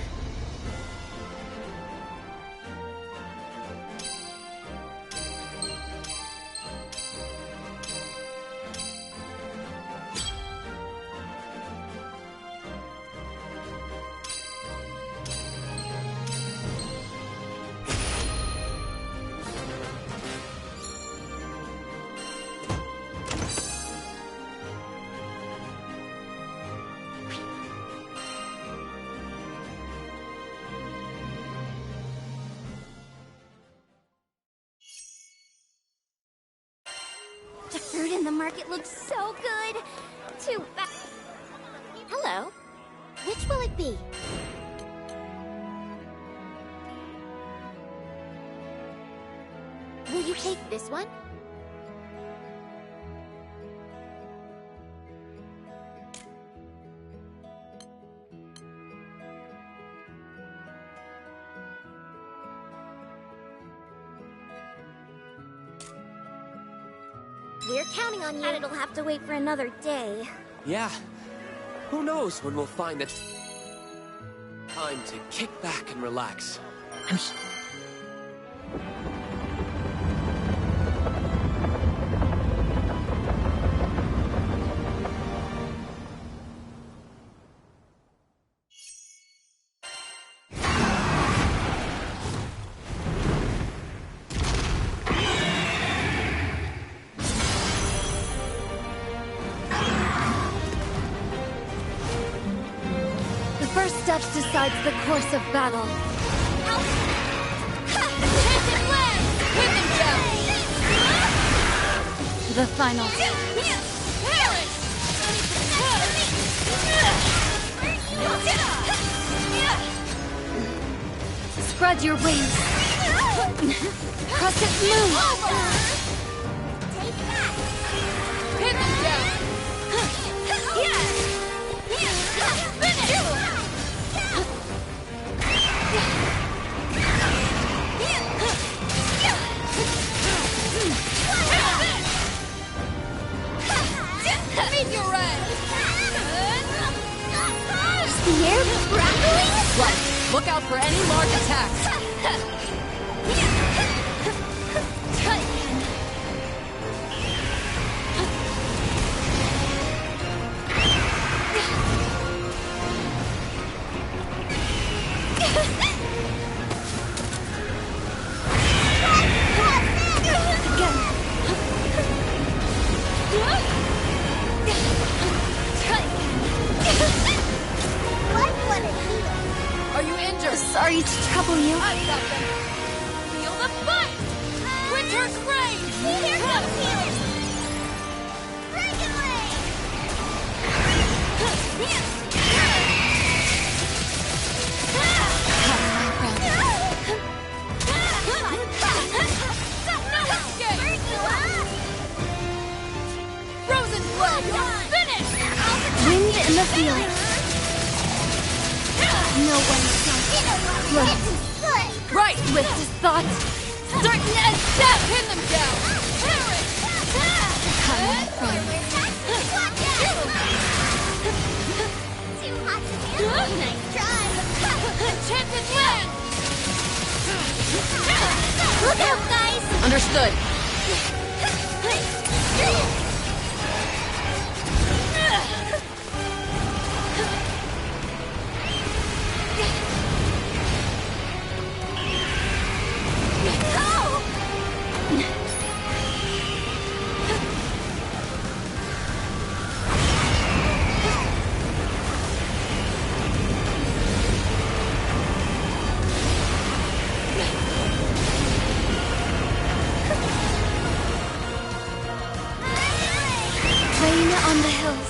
The fruit in the market looks so good! Too bad. Hello. Which will it be? Will you take this one? We're counting on you. And it'll have to wait for another day. Yeah. Who knows when we'll find it. Time to kick back and relax. Steps decides the course of battle. The final. Spread your wings. Crescent moon. Pin them down. The air crackling? Right. Look out for any large attacks. Are you injured? Sorry to trouble you. I've got them. Feel the fight! Winter's Rage! Here comes healers! Dragon Ray! Frozen Blood! Finish! Wind in the field. No one can. Right! With his thoughts. Certain as death! Pin them down! Come on, friend. Look out, guys! Understood. Rain on the hills.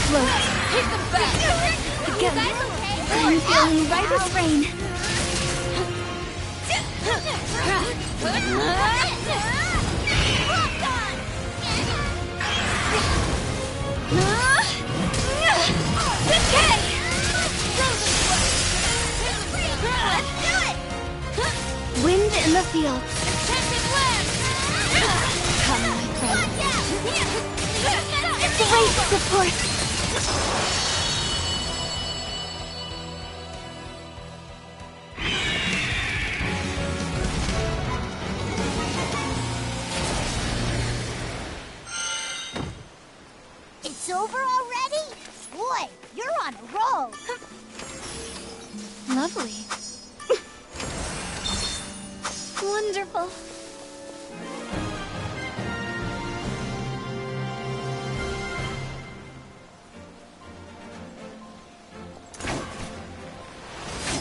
Float. Hit them back! Again. You guys okay? I'm feeling right as rain. Wind in the field. Come, my friend. Great support. It's over already? Boy, you're on a roll. Lovely. Wonderful.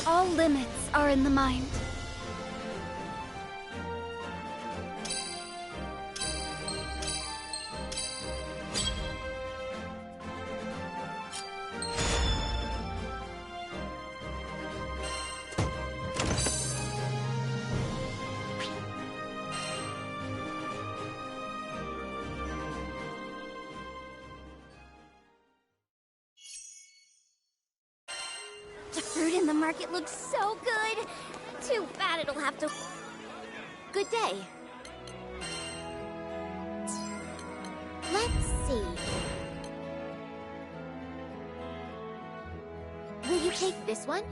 All limits are in the mind. The fruit in the market looks so good. Too bad it'll have to... Good day. Let's see. Will you take this one?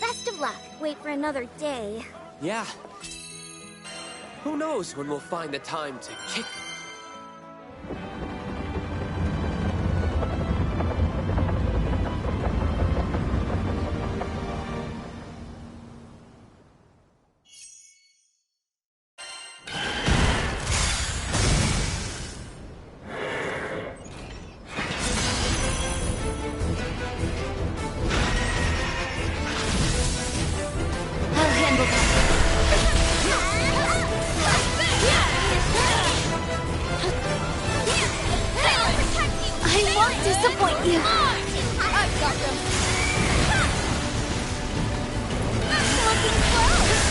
Best of luck. Wait for another day. Yeah. Who knows when we'll find the time to kick... Disappoint you. I've got them. Looking close.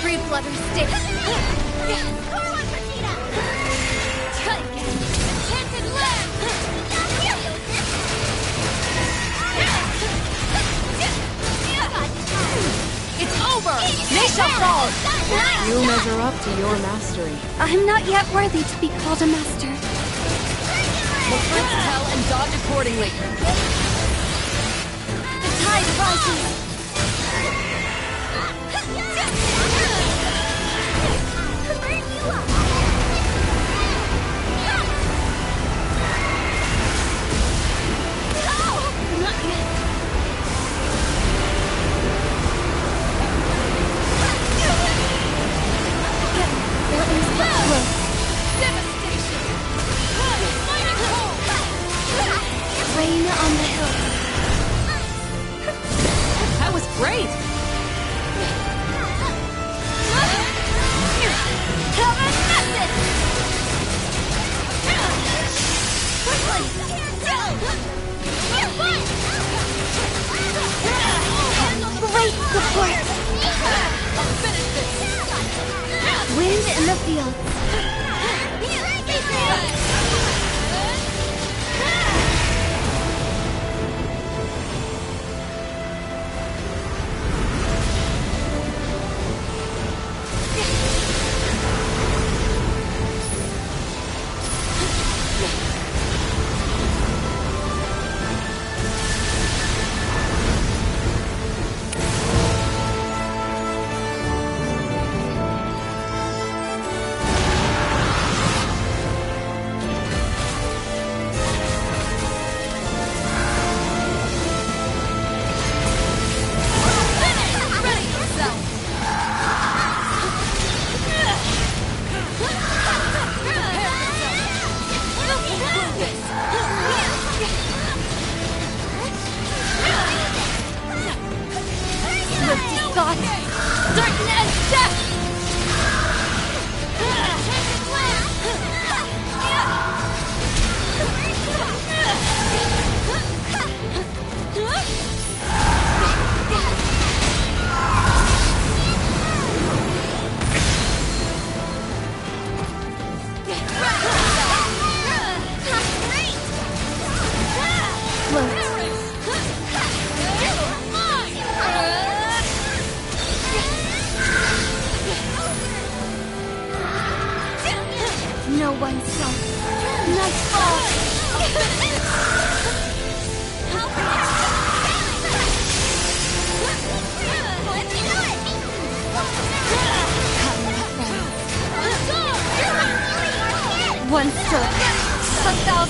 Free flutter stick. Score one, Vegeta. Try again. Enchanted lamb. It's over! They shall fall! You measure up to your mastery. I'm not yet worthy to be called a master. The fruits tell and dodge accordingly. The tide rises. Not yet. Rain on the hill. That was great! Have a message! Great support! Wind in the field.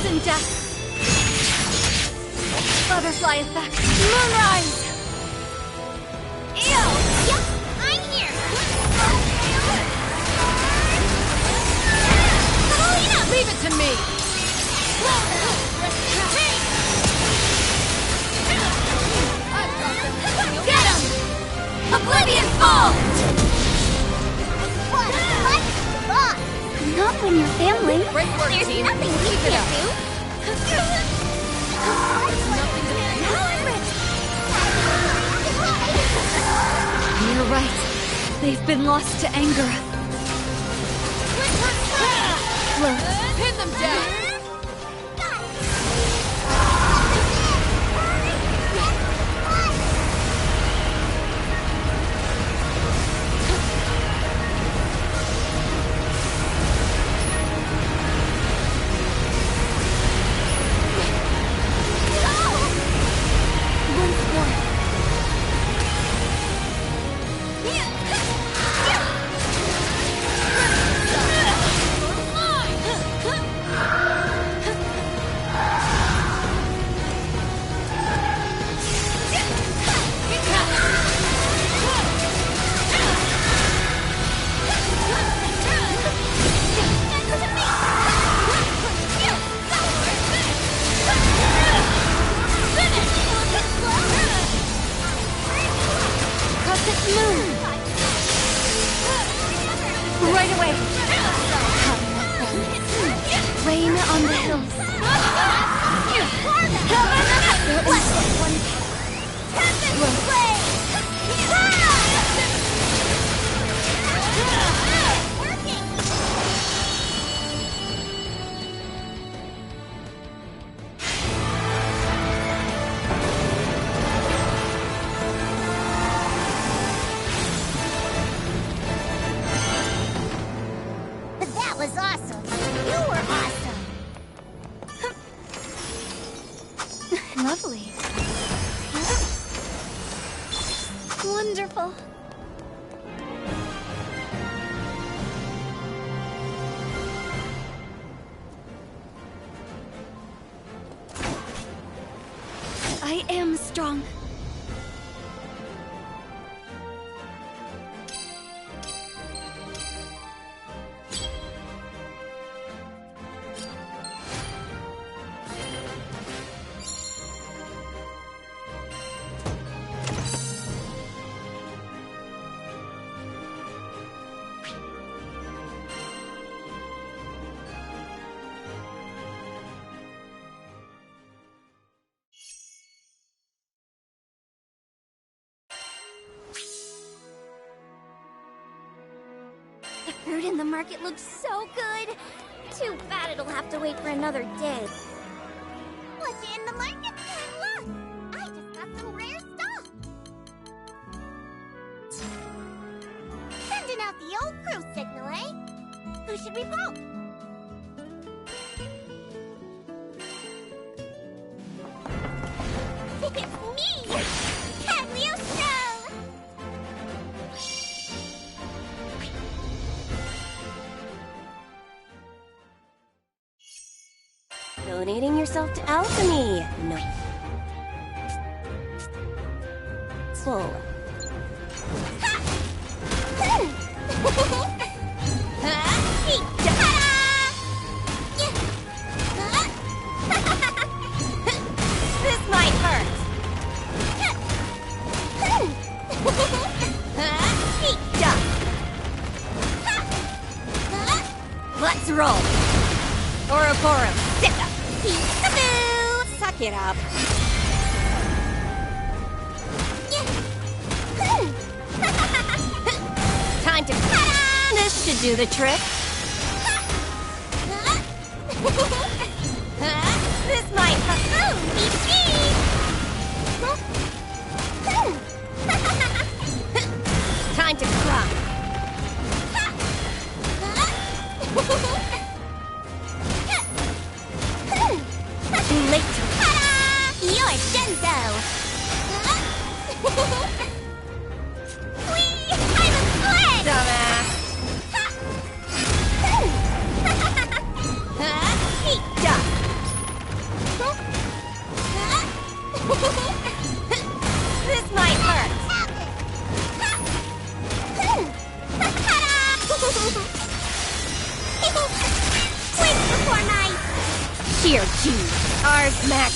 Frozen death. Butterfly effect. Moonrise. Ew! Yep, I'm here! Leave it to me! Get him! Oblivion Fall! What? What? Not when you're family. Great work, There's team. nothing we Keep it can't up. do. You're right. They've been lost to anger. Float. Pin them down! Once more. Cosmic moon. Right away. Rain on the hills. That was awesome! You were awesome! Lovely. Wonderful. I am strong. The fruit in the market looks so good! Too bad it'll have to wait for another day. What's in the market, Look! I just got some rare stuff! Sending out the old crew signal, eh? Who should we vote? It's me! Cagliostro! Donating yourself to alchemy. No. Full. This might hurt. Let's roll. Ouroboros, Sicka. Peekaboo! Suck it up. Time to ta-da! This should do the trick. This might hurt. Beep beep. Time to cry. Too late to ta-da! You're Denzo! Whee! I'm a sled! Dumbass! Eat duck!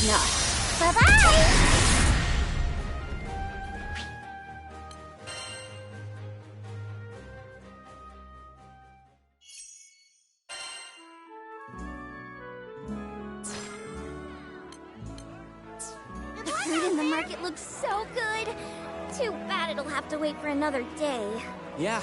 not. Bye-bye! The fruit in the market looks so good. Too bad it'll have to wait for another day. Yeah.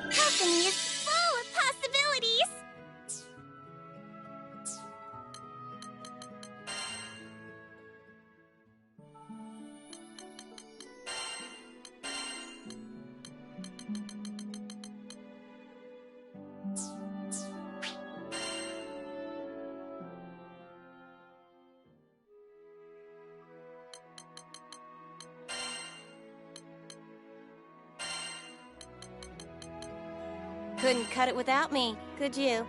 Alchemy is full of possibilities! Couldn't cut it without me, could you?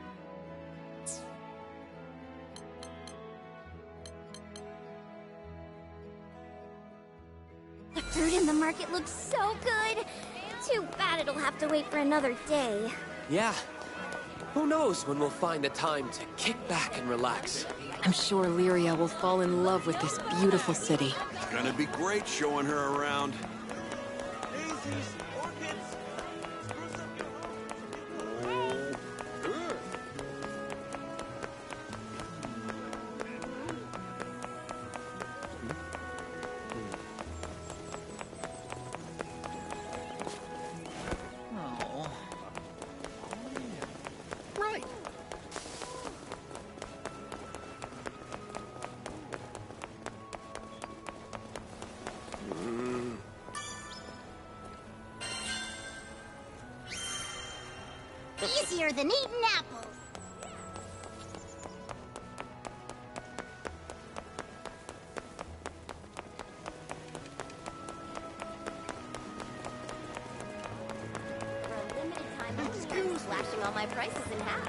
The fruit in the market looks so good. Too bad it'll have to wait for another day. Yeah. Who knows when we'll find the time to kick back and relax. I'm sure Lyria will fall in love with this beautiful city. It's gonna be great showing her around. Easier than eating apples. my prices in half.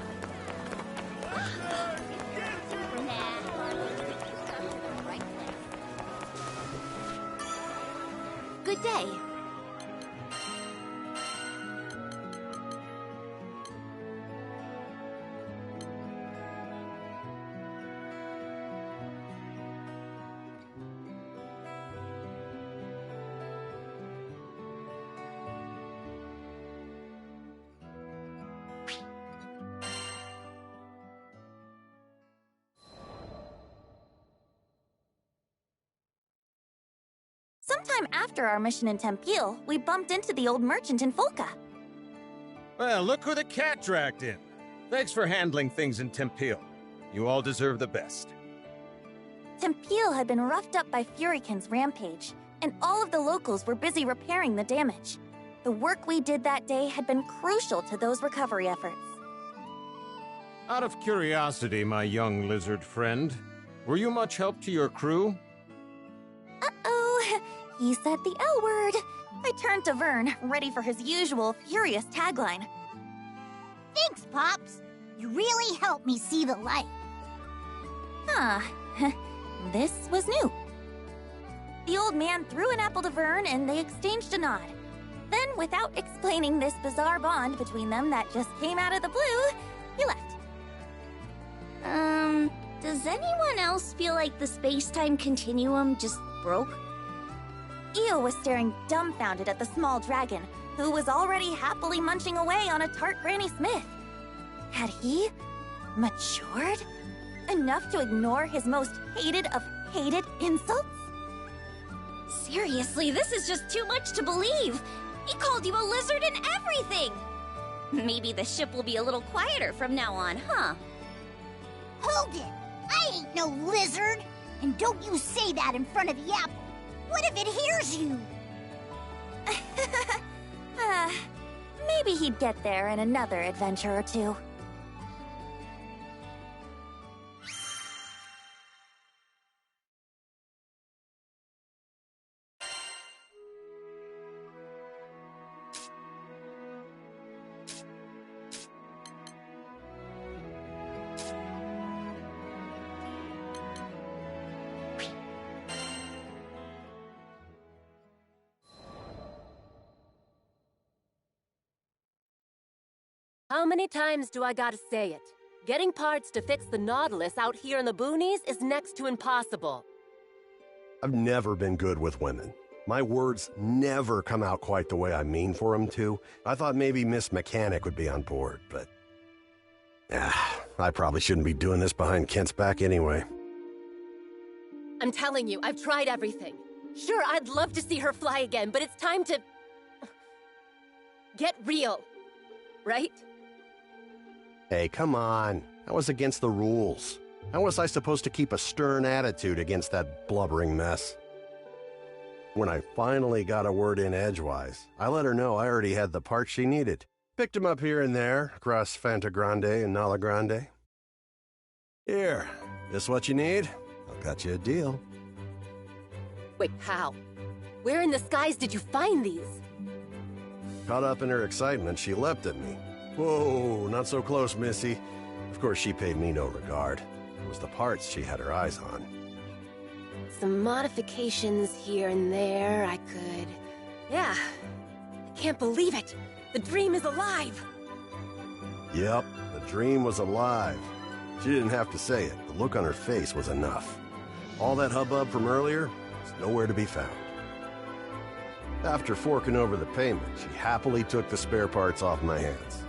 Good day. Sometime after our mission in Tempeel, we bumped into the old merchant in Folka. Well, look who the cat dragged in. Thanks for handling things in Tempeel. You all deserve the best. Tempeel had been roughed up by Furikin's rampage, and all of the locals were busy repairing the damage. The work we did that day had been crucial to those recovery efforts. Out of curiosity, my young lizard friend, were you much help to your crew? Uh-oh, he said the L word. I turned to Vern, ready for his usual furious tagline. Thanks, Pops. You really helped me see the light. Huh. This was new. The old man threw an apple to Vern, and they exchanged a nod. Then, without explaining this bizarre bond between them that just came out of the blue, he left. Does anyone else feel like the space-time continuum just broke? Io was staring dumbfounded at the small dragon, who was already happily munching away on a tart Granny Smith. Had he matured enough to ignore his most hated of hated insults? Seriously, this is just too much to believe. He called you a lizard and everything. Maybe the ship will be a little quieter from now on, huh? Hold it! I ain't no lizard! And don't you say that in front of the apple! What if it hears you? Maybe he'd get there in another adventure or two. How many times do I gotta say it? Getting parts to fix the Nautilus out here in the boonies is next to impossible. I've never been good with women. My words never come out quite the way I mean for them to. I thought maybe Miss Mechanic would be on board, but... I probably shouldn't be doing this behind Kent's back anyway. I'm telling you, I've tried everything. Sure, I'd love to see her fly again, but it's time to... get real. Right? Hey, come on. That was against the rules. How was I supposed to keep a stern attitude against that blubbering mess? When I finally got a word in edgewise, I let her know I already had the parts she needed. Picked them up here and there, across Fanta Grande and Nala Grande. Here, this what you need? I've got you a deal. Wait, how? Where in the skies did you find these? Caught up in her excitement, she leapt at me. Whoa, not so close, Missy. Of course, she paid me no regard. It was the parts she had her eyes on. Some modifications here and there, I could... Yeah. I can't believe it! The dream is alive! Yep, the dream was alive. She didn't have to say it. The look on her face was enough. All that hubbub from earlier was nowhere to be found. After forking over the payment, she happily took the spare parts off my hands.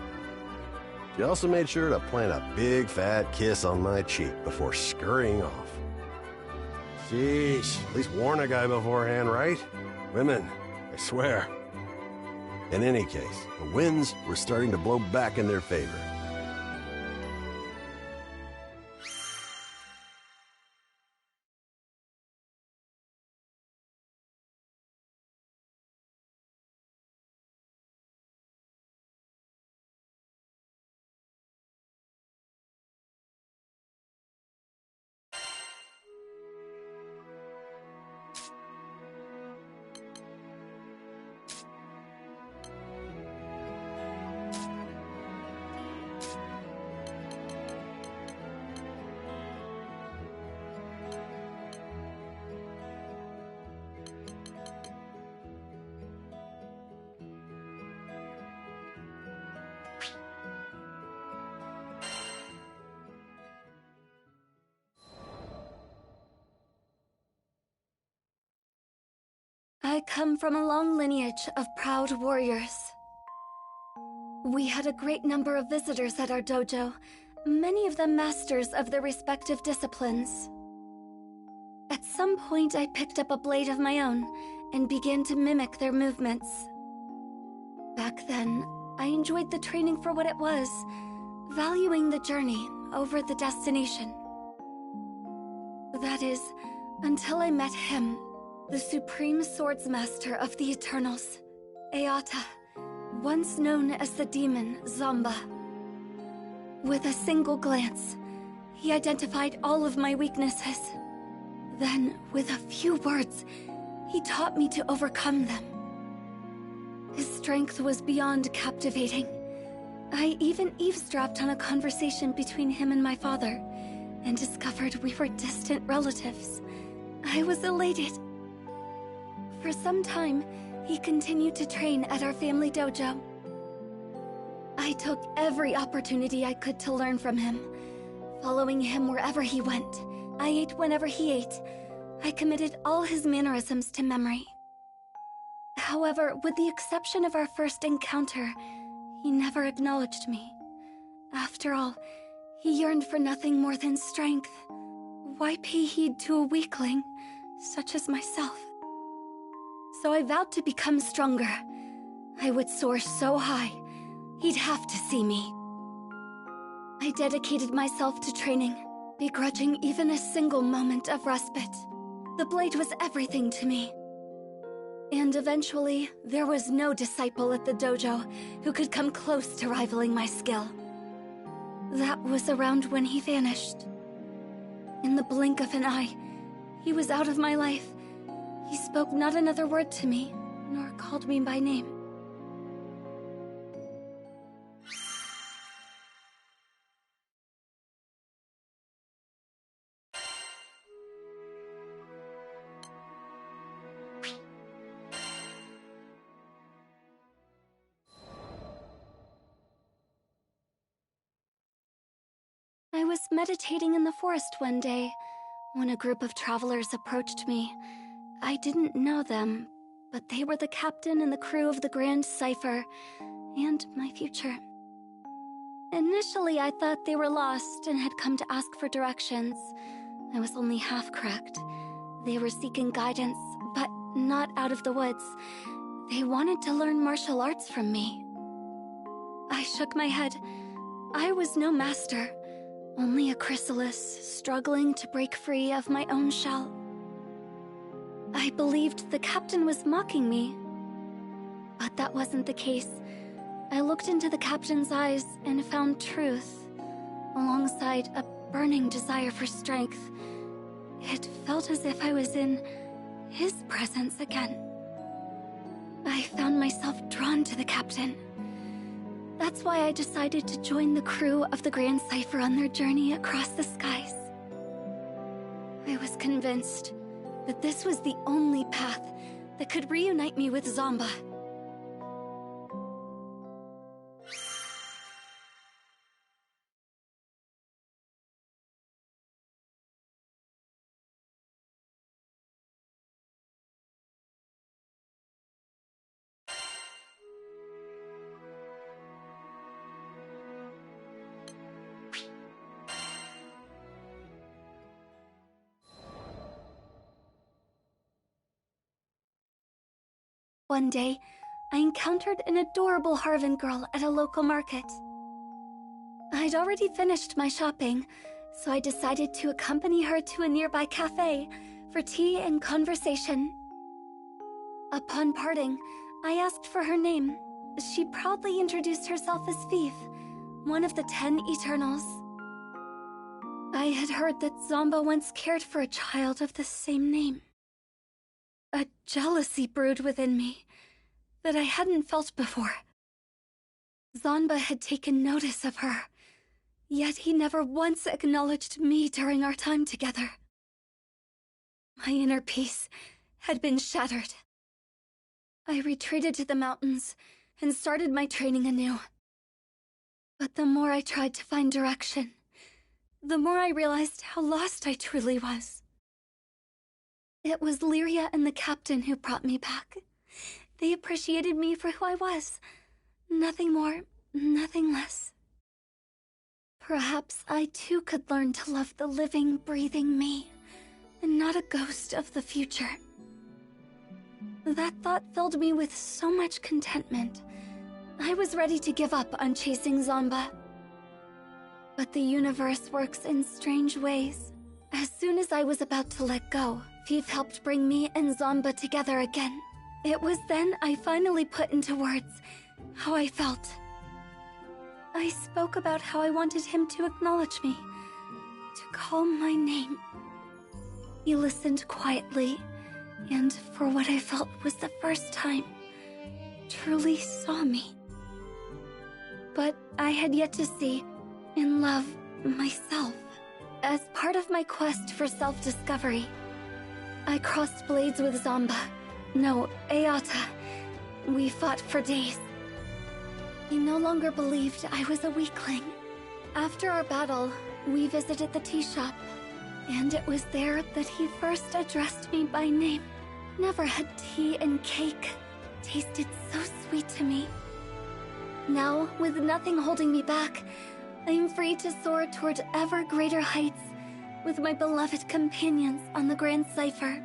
She also made sure to plant a big fat kiss on my cheek before scurrying off. Sheesh, at least warn a guy beforehand, right? Women, I swear. In any case, the winds were starting to blow back in their favor. come from a long lineage of proud warriors. We had a great number of visitors at our dojo, many of them masters of their respective disciplines. At some point, I picked up a blade of my own and began to mimic their movements. Back then, I enjoyed the training for what it was, valuing the journey over the destination. That is, until I met him, the supreme swordsmaster of the Eternals, Eata, once known as the demon Zomba. With a single glance, he identified all of my weaknesses. Then, with a few words, he taught me to overcome them. His strength was beyond captivating. I even eavesdropped on a conversation between him and my father, and discovered we were distant relatives. I was elated. For some time, he continued to train at our family dojo. I took every opportunity I could to learn from him, following him wherever he went. I ate whenever he ate. I committed all his mannerisms to memory. However, with the exception of our first encounter, he never acknowledged me. After all, he yearned for nothing more than strength. Why pay heed to a weakling, such as myself? So I vowed to become stronger. I would soar so high, he'd have to see me. I dedicated myself to training, begrudging even a single moment of respite. The blade was everything to me. And eventually, there was no disciple at the dojo who could come close to rivaling my skill. That was around when he vanished. In the blink of an eye, he was out of my life. He spoke not another word to me, nor called me by name. I was meditating in the forest one day when a group of travelers approached me. I didn't know them, but they were the captain and the crew of the Grand Cipher, and my future. Initially, I thought they were lost and had come to ask for directions. I was only half correct. They were seeking guidance, but not out of the woods. They wanted to learn martial arts from me. I shook my head. I was no master, only a chrysalis struggling to break free of my own shell. I believed the captain was mocking me, but that wasn't the case. I looked into the captain's eyes and found truth, alongside a burning desire for strength. It felt as if I was in his presence again. I found myself drawn to the captain. That's why I decided to join the crew of the Grand Cipher on their journey across the skies. I was convinced that this was the only path that could reunite me with Zomba. One day, I encountered an adorable Harvan girl at a local market. I'd already finished my shopping, so I decided to accompany her to a nearby cafe for tea and conversation. Upon parting, I asked for her name. She proudly introduced herself as Fief, one of the 10 Eternals. I had heard that Zomba once cared for a child of the same name. A jealousy brewed within me that I hadn't felt before. Zomba had taken notice of her, yet he never once acknowledged me during our time together. My inner peace had been shattered. I retreated to the mountains and started my training anew. But the more I tried to find direction, the more I realized how lost I truly was. It was Lyria and the captain who brought me back. They appreciated me for who I was. Nothing more, nothing less. Perhaps I too could learn to love the living, breathing me, and not a ghost of the future. That thought filled me with so much contentment. I was ready to give up on chasing Zomba. But the universe works in strange ways. As soon as I was about to let go, Fief helped bring me and Zomba together again. It was then I finally put into words how I felt. I spoke about how I wanted him to acknowledge me, to call my name. He listened quietly, and for what I felt was the first time, truly saw me. But I had yet to see and love myself. As part of my quest for self-discovery, I crossed blades with Zomba. No, Eata. We fought for days. He no longer believed I was a weakling. After our battle, we visited the tea shop, and it was there that he first addressed me by name. Never had tea and cake tasted so sweet to me. Now, with nothing holding me back, I am free to soar toward ever greater heights with my beloved companions on the Grand Cipher.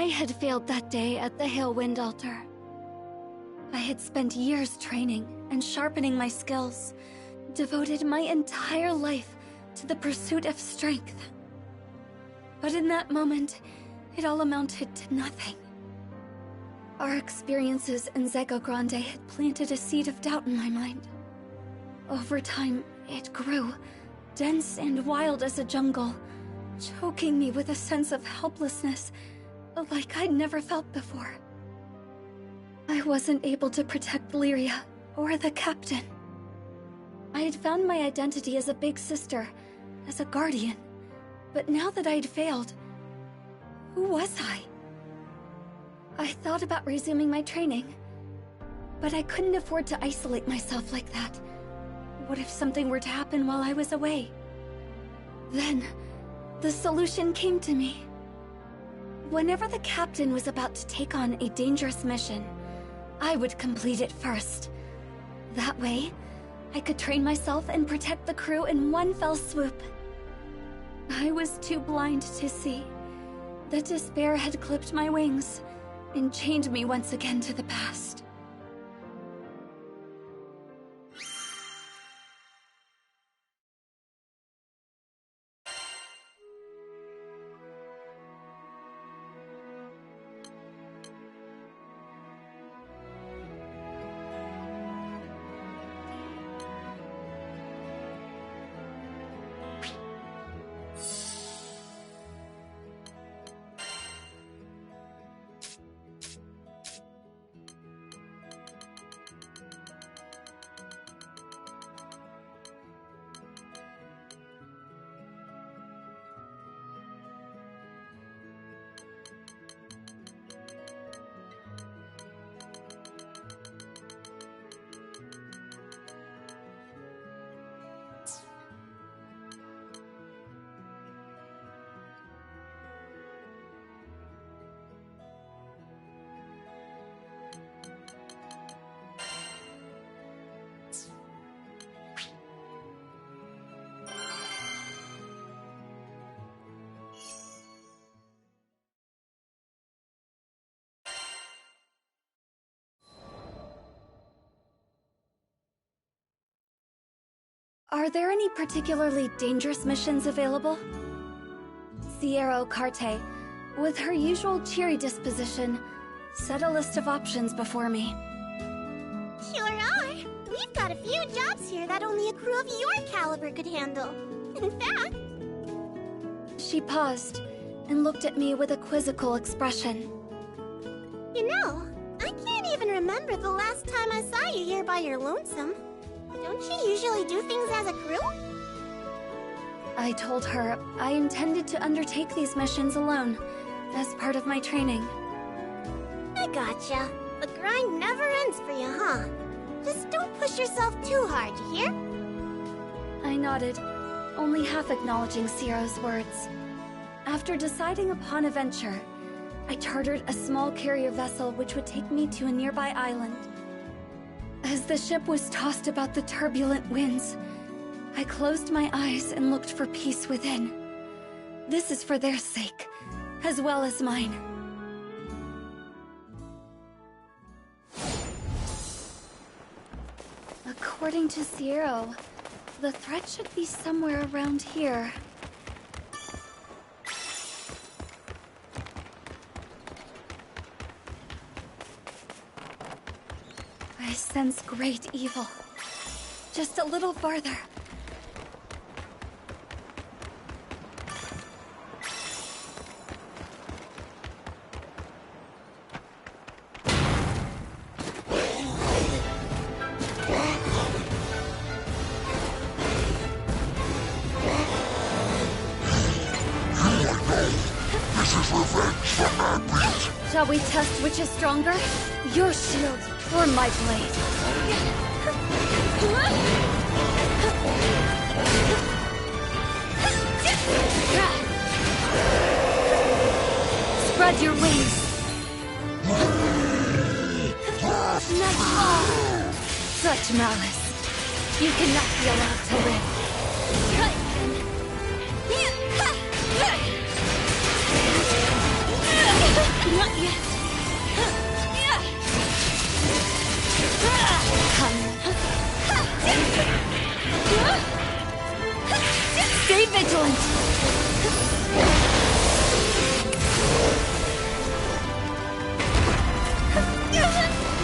I had failed that day at the Halewind altar. I had spent years training and sharpening my skills, devoted my entire life to the pursuit of strength. But in that moment, it all amounted to nothing. Our experiences in Zego Grande had planted a seed of doubt in my mind. Over time, it grew, dense and wild as a jungle, choking me with a sense of helplessness like I'd never felt before. I wasn't able to protect Lyria or the captain. I had found my identity as a big sister, as a guardian, but now that I'd failed, who was I? I thought about resuming my training, but I couldn't afford to isolate myself like that. What if something were to happen while I was away? Then, the solution came to me. Whenever the captain was about to take on a dangerous mission, I would complete it first. That way, I could train myself and protect the crew in one fell swoop. I was too blind to see that despair had clipped my wings and chained me once again to the past. Are there any particularly dangerous missions available? Sierra Ocarte, with her usual cheery disposition, set a list of options before me. Sure are. We've got a few jobs here that only a crew of your caliber could handle. In fact... She paused and looked at me with a quizzical expression. You know, I can't even remember the last time I saw you here by your lonesome. Don't you usually do things as a crew? I told her I intended to undertake these missions alone, as part of my training. I gotcha. The grind never ends for you, huh? Just don't push yourself too hard, you hear? I nodded, only half acknowledging Ciro's words. After deciding upon a venture, I chartered a small carrier vessel which would take me to a nearby island. As the ship was tossed about the turbulent winds, I closed my eyes and looked for peace within. This is for their sake, as well as mine. According to Ciro, the threat should be somewhere around here. I sense great evil. Just a little farther. Shall we test which is stronger? Your shield or my blade? Spread your wings. Such malice. You cannot be allowed to live. Not yet. Stay vigilant.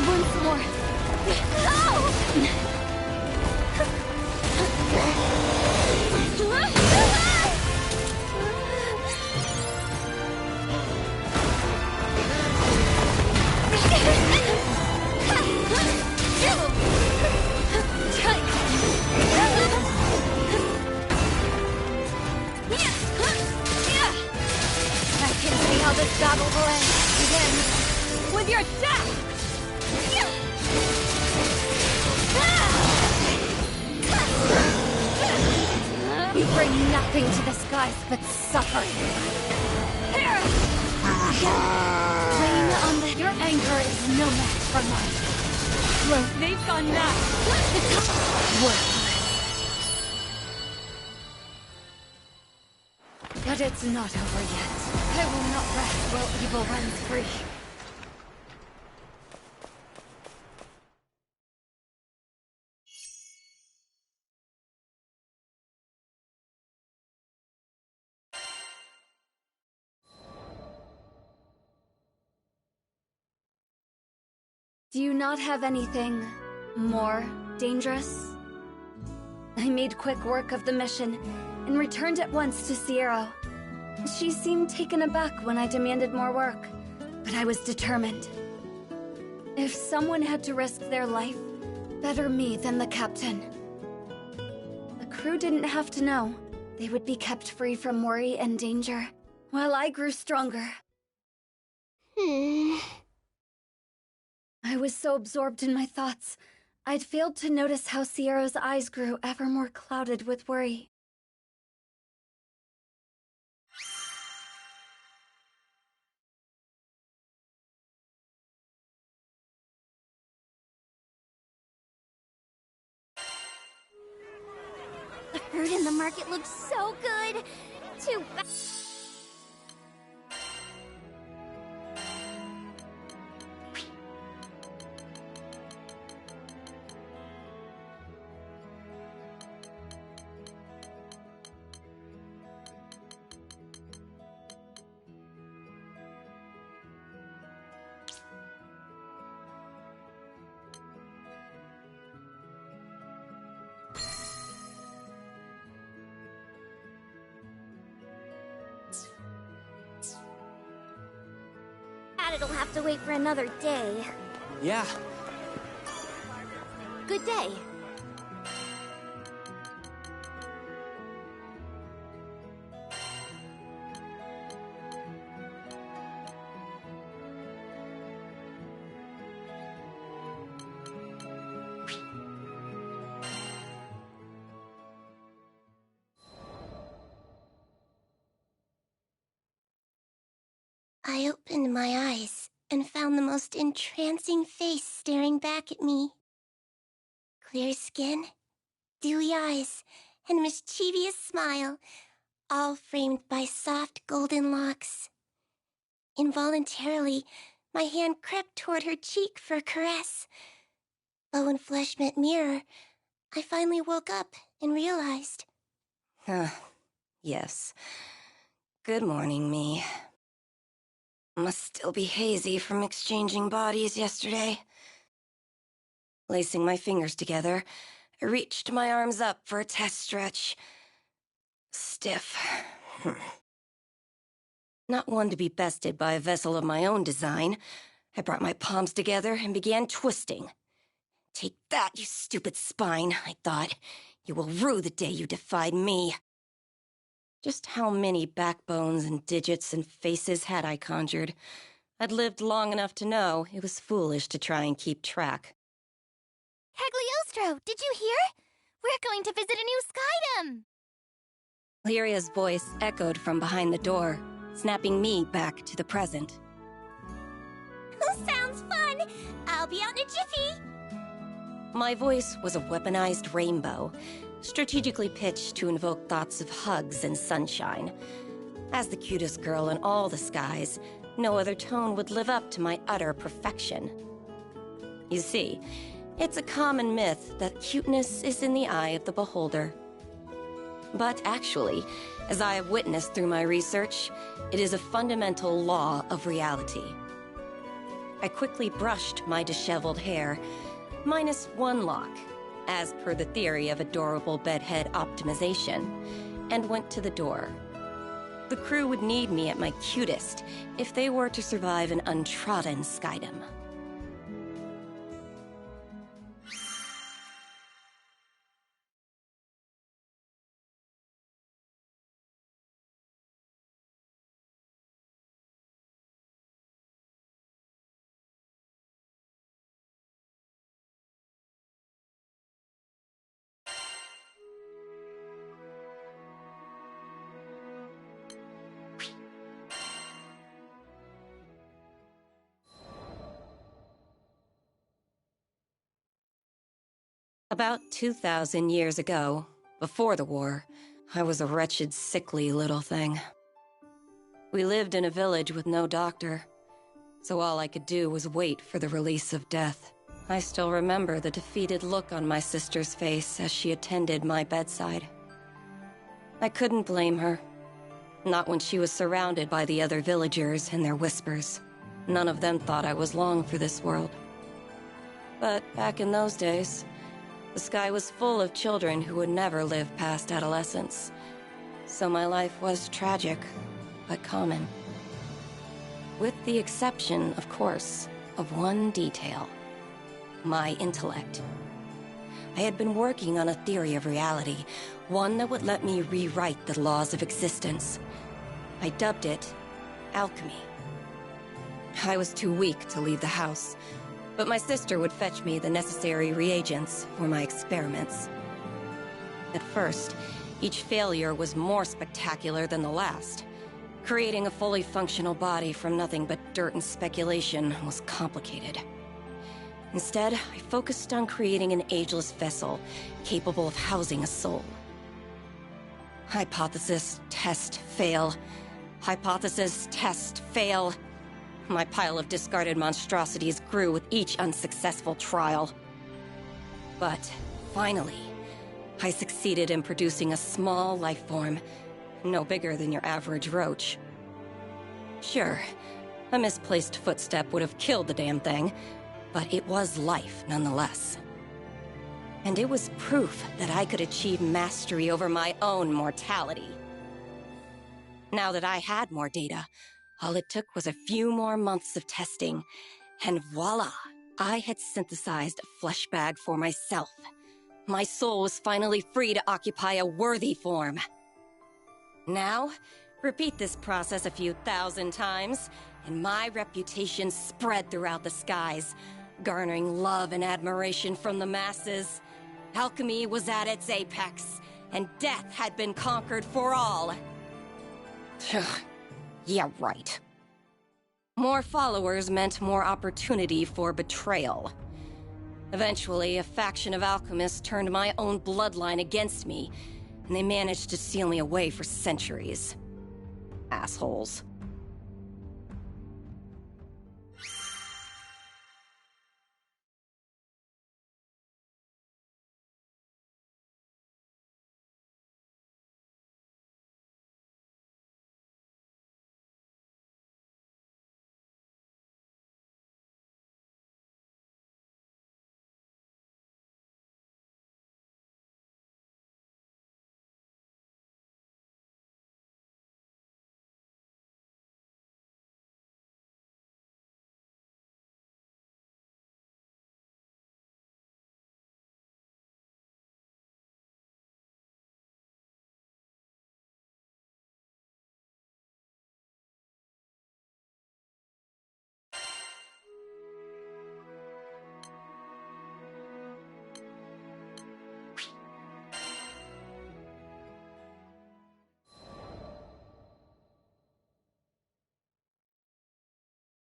Once more. How this battle will end. Begin with your death! You bring nothing to the skies but suffering. Rain on the... Your anger is no match for mine. Well, they've gone mad. Worthless. But it's not over yet. I will not rest while evil runs free. Do you not have anything more dangerous? I made quick work of the mission and returned at once to Ciro. She seemed taken aback when I demanded more work, but I was determined. If someone had to risk their life, better me than the captain. The crew didn't have to know. They would be kept free from worry and danger, while I grew stronger. I was so absorbed in my thoughts, I'd failed to notice how Ciro's eyes grew ever more clouded with worry. The fruit in the market looks so good. Too bad. Glad it'll have to wait for another day. Yeah. Good day. I opened my eyes and found the most entrancing face staring back at me. Clear skin, dewy eyes, and mischievous smile, all framed by soft golden locks. Involuntarily, my hand crept toward her cheek for a caress. But when flesh met mirror, I finally woke up and realized. Yes. Good morning, me. Must still be hazy from exchanging bodies yesterday. Lacing my fingers together, I reached my arms up for a test stretch. Stiff. Not one to be bested by a vessel of my own design, I brought my palms together and began twisting. Take that, you stupid spine, I thought. You will rue the day you defied me. Just how many backbones and digits and faces had I conjured? I'd lived long enough to know it was foolish to try and keep track. Cagliostro, did you hear? We're going to visit a new skydom! Lyria's voice echoed from behind the door, snapping me back to the present. Sounds fun! I'll be out in a jiffy! My voice was a weaponized rainbow, strategically pitched to invoke thoughts of hugs and sunshine. As the cutest girl in all the skies, no other tone would live up to my utter perfection. You see, it's a common myth that cuteness is in the eye of the beholder. But actually, as I have witnessed through my research, it is a fundamental law of reality. I quickly brushed my disheveled hair, minus one lock, as per the theory of adorable bedhead optimization, and went to the door. The crew would need me at my cutest if they were to survive an untrodden skydom. About 2,000 years ago, before the war, I was a wretched, sickly little thing. We lived in a village with no doctor, so all I could do was wait for the release of death. I still remember the defeated look on my sister's face as she attended my bedside. I couldn't blame her. Not when she was surrounded by the other villagers and their whispers. None of them thought I was long for this world. But back in those days, the sky was full of children who would never live past adolescence. So my life was tragic, but common. With the exception, of course, of one detail. My intellect. I had been working on a theory of reality, one that would let me rewrite the laws of existence. I dubbed it alchemy. I was too weak to leave the house, but my sister would fetch me the necessary reagents for my experiments. At first, each failure was more spectacular than the last. Creating a fully functional body from nothing but dirt and speculation was complicated. Instead, I focused on creating an ageless vessel capable of housing a soul. Hypothesis, test, fail. Hypothesis, test, fail. My pile of discarded monstrosities grew with each unsuccessful trial. But, finally, I succeeded in producing a small life form, no bigger than your average roach. Sure, a misplaced footstep would have killed the damn thing, but it was life nonetheless. And it was proof that I could achieve mastery over my own mortality. Now that I had more data, All it took was a few more months of testing, and voila! I had synthesized a flesh bag for myself. My soul was finally free to occupy a worthy form. Now, repeat this process a few thousand times, and my reputation spread throughout the skies, garnering love and admiration from the masses. Alchemy was at its apex, and death had been conquered for all. Yeah, right. More followers meant more opportunity for betrayal. Eventually, a faction of alchemists turned my own bloodline against me, and they managed to seal me away for centuries. Assholes.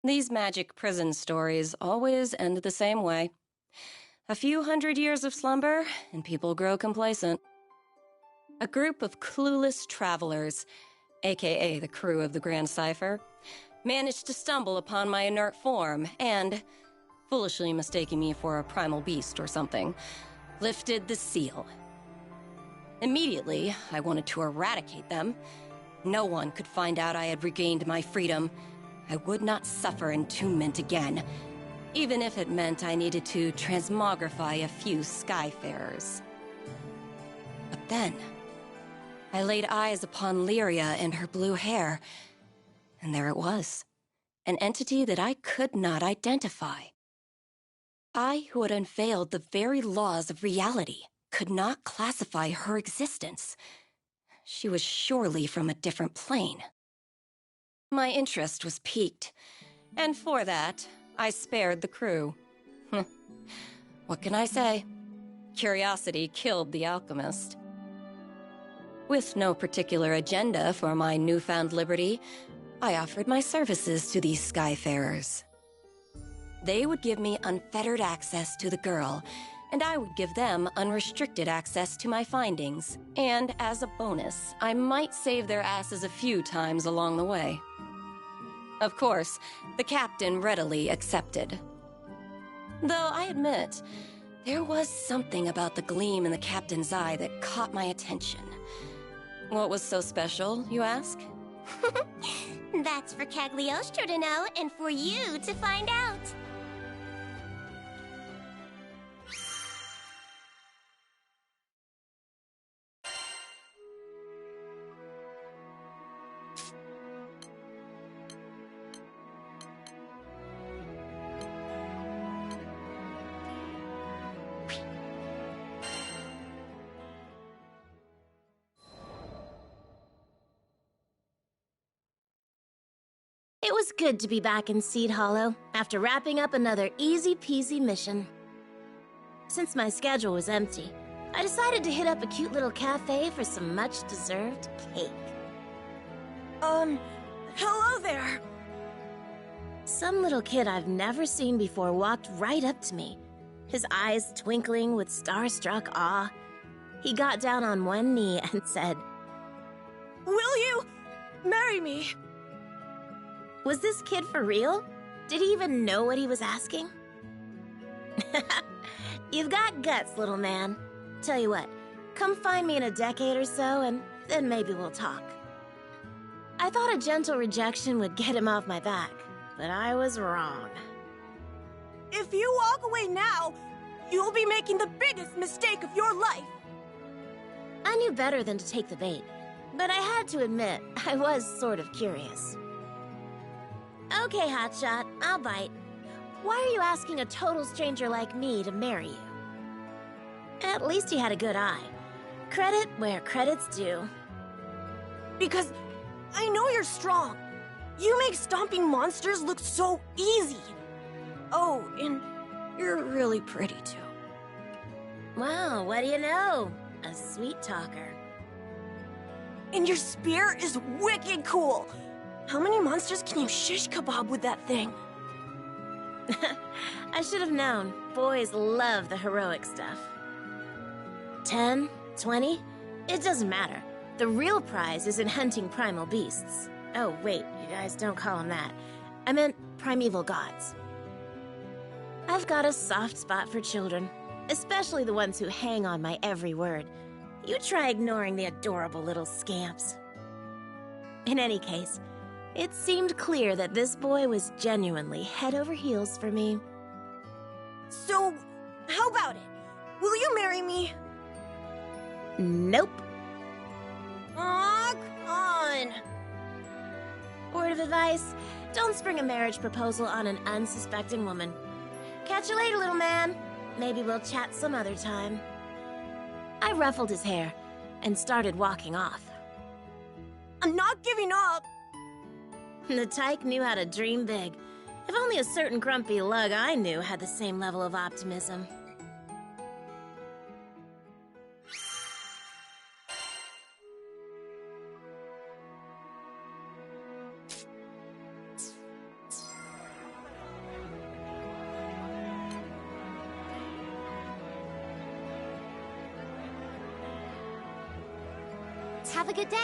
These magic prison stories always end the same way. A few hundred years of slumber, and people grow complacent. A group of clueless travelers, aka the crew of the Grand Cipher, managed to stumble upon my inert form and, foolishly mistaking me for a primal beast or something, lifted the seal. Immediately, I wanted to eradicate them. No one could find out I had regained my freedom. I would not suffer entombment again, even if it meant I needed to transmogrify a few Skyfarers. But then, I laid eyes upon Lyria and her blue hair, and there it was, an entity that I could not identify. I, who had unveiled the very laws of reality, could not classify her existence. She was surely from a different plane. My interest was piqued, and for that, I spared the crew. What can I say? Curiosity killed the alchemist. With no particular agenda for my newfound liberty, I offered my services to these Skyfarers. They would give me unfettered access to the girl, and I would give them unrestricted access to my findings. And as a bonus, I might save their asses a few times along the way. Of course, the captain readily accepted. Though I admit, there was something about the gleam in the captain's eye that caught my attention. What was so special, you ask? That's for Cagliostro to know, and for you to find out. It was good to be back in Seed Hollow after wrapping up another easy-peasy mission. Since my schedule was empty, I decided to hit up a cute little cafe for some much-deserved cake. Hello there! Some little kid I've never seen before walked right up to me, his eyes twinkling with starstruck awe. He got down on one knee and said, "Will you marry me?" Was this kid for real? Did he even know what he was asking? You've got guts, little man. Tell you what, come find me in a decade or so, and then maybe we'll talk. I thought a gentle rejection would get him off my back, but I was wrong. If you walk away now, you'll be making the biggest mistake of your life. I knew better than to take the bait, but I had to admit, I was sort of curious. Okay, Hotshot, I'll bite. Why are you asking a total stranger like me to marry you? At least he had a good eye. Credit where credit's due. Because I know you're strong. You make stomping monsters look so easy. Oh, and you're really pretty too. Wow, what do you know? A sweet talker. And your spear is wicked cool. How many monsters can you shish kebab with that thing? I should have known. Boys love the heroic stuff. 10, 20? It doesn't matter. The real prize is in hunting primal beasts. Oh, wait, you guys don't call them that. I meant primeval gods. I've got a soft spot for children, especially the ones who hang on my every word. You try ignoring the adorable little scamps. In any case, it seemed clear that this boy was genuinely head over heels for me. So, how about it? Will you marry me? Nope. Aw, come on. Word of advice, don't spring a marriage proposal on an unsuspecting woman. Catch you later, little man. Maybe we'll chat some other time. I ruffled his hair and started walking off. I'm not giving up. The tyke knew how to dream big. If only a certain grumpy lug I knew had the same level of optimism. Have a good day.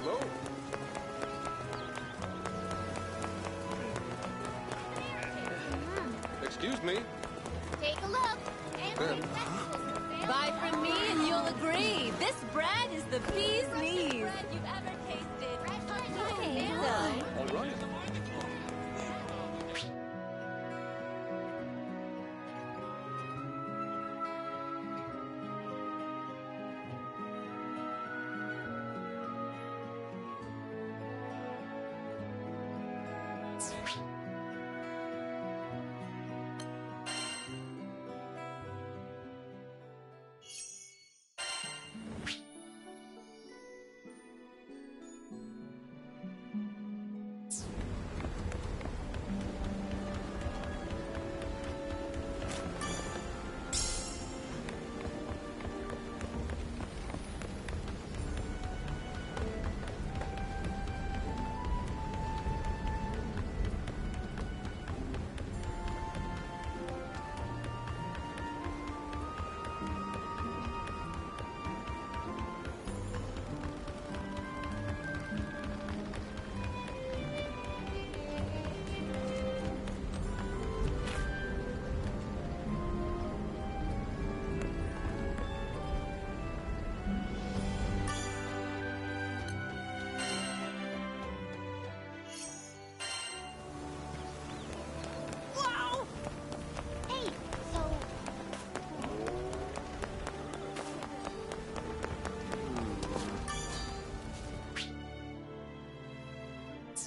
Hello? Excuse me. Take a look. Buy from me and you'll agree. This bread is the bee's knees. You've ever tasted. All right.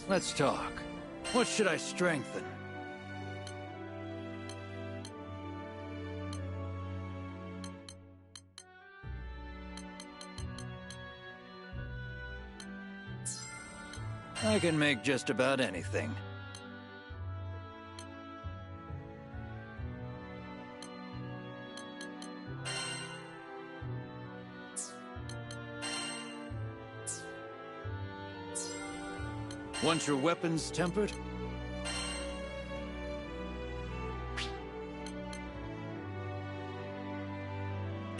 Let's talk. What should I strengthen? I can make just about anything. Want your weapons tempered?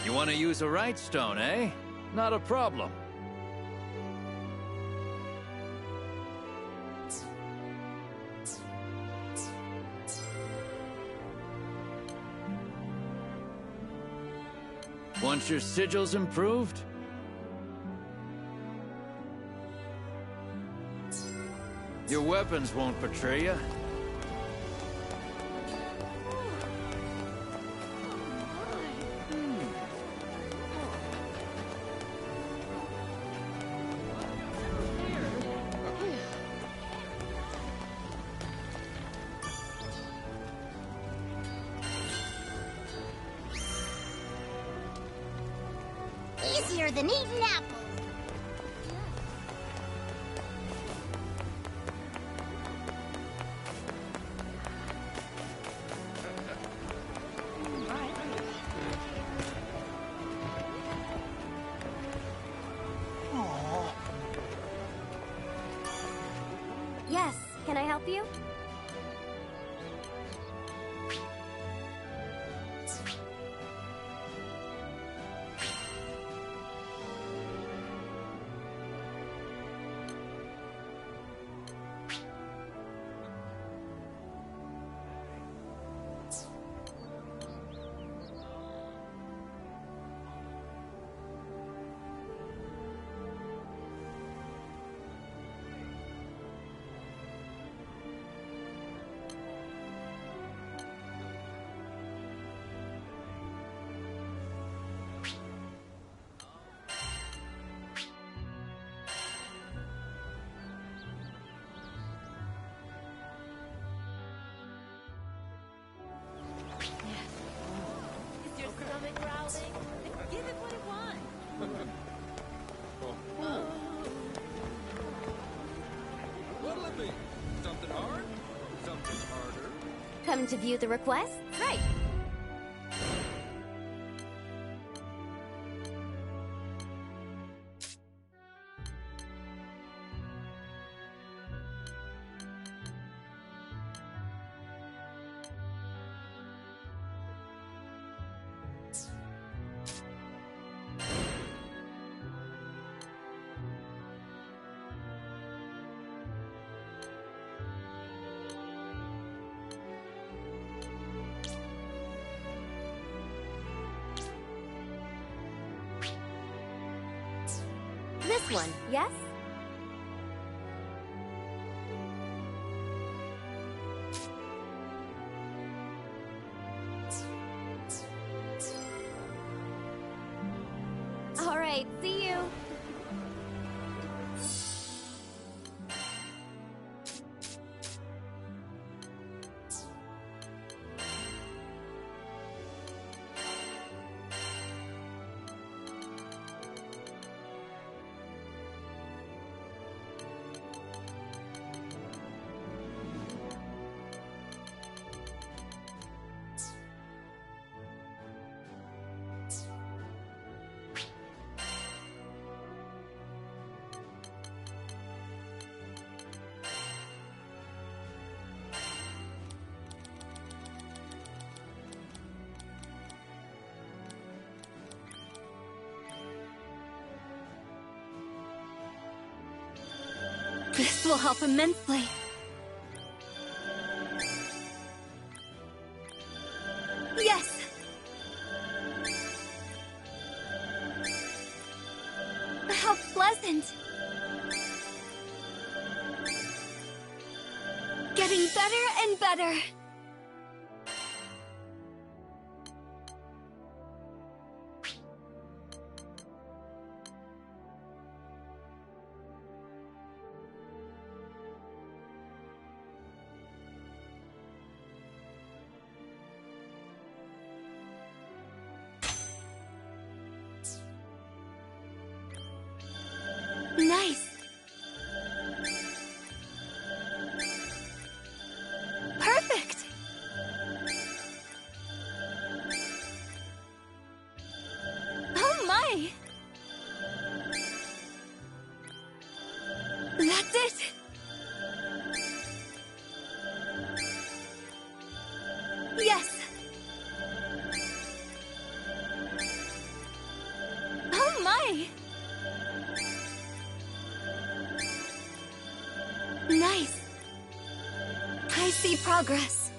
You want to use a right stone, eh? Not a problem. Want your sigils improved? Your weapons won't betray you. Easier than eating apples. Yes, can I help you? Is your stomach growling? Give it what it wants. What'll it be? Something hard? Something harder? Come to view the request? Right. This one, yes? All right, see you. This will help immensely. Yes! How pleasant! Getting better and better. Nice. Perfect. Oh my. That's it. see progress.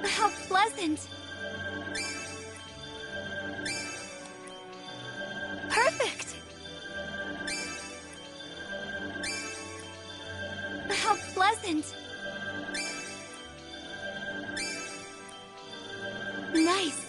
How pleasant! Perfect! How pleasant! Nice!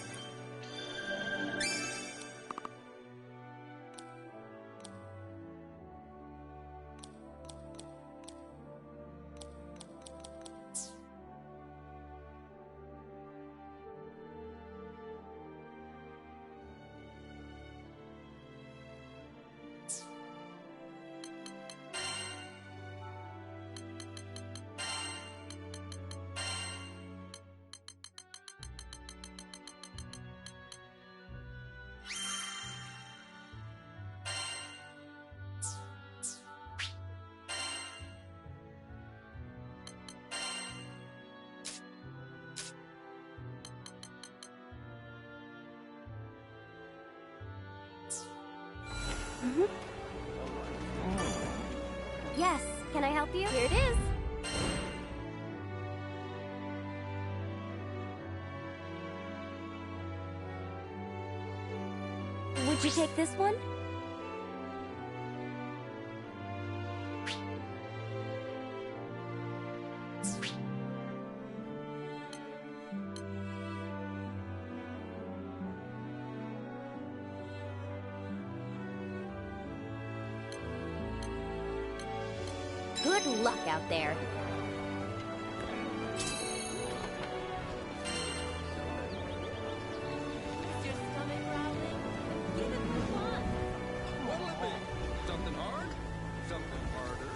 Yes, can I help you? Here it is. Would you take this one? Good luck out there. What'll it be? Something hard? Something harder?